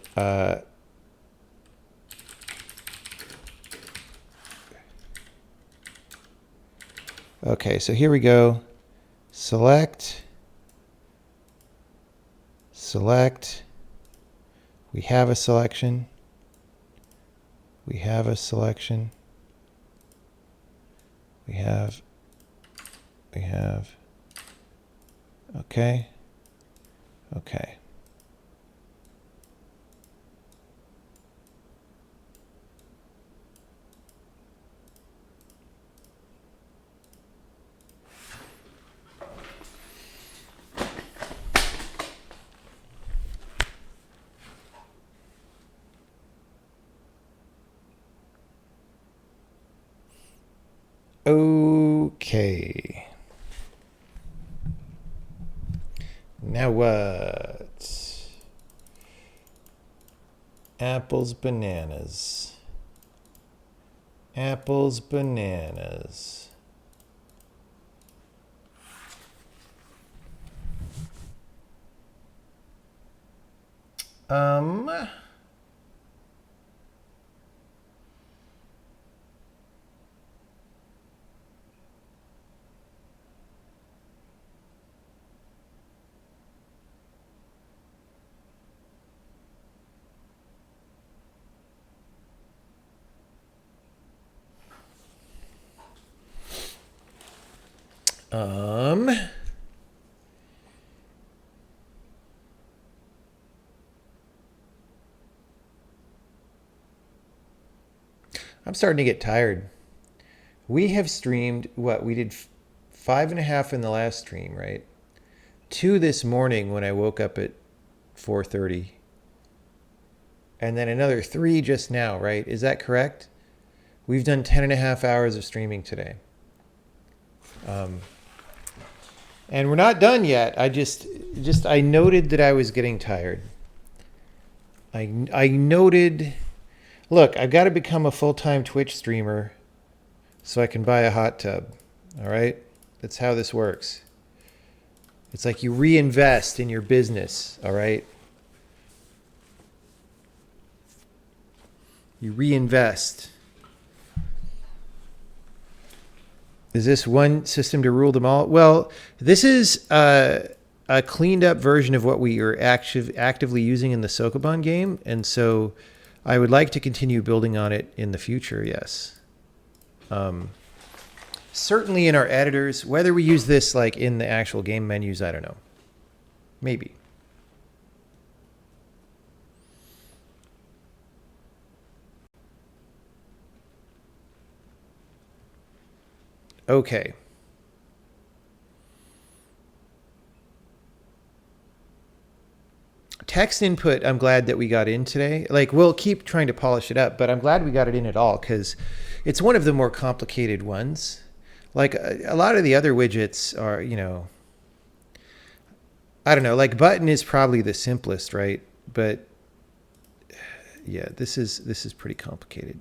[SPEAKER 1] okay, so here we go. Select select. We have a selection. We have a selection. We have. Okay. Okay. Okay. Now what? Apples, bananas. Apples, bananas. Um... Um... I'm starting to get tired. We have streamed what? We did 5.5 in the last stream, right? 2 this morning when I woke up at 4:30. And then another 3 just now, right? Is that correct? We've done 10.5 hours of streaming today. And we're not done yet. I noted that I was getting tired. I noted, look, I've got to become a full-time Twitch streamer so I can buy a hot tub. All right? That's how this works. It's like you reinvest in your business, all right? You reinvest. Is this one system to rule them all? Well, this is a cleaned up version of what we are actively using in the Sokoban game. And so I would like to continue building on it in the future, yes. Certainly in our editors. Whether we use this like in the actual game menus, I don't know. Maybe. Okay. Text input, I'm glad that we got in today. Like, we'll keep trying to polish it up, but I'm glad we got it in at all because it's one of the more complicated ones. Like, a lot of the other widgets are, you know, I don't know, like button is probably the simplest, right? But yeah, this is pretty complicated.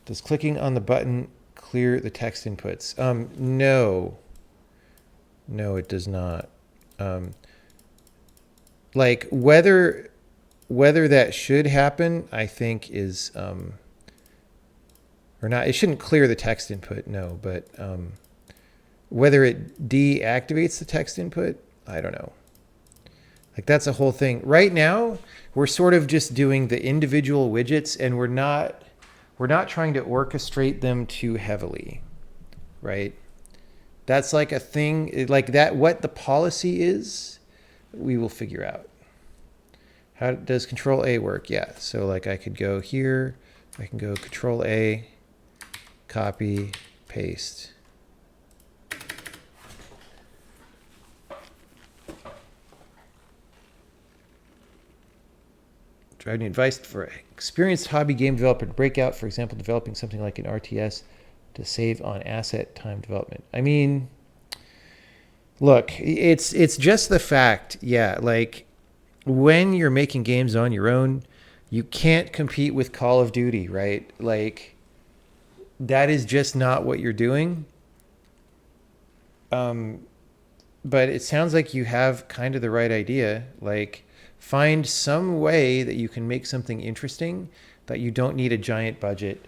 [SPEAKER 1] Does clicking on the button clear the text inputs? No. No, it does not. Like whether that should happen, I think is or not. It shouldn't clear the text input, no. But whether it deactivates the text input, I don't know. Like that's a whole thing. Right now, we're sort of just doing the individual widgets, and we're not trying to orchestrate them too heavily, right? That's like a thing like that. What the policy is, we will figure out. How does Control A work? Yeah, so like I could go here, I can go Control A, copy, paste. Do I have any advice for experienced hobby game developer to break out, for example, developing something like an RTS to save on asset time development? I mean, look, it's just the fact, yeah, like when you're making games on your own, you can't compete with Call of Duty, right? Like that is just not what you're doing. But it sounds like you have kind of the right idea. Like find some way that you can make something interesting that you don't need a giant budget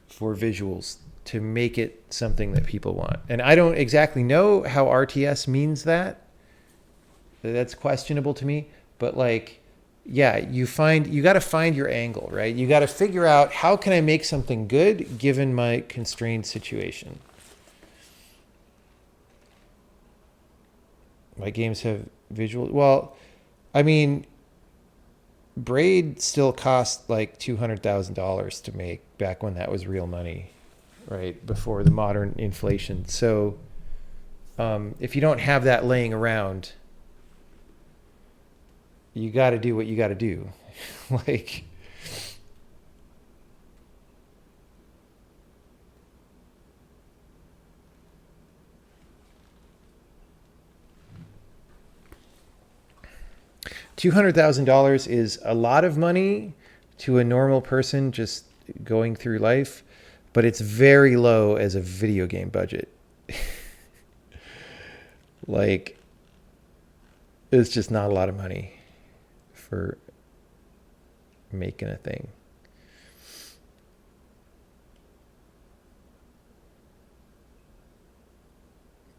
[SPEAKER 1] for visuals. to make it something that people want. And I don't exactly know how RTS means that. That's questionable to me. But like, yeah, you got to find your angle, right? You got to figure out, how can I make something good given my constrained situation? My games have visual. Well, I mean, Braid still cost like $200,000 to make back when that was real money, right? Before the modern inflation. So if you don't have that laying around, you got to do what you got to do. Like, $200,000 is a lot of money to a normal person just going through life, but it's very low as a video game budget. Like, it's just not a lot of money for making a thing.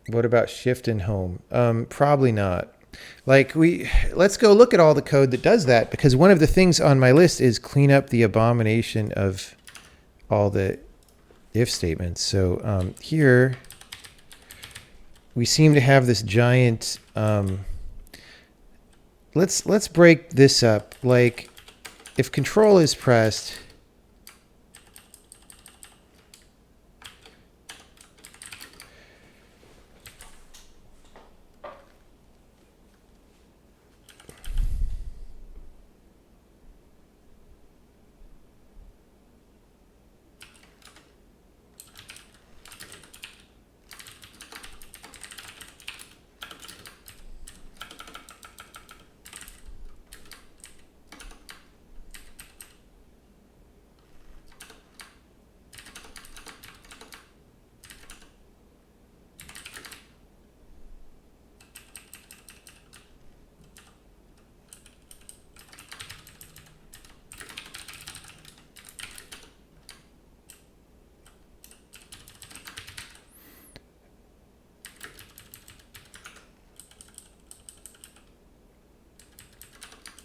[SPEAKER 1] What about shift and home? Probably not. Like, let's go look at all the code that does that, because one of the things on my list is clean up the abomination of all the if statements. So here we seem to have this giant. Let's break this up. Like, if control is pressed,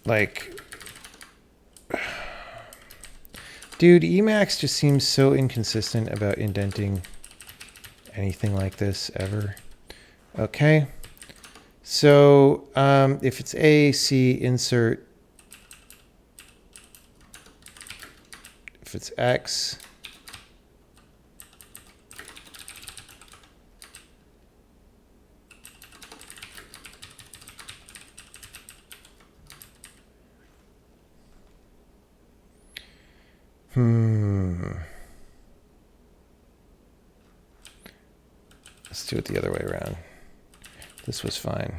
[SPEAKER 1] like, dude, Emacs just seems so inconsistent about indenting anything like this ever. Okay. So if it's A, C, insert. If it's X. Let's do it the other way around. This was fine.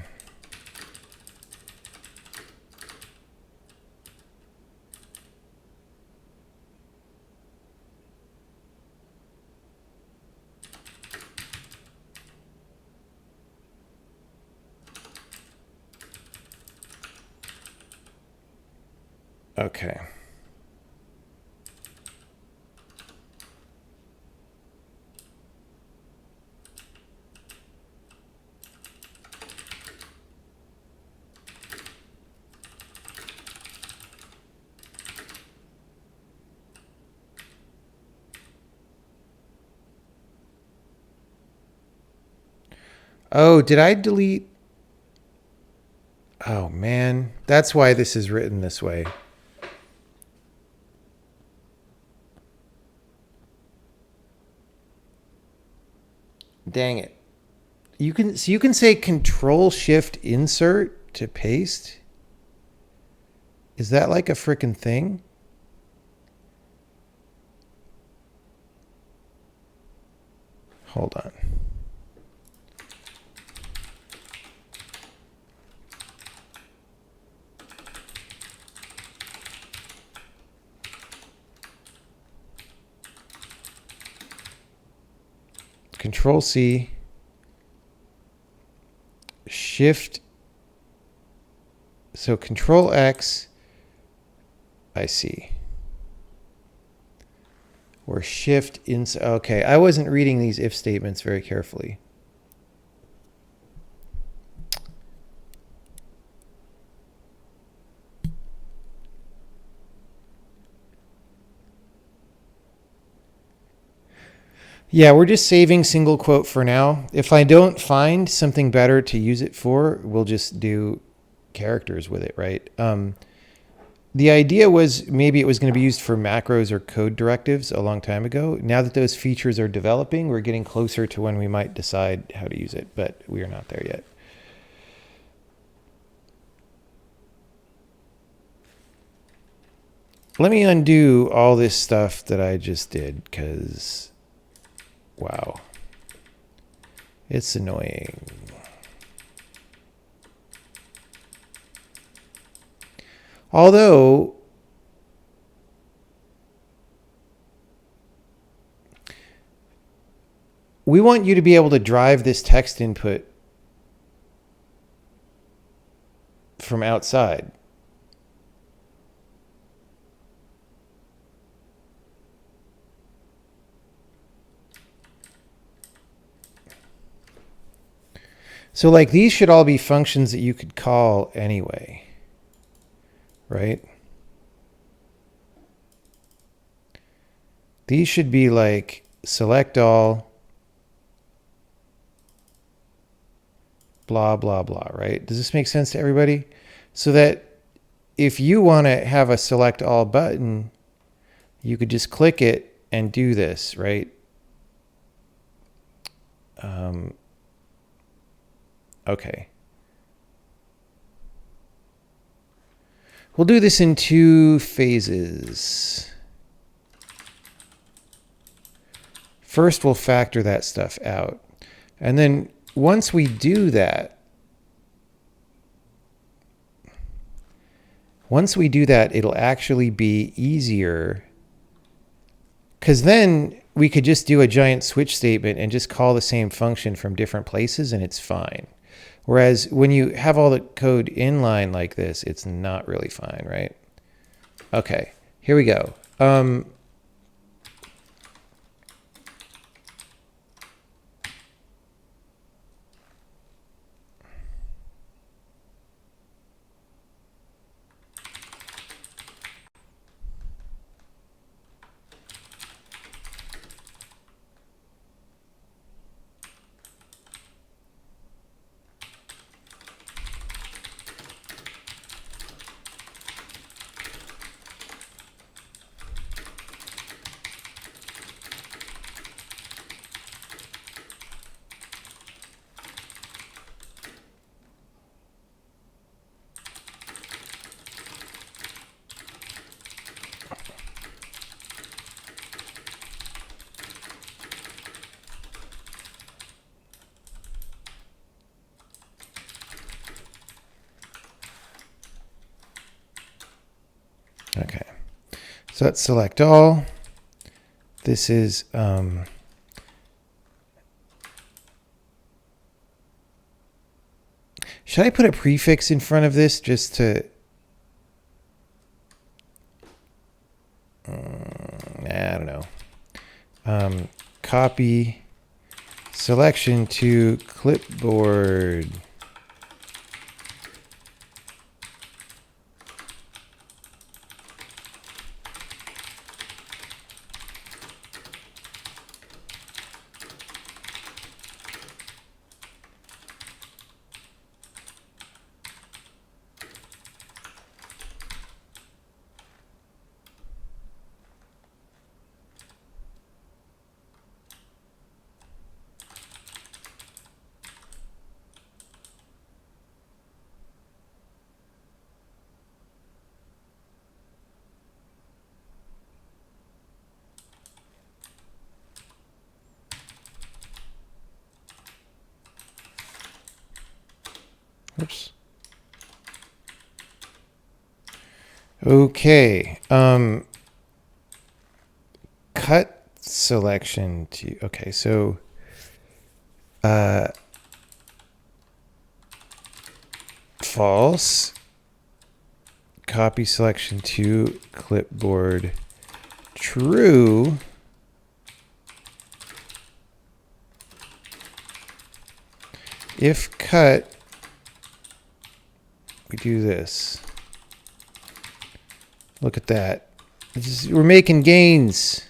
[SPEAKER 1] Okay. Oh, did I delete? Oh, man. That's why this is written this way. Dang it. You can say Control Shift Insert to paste. Is that like a frickin' thing? Hold on. Control C, Shift, so Control X, I see. or shift inside. Okay, I wasn't reading these if statements very carefully. Yeah, we're just saving single quote for now. If I don't find something better to use it for, we'll just do characters with it, right? The idea was maybe it was going to be used for macros or code directives a long time ago. Now that those features are developing, we're getting closer to when we might decide how to use it, but we are not there yet. Let me undo all this stuff that I just did because, wow, it's annoying. Although, we want you to be able to drive this text input from outside. So like these should all be functions that you could call anyway, right? These should be like select all, blah, blah, blah, right? Does this make sense to everybody? So that if you want to have a select all button, you could just click it and do this, right? Okay. We'll do this in 2 phases. First, we'll factor that stuff out. And then once we do that, it'll actually be easier. Because then we could just do a giant switch statement and just call the same function from different places and it's fine. Whereas when you have all the code inline like this, it's not really fine, right? Okay, here we go. Okay, so let's select all. This is should I put a prefix in front of this just to I don't know. Copy selection to clipboard. Oops. Okay. Cut selection to, okay, so false. Copy selection to clipboard. True. if cut, we do this. Look at that. We're making gains.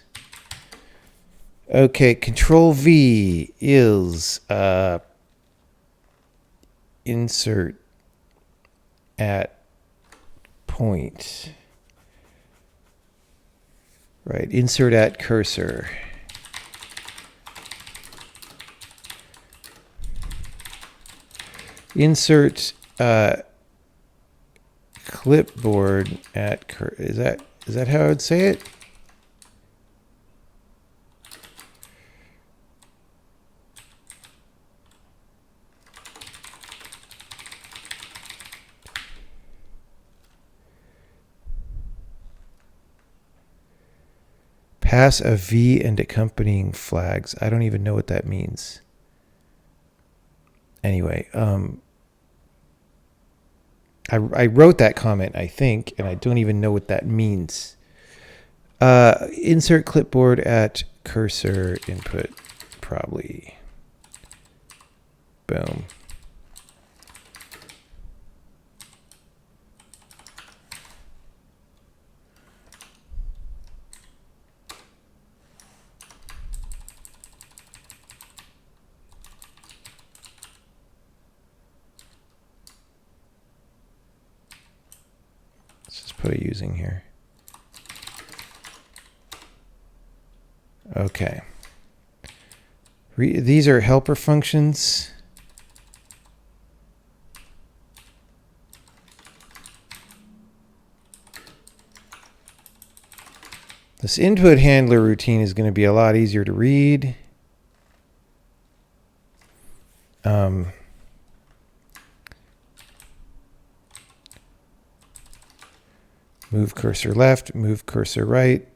[SPEAKER 1] Okay, Control V is insert at point. Right, insert at cursor. Insert clipboard at is that how I would say it? Pass a V and accompanying flags. I don't even know what that means. Anyway, I wrote that comment, I think, and I don't even know what that means. Insert clipboard at cursor input, probably. Boom. Put a using here. Okay. These are helper functions. This input handler routine is going to be a lot easier to read. Move cursor left, move cursor right.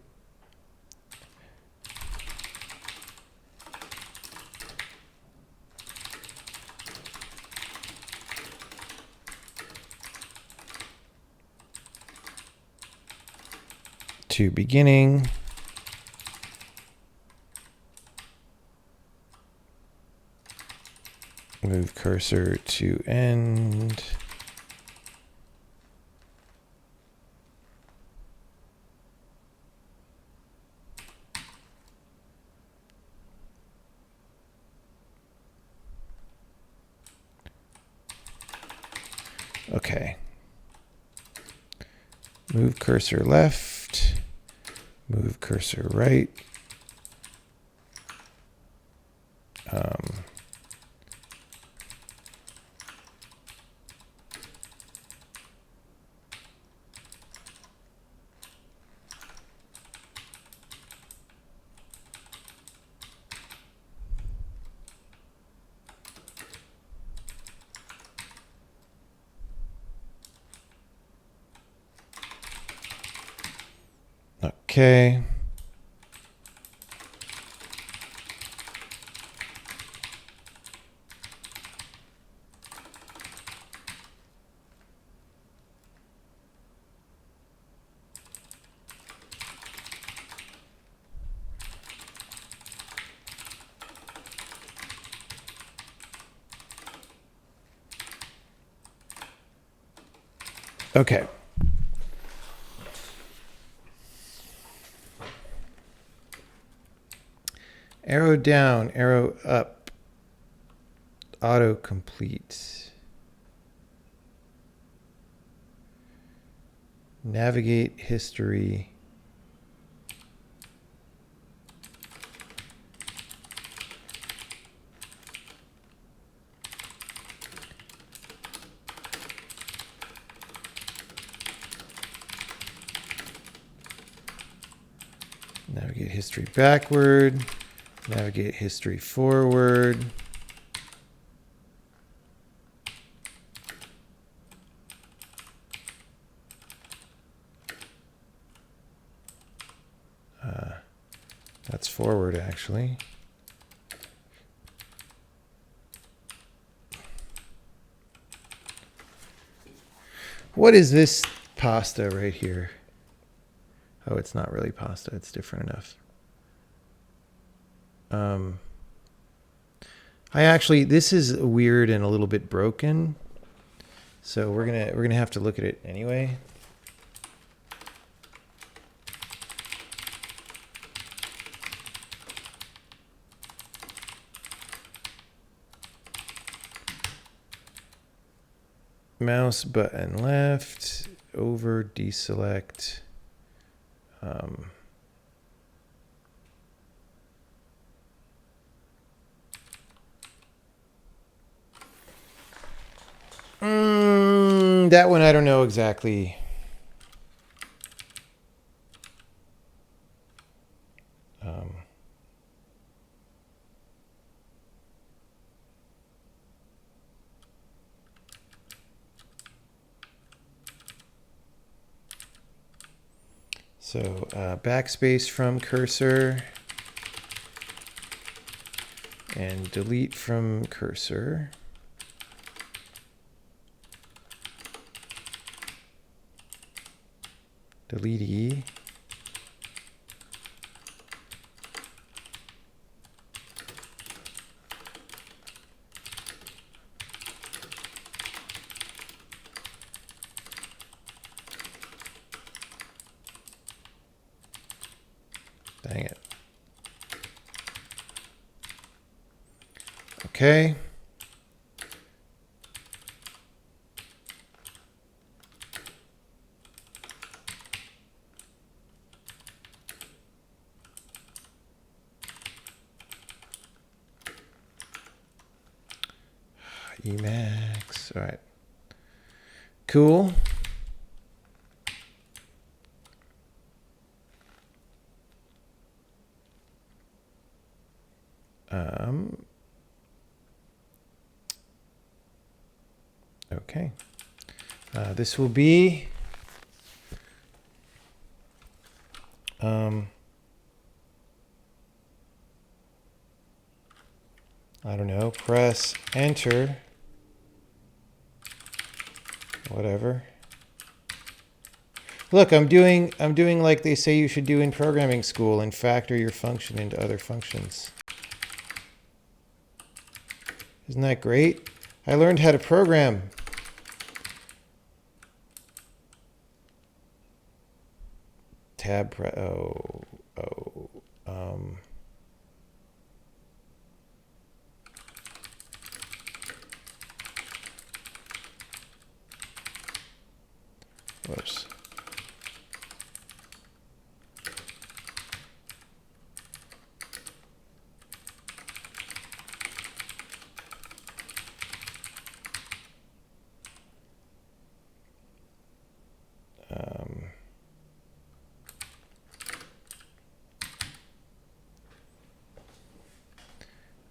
[SPEAKER 1] To beginning. Move cursor to end. Okay. Move cursor left, move cursor right. Okay. Okay. Arrow down, arrow up, autocomplete. Navigate history. Navigate history backward. Navigate history forward. That's forward, actually. What is this pasta right here? Oh, it's not really pasta. It's different enough. This is weird and a little bit broken. So we're gonna have to look at it anyway. Mouse button left, over, deselect. That one I don't know exactly. So backspace from cursor and delete from cursor. Delete E. Dang it. Okay. Emacs. All right. Cool. Okay. This will be I don't know, press enter, whatever. Look, I'm doing like they say you should do in programming school and factor your function into other functions. Isn't that great? I learned how to program. Tab, whoops.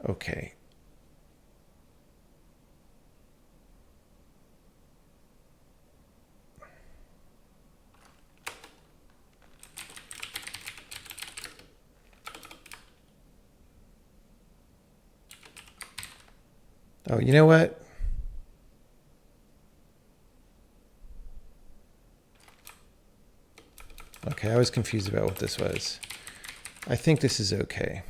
[SPEAKER 1] Okay. Oh, you know what? Okay, I was confused about what this was. I think this is okay.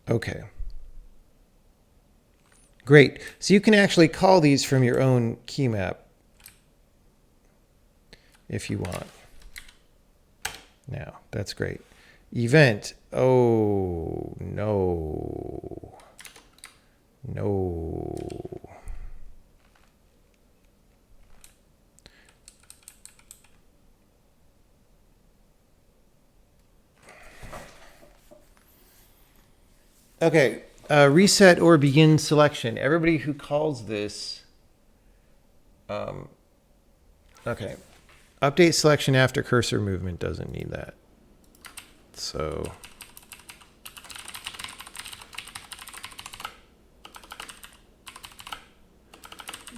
[SPEAKER 1] Okay. Great. So you can actually call these from your own key map if you want. Now, that's great. Event. Oh, no. No. Okay. Reset or begin selection. Everybody who calls this, okay. Update selection after cursor movement doesn't need that. So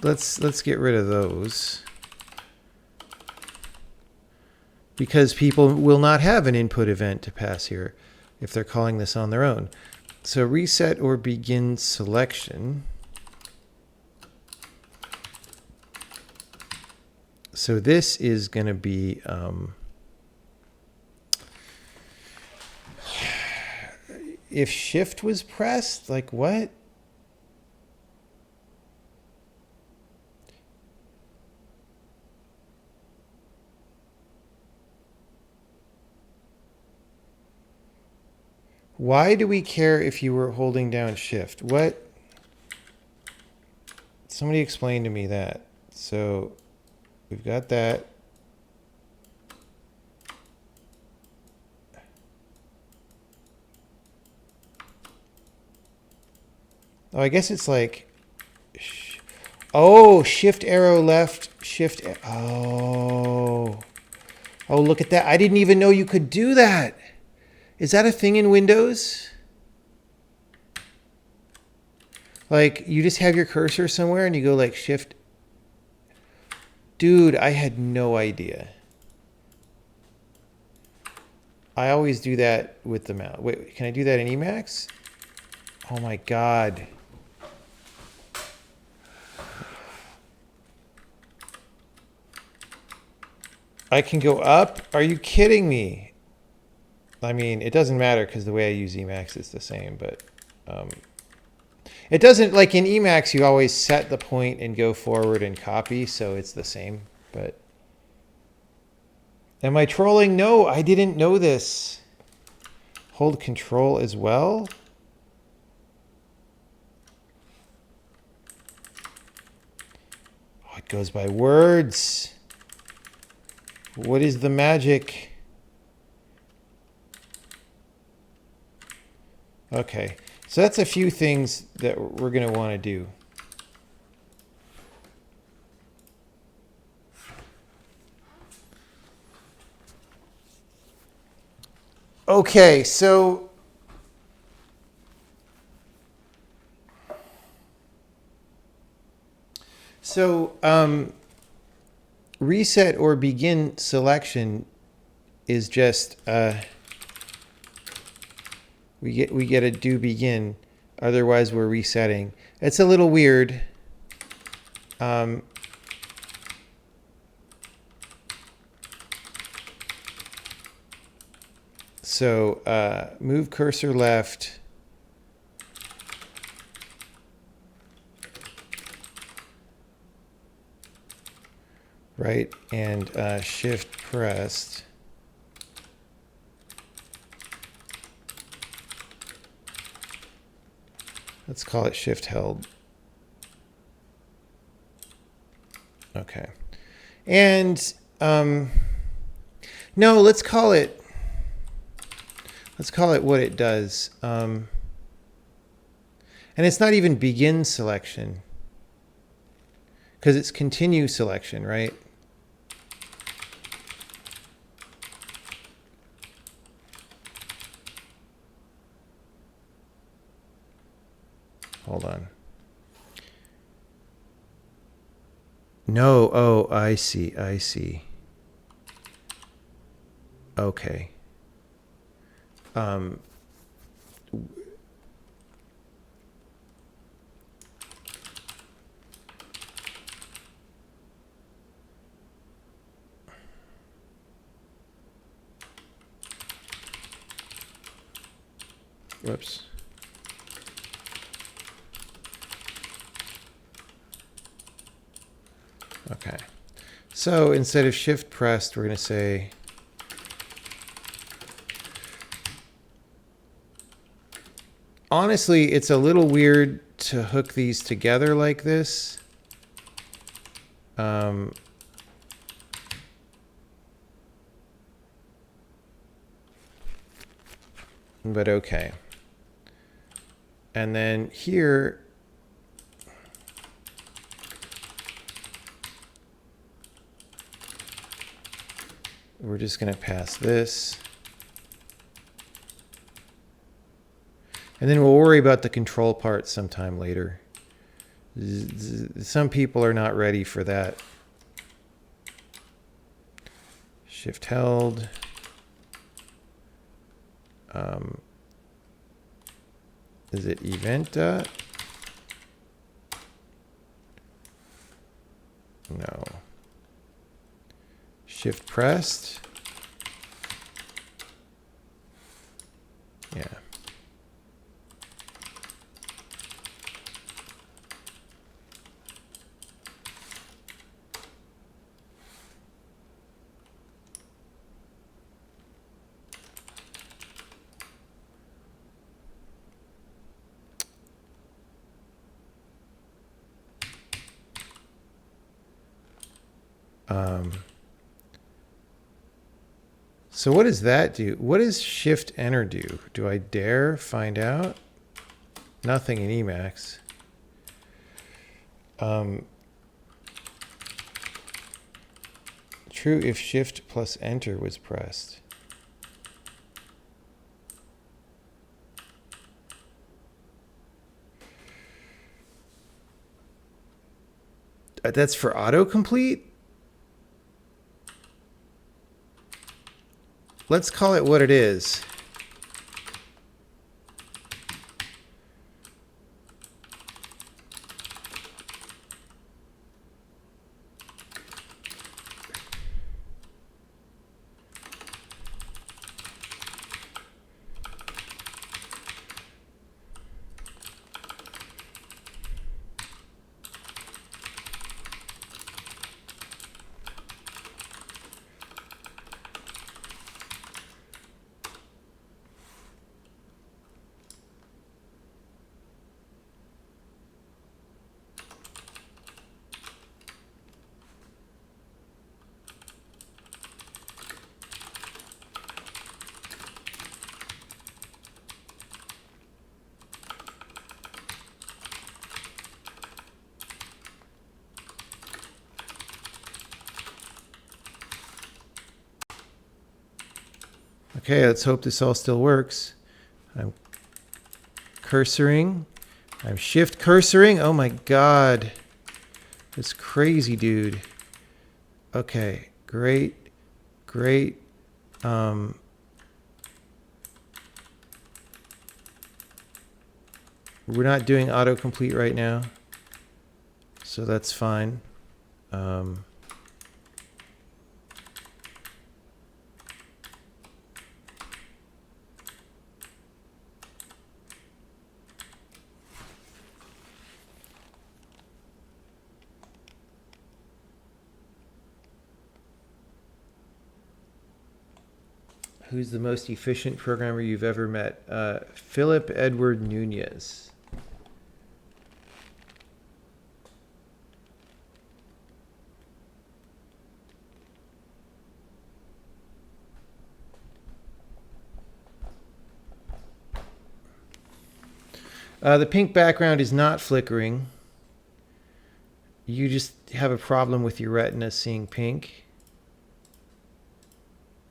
[SPEAKER 1] let's get rid of those. because people will not have an input event to pass here if they're calling this on their own. So reset or begin selection. So this is going to be if shift was pressed, like what? Why do we care if you were holding down shift? What? Somebody explain to me that. So we've got that. Oh, I guess it's like, oh, shift arrow left, shift. Oh, look at that. I didn't even know you could do that. Is that a thing in Windows? Like you just have your cursor somewhere and you go like shift. Dude, I had no idea. I always do that with the mouse. Wait, can I do that in Emacs? Oh my God. I can go up? Are you kidding me? I mean, it doesn't matter because the way I use Emacs is the same, but it doesn't, like in Emacs, you always set the point and go forward and copy, so it's the same, but am I trolling? No, I didn't know this. Hold control as well? Oh, it goes by words. What is the magic? Okay, so that's a few things that we're going to want to do. Okay, so reset or begin selection is just we get a do begin, otherwise we're resetting. It's a little weird. So move cursor left. Right, and shift pressed. Let's call it shift held. Okay. And no, let's call it what it does. And it's not even begin selection, because it's continue selection, right? Hold on. No, oh, I see. Okay. Whoops. Okay. So instead of shift pressed, we're going to say honestly, it's a little weird to hook these together like this. But okay. And then here, we're just going to pass this. And then we'll worry about the control part sometime later. Some people are not ready for that. Shift held. Is it event dot? No. Shift pressed. Yeah. So what does that do? What does Shift Enter do? Do I dare find out? Nothing in Emacs. True if Shift plus Enter was pressed. That's for autocomplete? Let's call it what it is. Okay, let's hope this all still works. I'm cursoring. I'm shift cursoring. Oh my God. This crazy dude. Okay, great. Great. We're not doing autocomplete right now, so that's fine. Who's the most efficient programmer you've ever met? Philip Edward Nunez. The pink background is not flickering. You just have a problem with your retina seeing pink,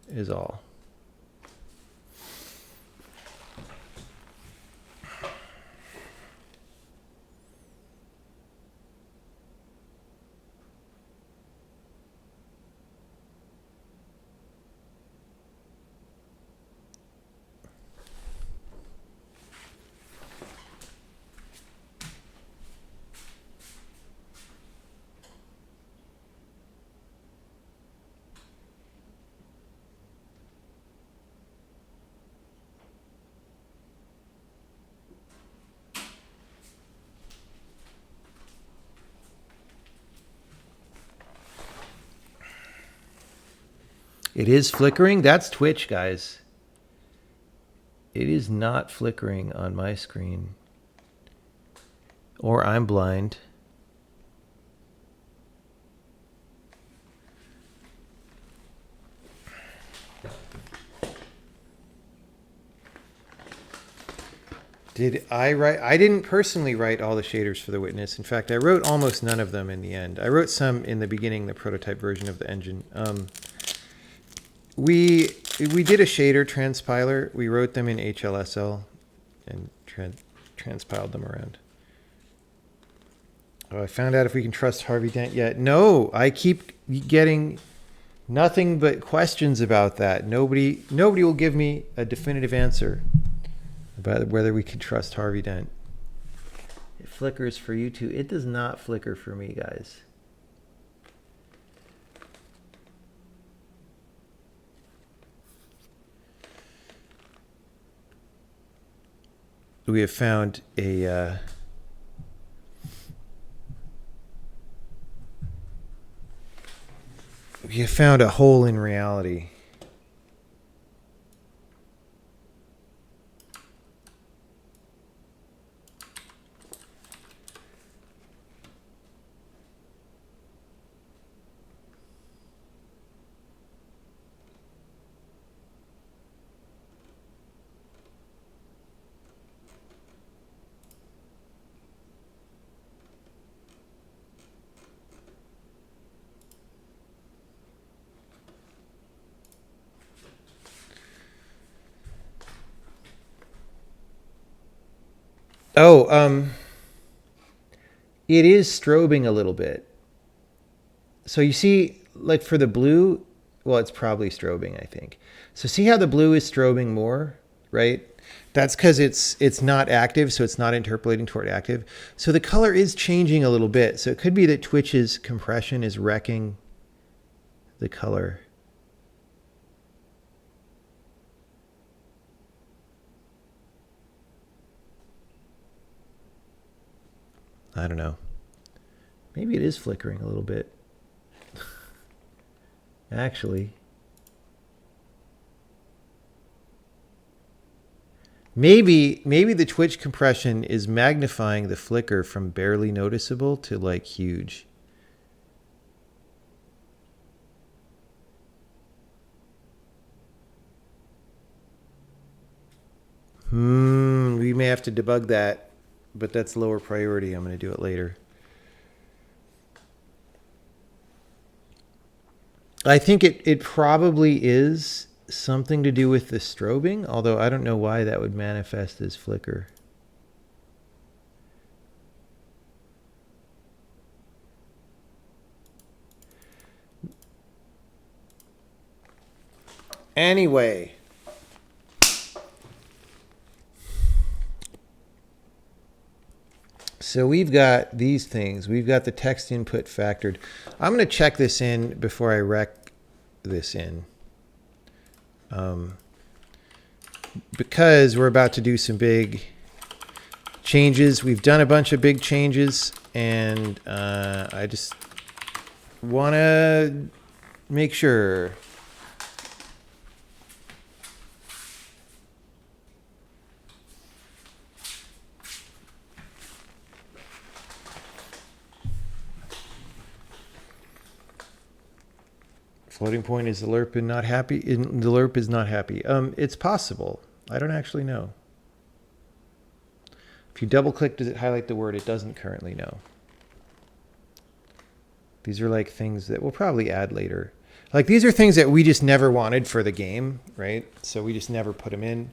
[SPEAKER 1] is all. It is flickering. That's Twitch, guys. It is not flickering on my screen. Or I'm blind. Did I write? I didn't personally write all the shaders for the witness. In fact, I wrote almost none of them in the end. I wrote some in the beginning, the prototype version of the engine. We did a shader transpiler. We wrote them in HLSL and transpiled them around. Oh, I found out if we can trust Harvey Dent yet. No, I keep getting Nothing but questions about that. Nobody will give me a definitive answer about whether we can trust Harvey Dent. It flickers for you too. It does not flicker for me, guys. We have found a hole in reality. Oh, it is strobing a little bit. So you see, like for the blue, well, it's probably strobing, I think. So see how the blue is strobing more, right? That's because it's not active, so it's not interpolating toward active. So the color is changing a little bit. So it could be that Twitch's compression is wrecking the color. I don't know. Maybe it is flickering a little bit. Actually. Maybe the Twitch compression is magnifying the flicker from barely noticeable to like huge. We may have to debug that, but that's lower priority. I'm going to do it later. I think it probably is something to do with the strobing, although I don't know why that would manifest as flicker. Anyway. So we've got these things. We've got the text input factored. I'm going to check this in before I rec this in. Because we're about to do some big changes. We've done a bunch of big changes, and I just want to make sure. Floating point is the lerp and not happy. The lerp is not happy. It's possible. I don't actually know. If you double click, does it highlight the word? It doesn't currently know. These are like things that we'll probably add later. Like these are things that we just never wanted for the game, right? So we just never put them in.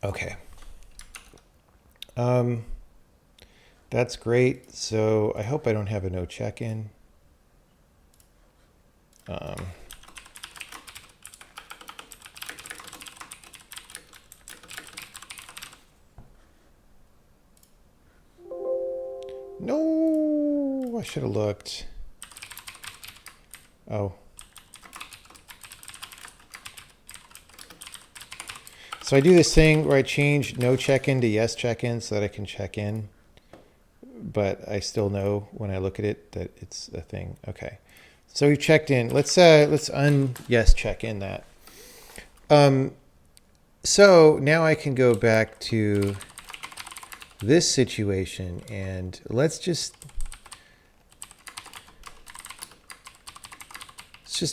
[SPEAKER 1] Okay. That's great. So I hope I don't have a no check-in. No, I should have looked. Oh. So I do this thing where I change no check-in to yes check-in so that I can check in. But I still know when I look at it that it's a thing. Okay. So we checked in. Let's yes check in that. So now I can go back to this situation and let's just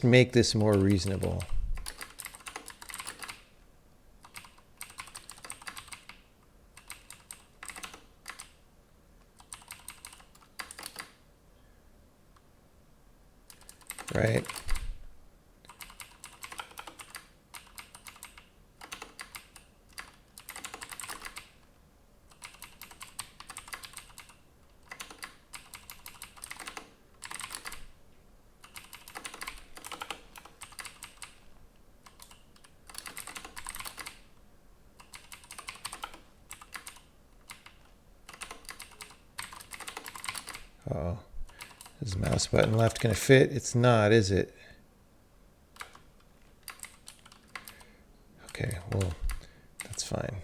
[SPEAKER 1] make this more reasonable. Right. Is mouse button left going to fit? It's not, is it? Okay, well, that's fine.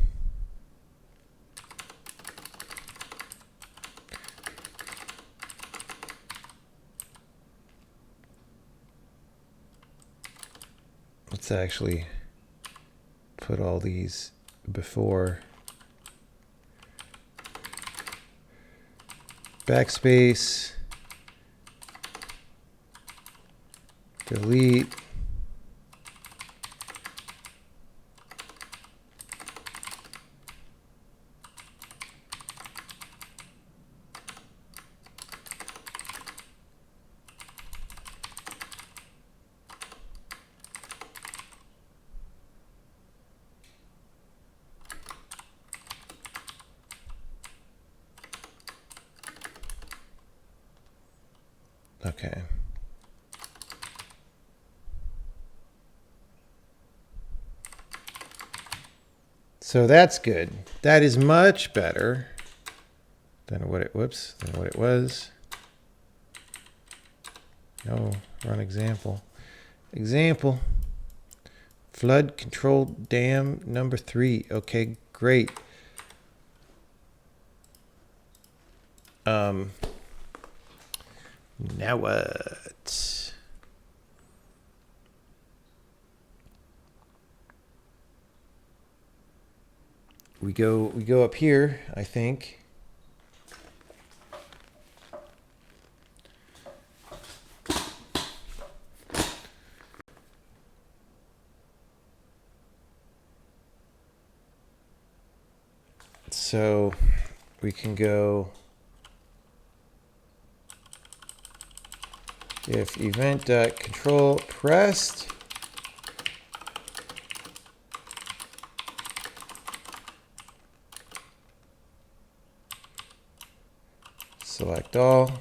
[SPEAKER 1] Let's actually put all these before. Backspace. Delete. Okay. So that's good. That is much better than what it, than what it was. No, run example. Example. Flood control dam number 3. Okay, great. Now what? We go up here, I think. So we can go if event.control pressed, select all,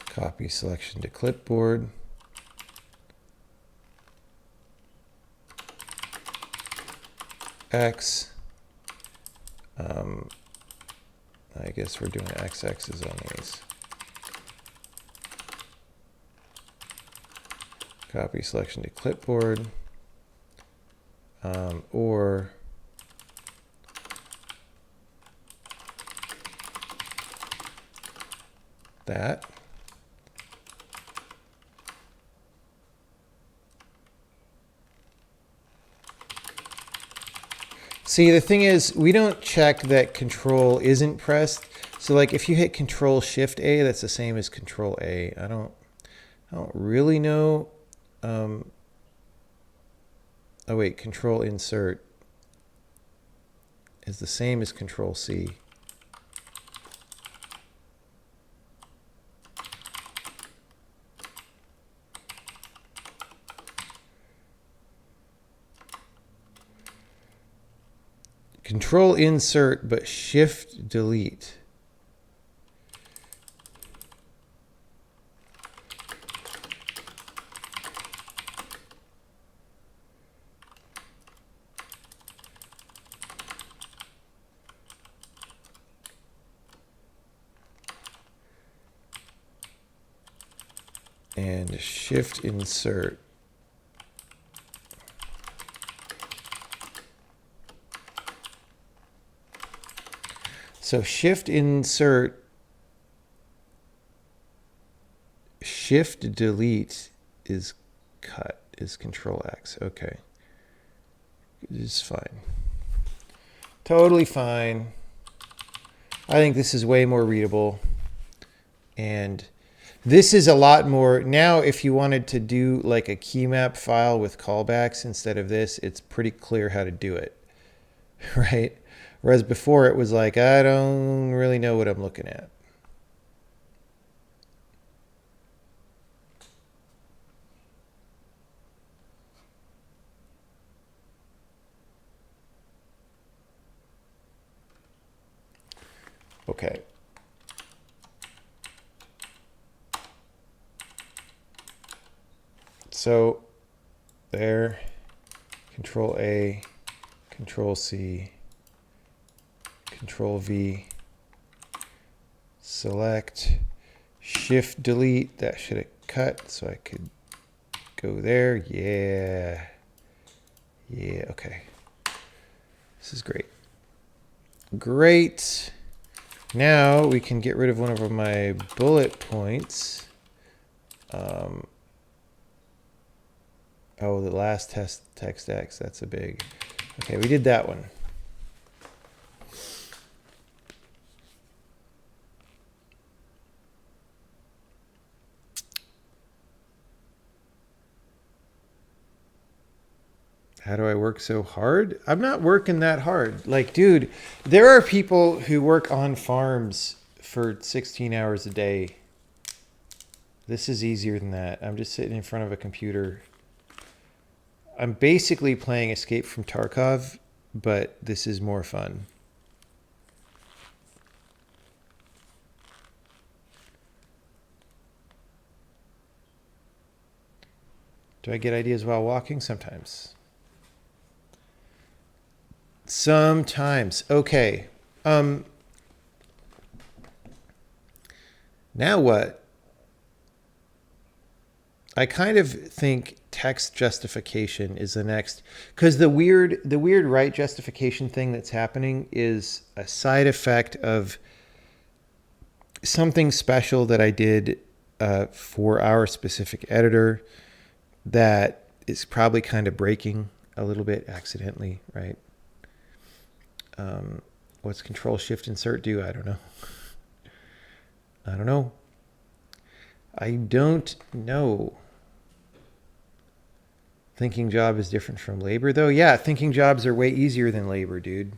[SPEAKER 1] copy selection to clipboard, X. I guess we're doing XX's on these. Copy selection to clipboard, or that. See, the thing is, we don't check that control isn't pressed. So like if you hit control shift A, that's the same as control A. I don't really know. Oh wait, control insert is the same as control C. Control insert, but shift delete. And shift insert. So shift insert, shift delete is cut, is control X. Okay. It's fine. Totally fine. I think this is way more readable. And this is a lot more. Now, if you wanted to do like a key map file with callbacks instead of this, it's pretty clear how to do it, right? Whereas before it was like, I don't really know what I'm looking at. Okay. So there, control A, control C, Control V, select, Shift delete. That should have cut so I could go there. Yeah. Yeah, okay. This is great. Great. Now we can get rid of one of my bullet points. Oh, the last text X, that's a big. Okay, we did that one. How do I work so hard? I'm not working that hard. Like, dude, there are people who work on farms for 16 hours a day. This is easier than that. I'm just sitting in front of a computer. I'm basically playing Escape from Tarkov, but this is more fun. Do I get ideas while walking? Sometimes. Sometimes. Okay. Now what? I kind of think text justification is the next, because the weird right justification thing that's happening is a side effect of something special that I did for our specific editor that is probably kind of breaking a little bit accidentally, right? What's Control Shift Insert do? I don't know. I don't know. I don't know. Thinking job is different from labor, though. Yeah, thinking jobs are way easier than labor, dude.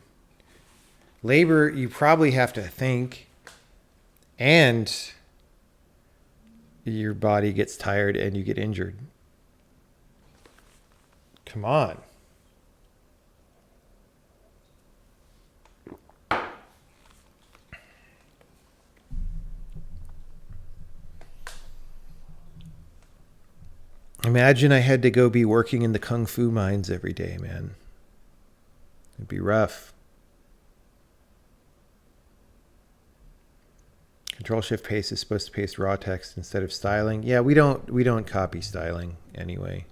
[SPEAKER 1] Labor, you probably have to think, and your body gets tired and you get injured. Come on. Imagine I had to go be working in the Kung Fu mines every day, man. It'd be rough. Control Shift Paste is supposed to paste raw text instead of styling. Yeah, we don't copy styling anyway.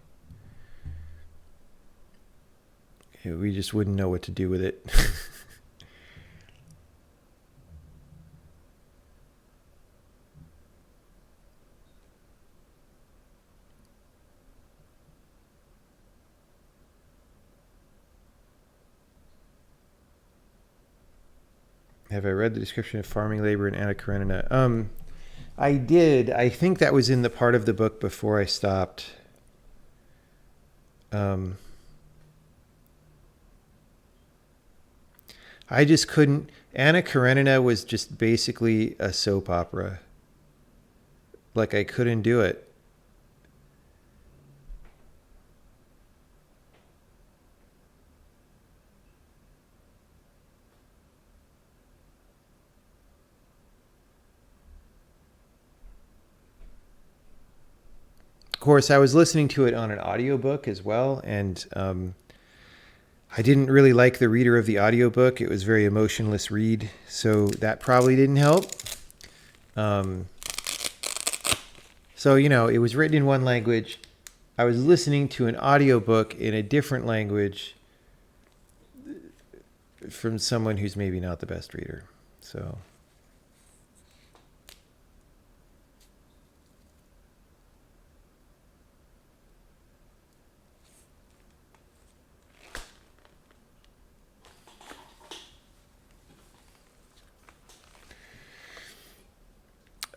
[SPEAKER 1] We just wouldn't know what to do with it. Have I read the description of farming labor in Anna Karenina? I did. I think that was in the part of the book before I stopped. I just couldn't. Anna Karenina was just basically a soap opera. Like, I couldn't do it. Of course, I was listening to it on an audiobook as well, and I didn't really like the reader of the audiobook. It was very emotionless read, so that probably didn't help. So, it was written in one language. I was listening to an audiobook in a different language from someone who's maybe not the best reader. So...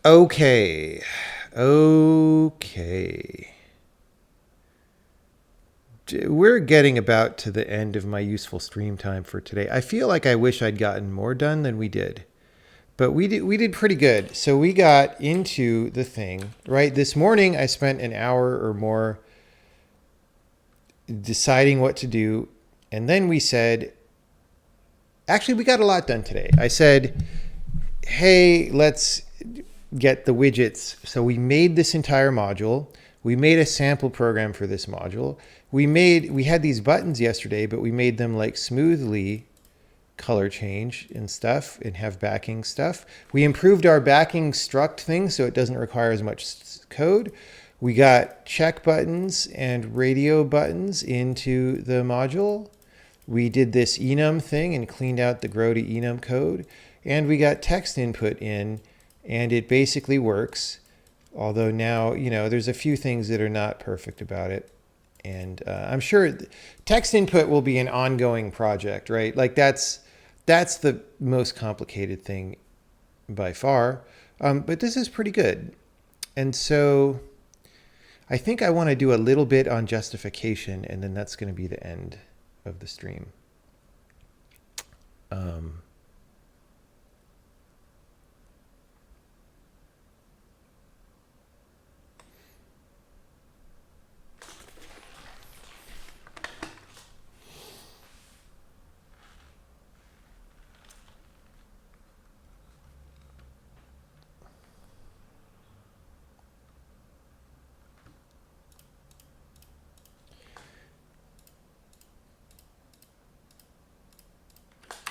[SPEAKER 1] Okay. We're getting about to the end of my useful stream time for today. I feel like I wish I'd gotten more done than we did. But we did pretty good. So we got into the thing, right? This morning I spent an hour or more deciding what to do. And then we said, actually, we got a lot done today. I said, hey, let's get the widgets. So we made this entire module. We made a sample program for this module. We had these buttons yesterday, but we made them like smoothly color change and stuff and have backing stuff. We improved our backing struct thing so it doesn't require as much code. We got check buttons and radio buttons into the module. We did this enum thing and cleaned out the grow to enum code. And we got text input in, and it basically works. Although now, you know, there's a few things that are not perfect about it. And I'm sure text input will be an ongoing project, right? Like that's the most complicated thing by far. But this is pretty good. And so I think I want to do a little bit on justification, and then that's going to be the end of the stream.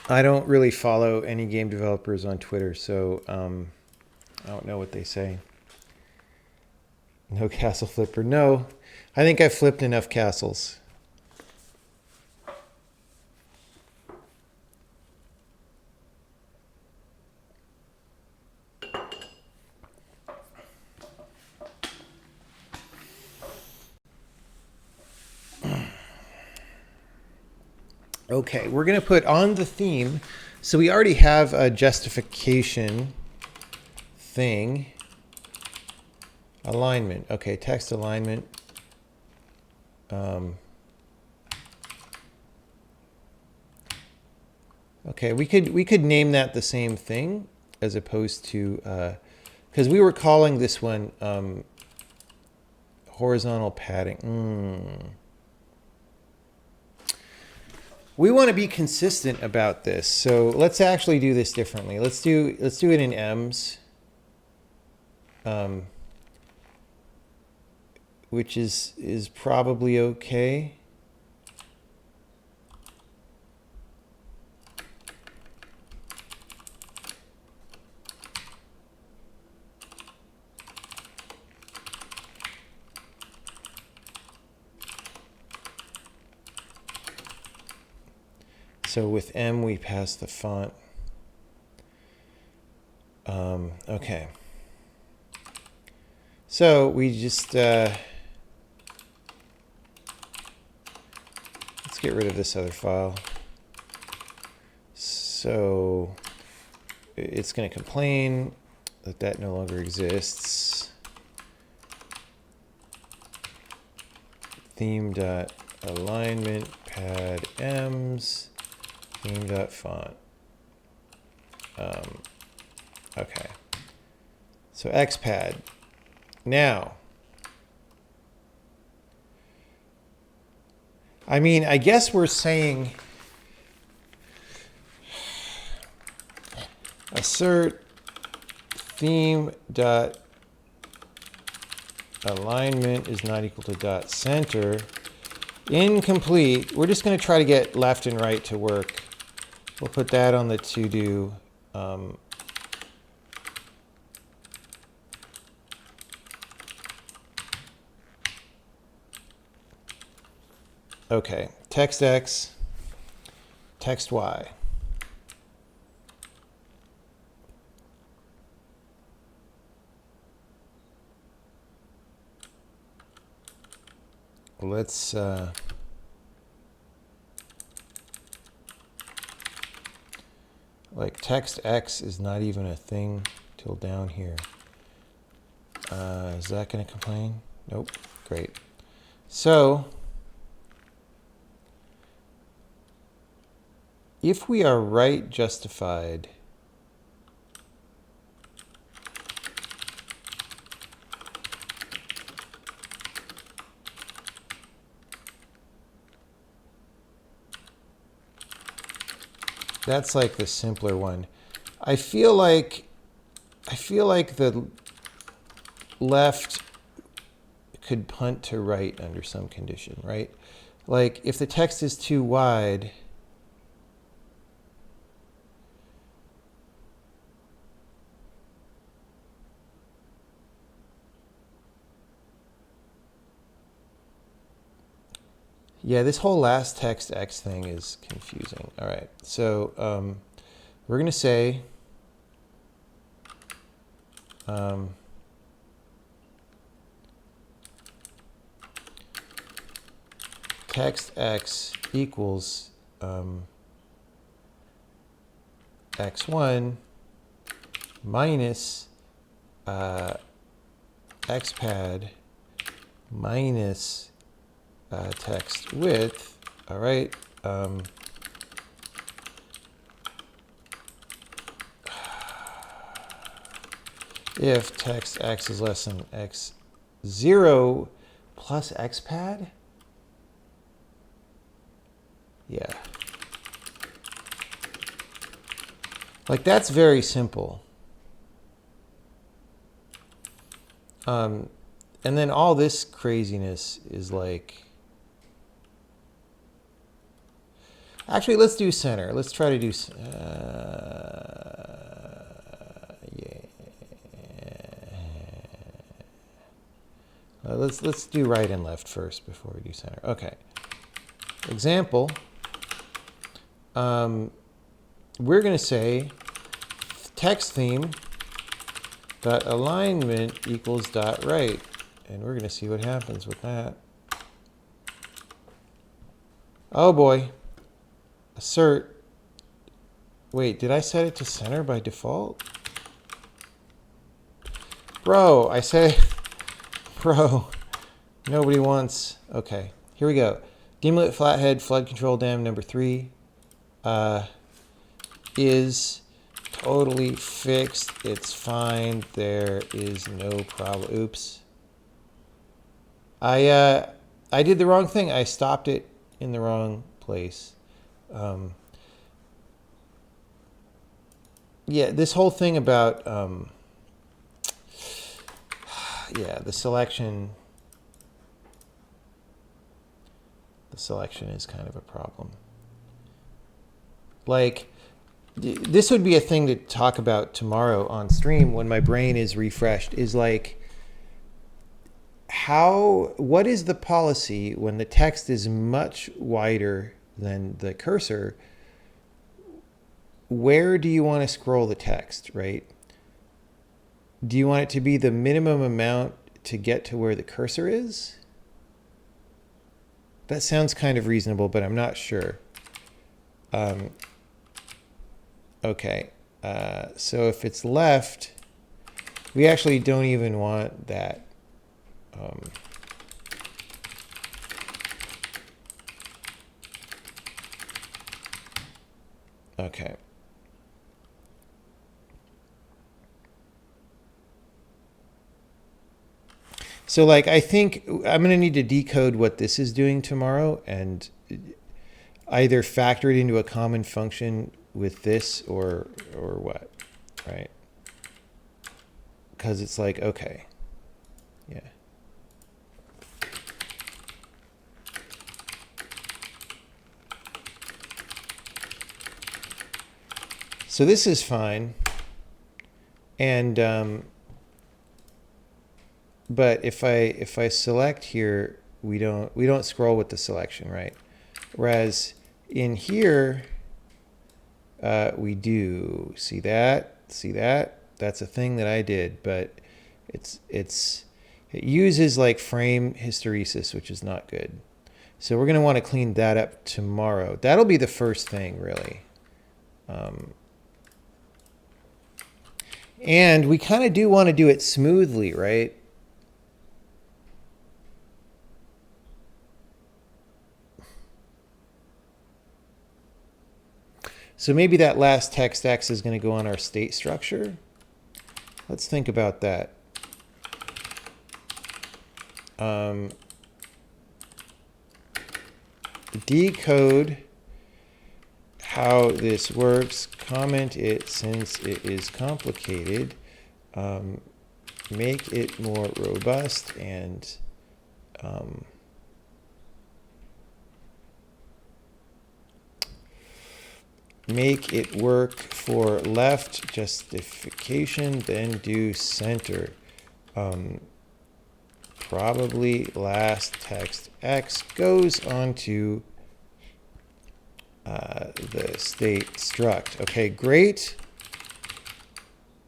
[SPEAKER 1] I don't really follow any game developers on Twitter, so I don't know what they say. No castle flipper. No, I think I've flipped enough castles. Okay, we're going to put on the theme. So we already have a justification thing. Alignment. Okay, text alignment. Okay, we could name that the same thing as opposed to, because we were calling this one horizontal padding. We want to be consistent about this, so let's actually do this differently. Let's do it in M's, which is probably okay. So with M, we pass the font. Okay. So we just, let's get rid of this other file. So it's going to complain that that no longer exists. Theme.alignment pad ems. Theme.font. Okay. So xpad. Now, I mean, I guess we're saying assert theme.alignment is not equal to dot center. Incomplete. We're just going to try to get left and right to work. We'll put that on the to-do. Okay, text X, text Y. Let's like text X is not even a thing till down here. Is that going to complain? Nope. Great. So if we are right justified, that's like the simpler one. I feel like the left could punt to right under some condition, right? Like if the text is too wide, Yeah, this whole last text x thing is confusing. All right, so we're going to say text x equals x1 minus xpad minus text width. All right. If text x is less than x0 plus xpad. Yeah. Like, that's very simple. And then all this craziness is like... Actually, let's do center. Let's try to do... yeah. Let's do right and left first before we do center. Okay. Example. We're going to say text theme dot alignment equals dot right, and we're going to see what happens with that. Oh boy. Assert. Wait, did I set it to center by default? Bro, I say, bro, nobody wants. Okay, here we go. Gimlet flathead flood control dam number 3 is totally fixed. It's fine. There is no problem. Oops. I did the wrong thing. I stopped it in the wrong place. Yeah, this whole thing about yeah, the selection is kind of a problem. Like, this would be a thing to talk about tomorrow on stream when my brain is refreshed, is like, what is the policy when the text is much wider than the cursor? Where do you want to scroll the text, right? Do you want it to be the minimum amount to get to where the cursor is? That sounds kind of reasonable, but I'm not sure. Okay, so if it's left, we actually don't even want that. Okay. So like, I think I'm going to need to decode what this is doing tomorrow and either factor it into a common function with this or what, right? Because it's like, okay, yeah. So this is fine, and but if I select here, we don't scroll with the selection, right? Whereas in here, we do. See that? See that? That's a thing that I did, but it uses like frame hysteresis, which is not good. So we're going to want to clean that up tomorrow. That'll be the first thing, really. And we kind of do want to do it smoothly, right? So maybe that last text X is going to go on our state structure. Let's think about that. Decode how this works, comment it since it is complicated, make it more robust, and make it work for left justification, then do center. probably last text X goes onto the state struct. Okay, great.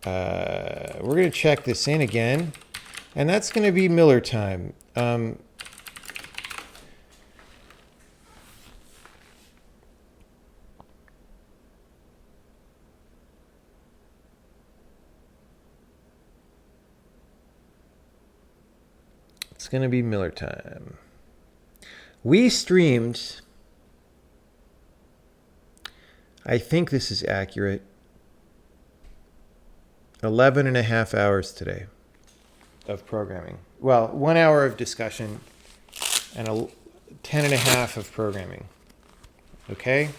[SPEAKER 1] We're going to check this in again, and that's going to be Miller time. It's going to be Miller time. We streamed, I think this is accurate, 11 and a half hours today of programming. Well, 1 hour of discussion and 10 and a half of programming. Okay?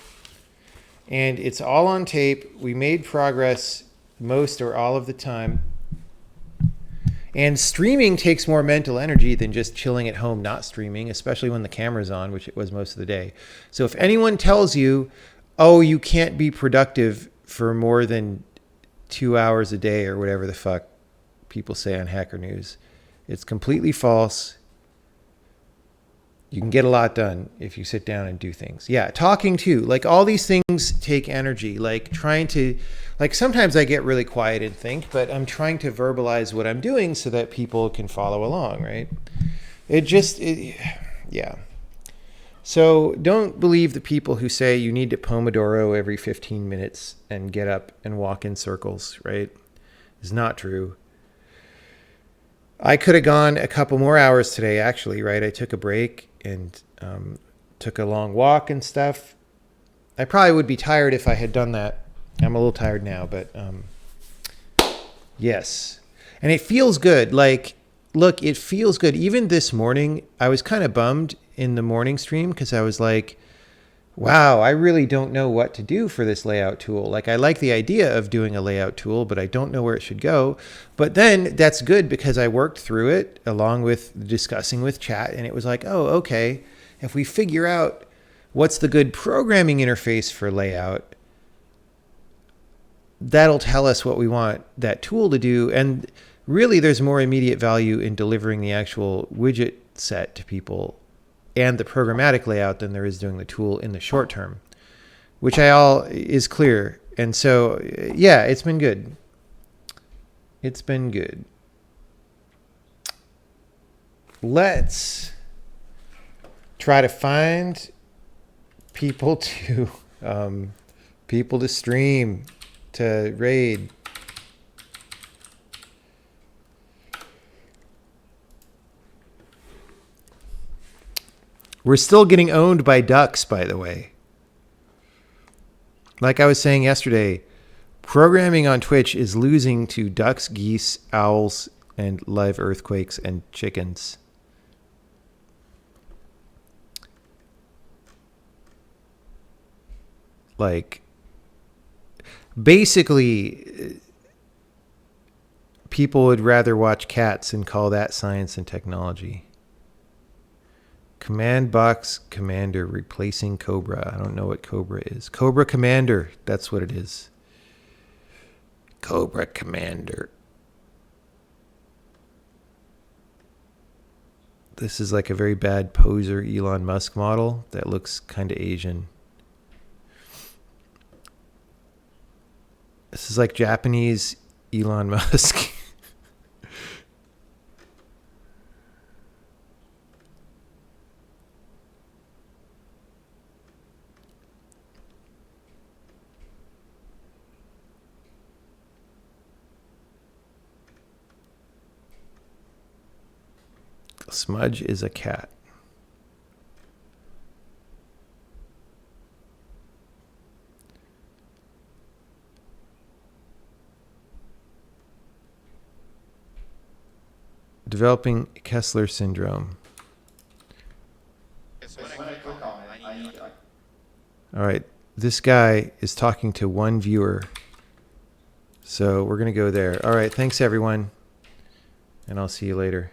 [SPEAKER 1] And it's all on tape. We made progress most or all of the time. And streaming takes more mental energy than just chilling at home not streaming, especially when the camera's on, which it was most of the day. So if anyone tells you, oh, you can't be productive for more than 2 hours a day or whatever the fuck people say on Hacker News, it's completely false. You can get a lot done if you sit down and do things. Yeah, talking too. Like all these things take energy. Like trying to, like sometimes I get really quiet and think, but I'm trying to verbalize what I'm doing so that people can follow along, right? Yeah. So don't believe the people who say you need to Pomodoro every 15 minutes and get up and walk in circles, right? It's not true. I could have gone a couple more hours today, actually, right? I took a break and took a long walk and stuff. I probably would be tired if I had done that. I'm a little tired now, but yes. And it feels good. Like, look, it feels good. Even this morning, I was kind of bummed in the morning stream because I was like, wow, I really don't know what to do for this layout tool. Like, I like the idea of doing a layout tool, but I don't know where it should go. But then that's good because I worked through it along with discussing with chat. And it was like, oh, okay, if we figure out what's the good programming interface for layout, that'll tell us what we want that tool to do. And really, there's more immediate value in delivering the actual widget set to people and the programmatic layout than there is doing the tool in the short term, which is clear. And so, yeah, it's been good. It's been good. Let's try to find people to stream, to raid. We're still getting owned by ducks, by the way. Like I was saying yesterday, programming on Twitch is losing to ducks, geese, owls, and live earthquakes and chickens. Like, basically, people would rather watch cats and call that science and technology. Command box commander replacing Cobra. I don't know what Cobra is. Cobra Commander. That's what it is. Cobra Commander. This is like a very bad poser Elon Musk model that looks kind of Asian. This is like Japanese Elon Musk. Smudge is a cat. Developing Kessler syndrome. All right, this guy is talking to one viewer. So we're going to go there. All right, thanks everyone. And I'll see you later.